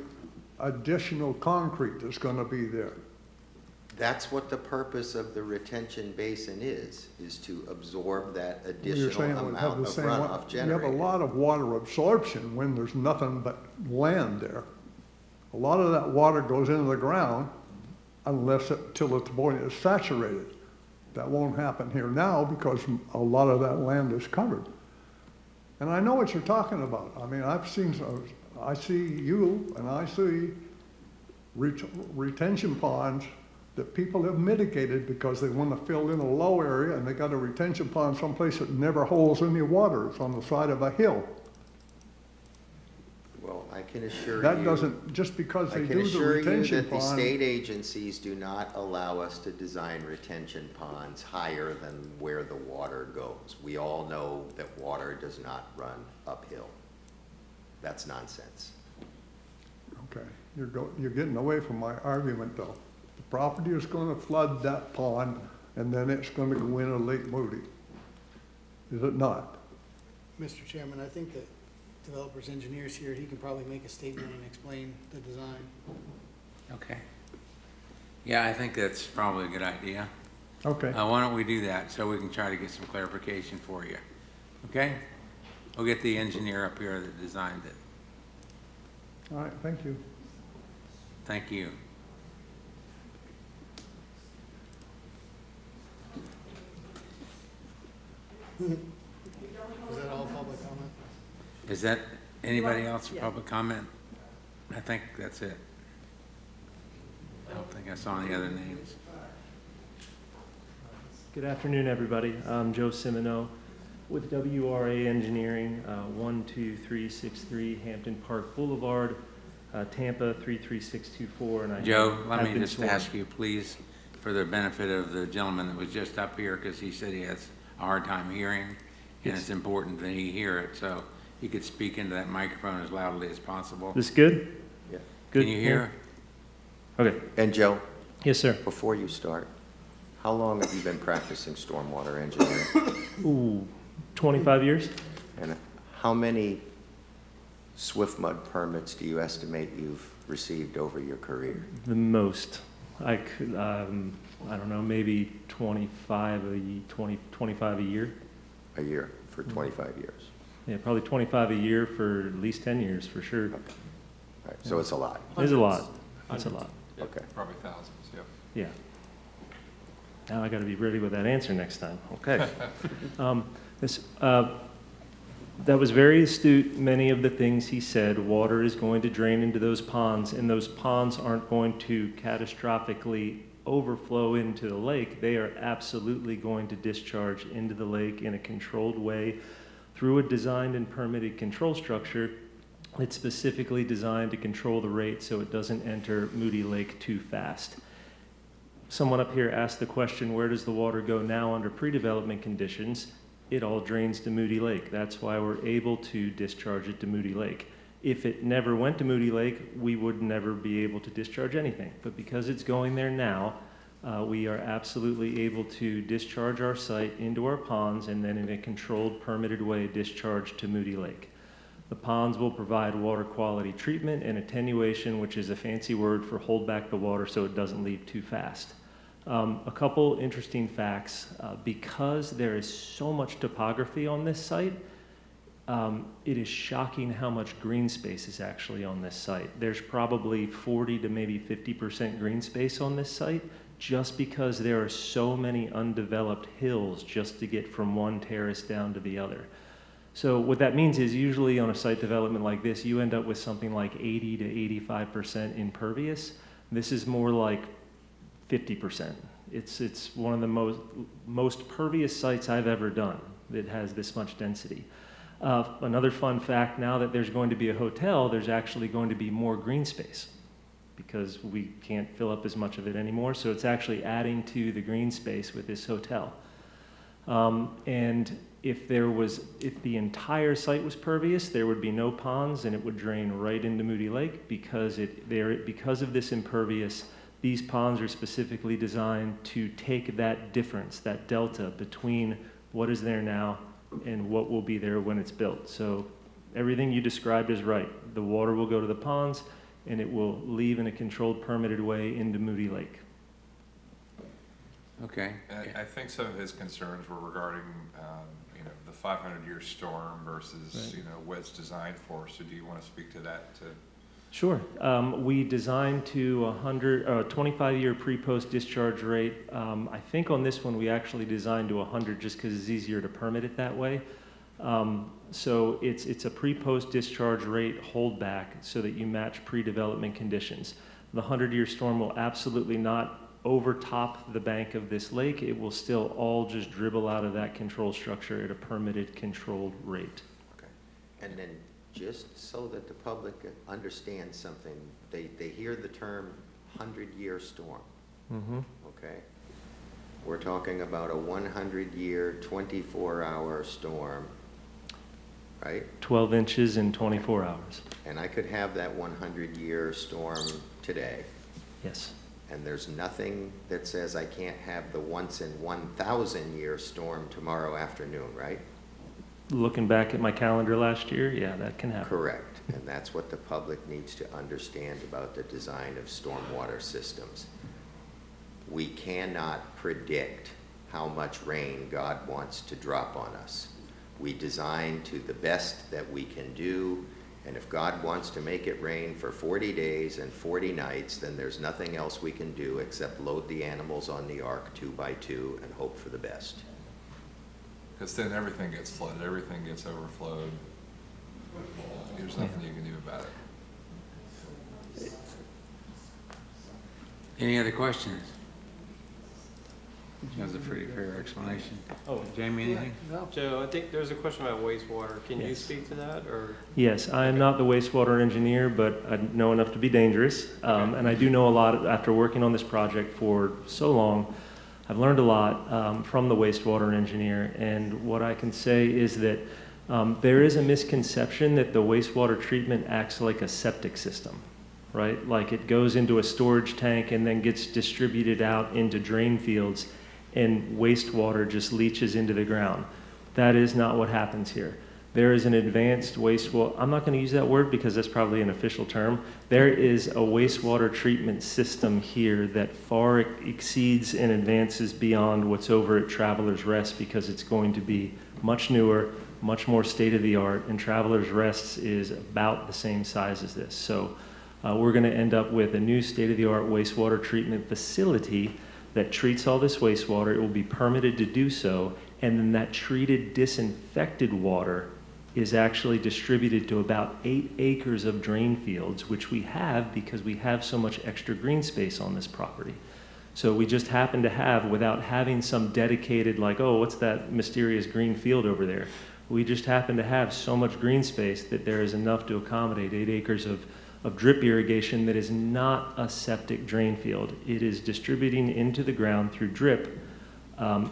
additional concrete that's gonna be there? That's what the purpose of the retention basin is to absorb that You're additional saying it would have amount the of same runoff You have a generated. lot of water absorption when there's nothing but land there. A lot of that water goes into the ground till the point it's saturated. That won't happen here now because a lot of that land is covered. And I know what you're talking about. I mean, I see you and I see retention ponds that people have mitigated because they want to fill in a low area and they got a retention pond someplace that never holds any water. It's on the side of a hill. Well, I can assure you. That doesn't, just because they do the retention that the pond. state agencies do not allow us to design retention ponds higher than where the water goes. We all know that water does not run uphill. That's nonsense. Okay, you're getting away from my argument though. The property is going to flood that pond and then it's going to go into Lake Moody. Is it not? Mr. Chairman, I think that developer's engineer's here. He can probably make a statement and explain the design. Okay. Yeah, I think that's probably a good idea. Okay. Why don't we do that so we can try to get some clarification for you? Okay? We'll get the engineer up here that designed it. All right, thank you. Thank you. Is that all public comment? Is that anybody else for public comment? I think that's it. I don't think I saw any other names. Good afternoon, everybody. I'm Joe Simino with WRA Engineering, 12363 Hampton Park Boulevard, Tampa 33624. And Joe, let me just ask you, please, for the benefit of the gentleman that was just up here, because he said he has a hard time hearing, and it's important that he hear it, so you could speak into that microphone as loudly as possible. This good? Yeah. Good. Can you hear? Okay. And Joe? Yes, sir. Before you start, how long have you been practicing stormwater engineering? Ooh, 25 years. And how many swift mud permits do you estimate you've received over your career? The most. I could, I don't know, maybe 25 a year. A year, for 25 years? Yeah, probably 25 a year for at least 10 years, for sure. Okay. All right, so it's a lot. It's a lot. It's a lot. Okay. Probably thousands, yep. Yeah. Now I got to be ready with that answer next time. Okay. That was very astute. Many of the things he said, water is going to drain into those ponds, and those ponds aren't going to catastrophically overflow into the lake. They are absolutely going to discharge into the lake in a controlled way through a designed and permitted control structure. It's specifically designed to control the rate so it doesn't enter Moody Lake too fast. Someone up here asked the question, where does the water go now under pre-development conditions? It all drains to Moody Lake. That's why we're able to discharge it to Moody Lake. If it never went to Moody Lake, we would never be able to discharge anything. But because it's going there now, we are absolutely able to discharge our site into our ponds and then in a controlled, permitted way discharge to Moody Lake. The ponds will provide water quality treatment and attenuation, which is a fancy word for hold back the water so it doesn't leave too fast. A couple interesting facts. Because there is so much topography on this site, it is shocking how much green space is actually on this site. There's probably 40 to maybe 50% green space on this site just because there are so many undeveloped hills just to get from one terrace down to the other. So what that means is usually on a site development like this, you end up with something like 80 to 85% impervious. This is more like 50%. It's one of the most pervious sites I've ever done that has this much density. Another fun fact, now that there's going to be a hotel, there's actually going to be more green space because we can't fill up as much of it anymore, so it's actually adding to the green space with this hotel. And if the entire site was pervious, there would be no ponds and it would drain right into Moody Lake. Because of this impervious, these ponds are specifically designed to take that difference, that delta between what is there now and what will be there when it's built. So everything you described is right. The water will go to the ponds and it will leave in a controlled, permitted way into Moody Lake. Okay. I think some of his concerns were regarding, you know, the 500-year storm versus, Right. you know, what it's designed for. So do you want to speak to that? Sure. We designed to 25-year pre-post discharge rate. I think on this one we actually designed to 100 just because it's easier to permit it that way. So it's a pre-post discharge rate holdback so that you match pre-development conditions. The 100-year storm will absolutely not overtop the bank of this lake. It will still all just dribble out of that control structure at a permitted controlled rate. Okay. And then just so that the public understands something, they hear the term 100-year storm. Mm-hmm. Okay? We're talking about a 100-year, 24-hour storm, right? 12 inches in 24 hours. And I could have that 100-year storm today. Yes. And there's nothing that says I can't have the once in 1,000-year storm tomorrow afternoon, right? Looking back at my calendar last year, yeah, that can happen. Correct. And that's what the public needs to understand about the design of stormwater systems. We cannot predict how much rain God wants to drop on us. We design to the best that we can do, and if God wants to make it rain for 40 days and 40 nights, then there's nothing else we can do except load the animals on the ark 2 by 2 and hope for the best. Because then everything gets flooded, everything gets overflowed. There's nothing you can do about it. Any other questions? That was a pretty fair explanation. Oh, Jamie, anything? No. Joe, I think there's a question about wastewater. Can you Yes. speak to that, or? Yes, I am not the wastewater engineer, but I know enough to be dangerous. And I do know a lot after working on this project for so long. I've learned a lot from the wastewater engineer. And what I can say is that there is a misconception that the wastewater treatment acts like a septic system, right? Like it goes into a storage tank and then gets distributed out into drain fields, and wastewater just leaches into the ground. That is not what happens here. There is an advanced wastewater, I'm not going to use that word because that's probably an official term. There is a wastewater treatment system here that far exceeds and advances beyond what's over at Travelers Rest, because it's going to be much newer, much more state-of-the-art, and Travelers Rest is about the same size as this. So we're going to end up with a new state-of-the-art wastewater treatment facility that treats all this wastewater. It will be permitted to do so, and then that treated, disinfected water is actually distributed to about 8 acres of drain fields, which we have because we have so much extra green space on this property. So we just happen to have, without having some dedicated, like, oh, what's that mysterious green field over there? We just happen to have so much green space that there is enough to accommodate 8 acres of drip irrigation that is not a septic drain field. It is distributing into the ground through drip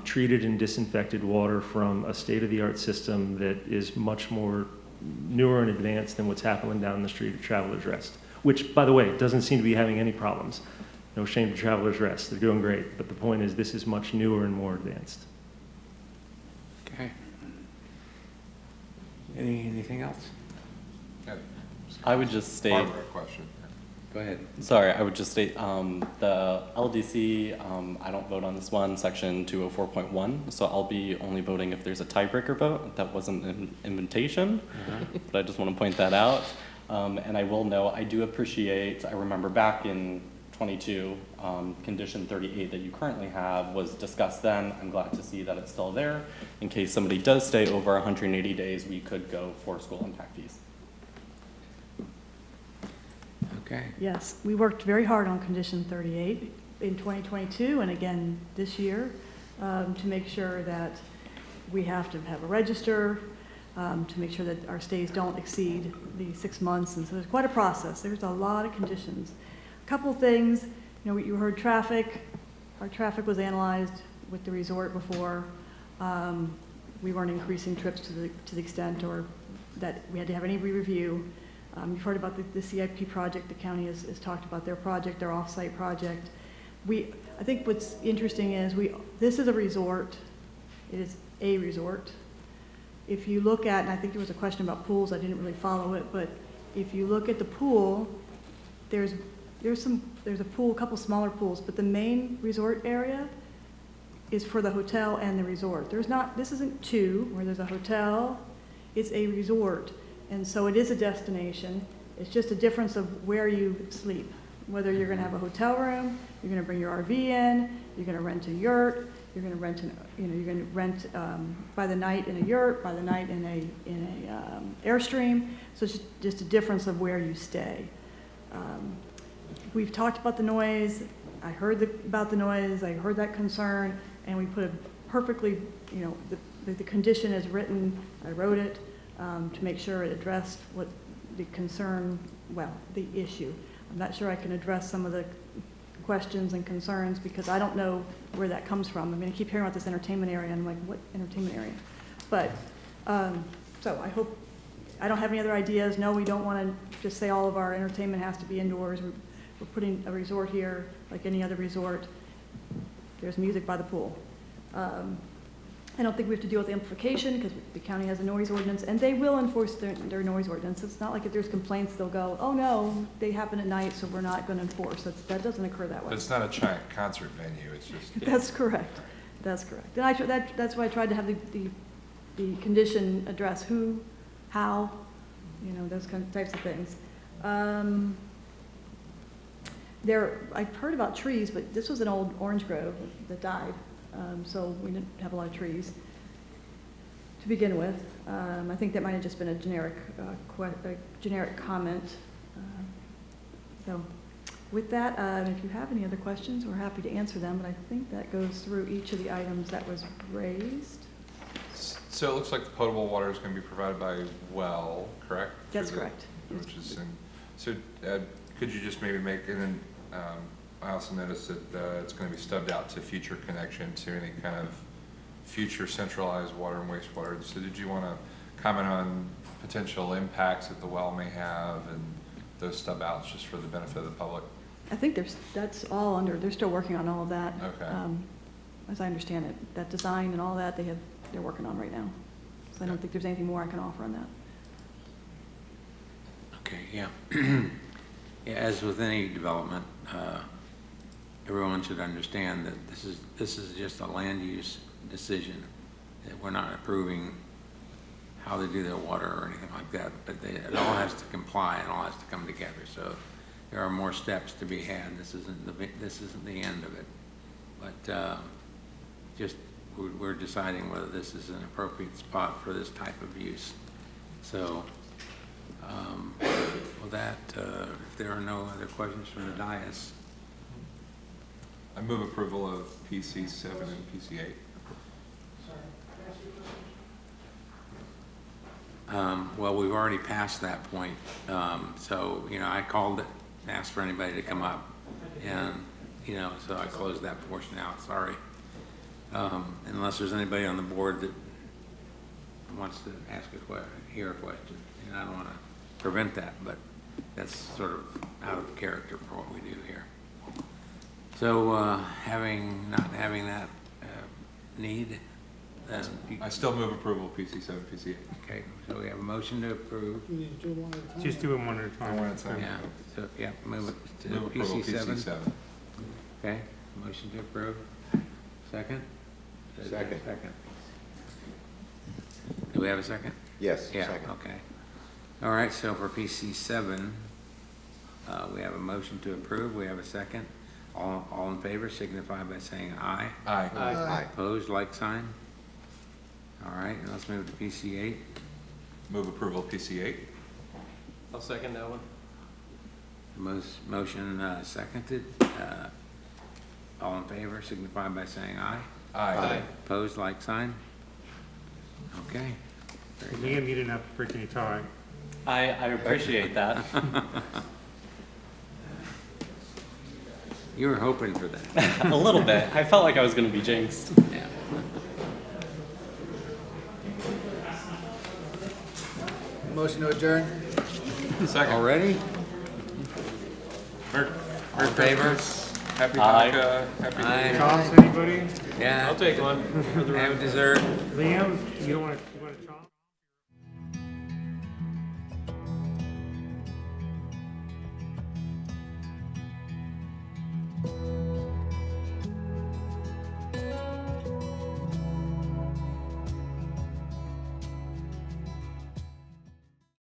treated and disinfected water from a state-of-the-art system that is much more newer and advanced than what's happening down the street at Travelers Rest, which, by the way, doesn't seem to be having any problems. No shame to Travelers Rest. They're doing great. But the point is, this is much newer and more advanced. Okay. Anything else? I would just state. Barbara, question. Go ahead. Sorry, I would just state the LDC, I don't vote on this one, section 204.1, so I'll be only voting if there's a tiebreaker vote. That wasn't an invitation, but I just want to point that out. And I will know, I do appreciate, I remember back in 22, condition 38 that you currently have was discussed then. I'm glad to see that it's still there. In case somebody does stay over 180 days, we could go for school impact fees. Okay. Yes, we worked very hard on condition 38 in 2022 and again this year to make sure that we have to have a register, to make sure that our stays don't exceed the 6 months. And so there's quite a process. There's a lot of conditions. A couple things, you know, you heard traffic. Our traffic was analyzed with the resort before. We weren't increasing trips to the extent or that we had to have any re-review. You've heard about the CIP project. The county has talked about their project, their off-site project. I think what's interesting is this is a resort. It is a resort. If you look at, and I think there was a question about pools, I didn't really follow it, but if you look at the pool, there's a pool, a couple smaller pools, but the main resort area is for the hotel and the resort. This isn't two, where there's a hotel, it's a resort. And so it is a destination. It's just a difference of where you sleep. Whether you're gonna have a hotel room, you're gonna bring your RV in, you're gonna rent a yurt, you're gonna rent by the night in a yurt, by the night in a Airstream. So it's just a difference of where you stay. We've talked about the noise. I heard about the noise. I heard that concern, and we put a perfectly, the condition is written. I wrote it to make sure it addressed what the concern, the issue. I'm not sure I can address some of the questions and concerns because I don't know where that comes from. I mean, I keep hearing about this entertainment area, and I'm like, what entertainment area? But, so I hope, I don't have any other ideas. No, we don't want to just say all of our entertainment has to be indoors. We're putting a resort here like any other resort. There's music by the pool. I don't think we have to deal with amplification because the county has a noise ordinance, and they will enforce their noise ordinance. It's not like if there's complaints, they'll go, oh no, they happen at night, so we're not going to enforce. That doesn't occur that way. But it's not a giant concert venue, it's just... That's correct. That's correct. And that's why I tried to have the condition address who, how, those kind of types of things. I've heard about trees, but this was an old orange grove that died. So we didn't have a lot of trees to begin with. I think that might have just been a generic comment. So with that, if you have any other questions, we're happy to answer them, but I think that goes through each of the items that was raised. So it looks like the potable water is going to be provided by well, correct? That's correct. So could you just maybe make, and then I also noticed that it's going to be stubbed out to future connection to any kind of future centralized water and wastewater. So did you want to comment on potential impacts that the well may have and those stub outs just for the benefit of the public? I think that's all under, they're still working on all of that. Okay. As I understand it, that design and all that, they're working on right now. So I don't think there's anything more I can offer on that. Okay, yeah. Yeah, as with any development, everyone should understand that this is just a land use decision. That we're not approving how they do their water or anything like that, but it all has to comply and all has to come together. So there are more steps to be had. This isn't the end of it, but just we're deciding whether this is an appropriate spot for this type of use. So with that, if there are no other questions from the dais. I move approval of PC 7 and PC 8. Well, we've already passed that point. So, I called it, asked for anybody to come up, and, so I closed that portion out, sorry. Unless there's anybody on the board that wants to hear a question. And I don't want to prevent that, but that's sort of out of character for what we do here. So, not having that need, I still move approval of PC 7, PC 8. okay, so we have a motion to approve. Do we need to do one at a time? Just do them one at a time. One at a time. Yeah, so, move it to Move approval PC 7. PC 7. Okay, motion to approve. Second? Second. Second. Do we have a second? Yes, Yeah, second. okay. All right, so for PC 7, we have a motion to approve. We have a second. All in favor signify by saying aye. Aye. Aye. Opposed, like sign. All right, now let's move to PC 8. Move approval of PC 8. I'll second that one. Motion seconded. All in favor signify by saying aye. Aye. Opposed, like sign. Okay. Very good. Liam, you didn't have to break any tie. I appreciate that. You were hoping for that. A little bit. I felt like I was going to be jinxed. Yeah. motion to adjourn? Second. Already? All in favor? Happy Aye. Hanukkah, happy New Aye. Year. Thoughts, anybody? Yeah. I'll take one for the Have road. dessert. Liam, you don't want to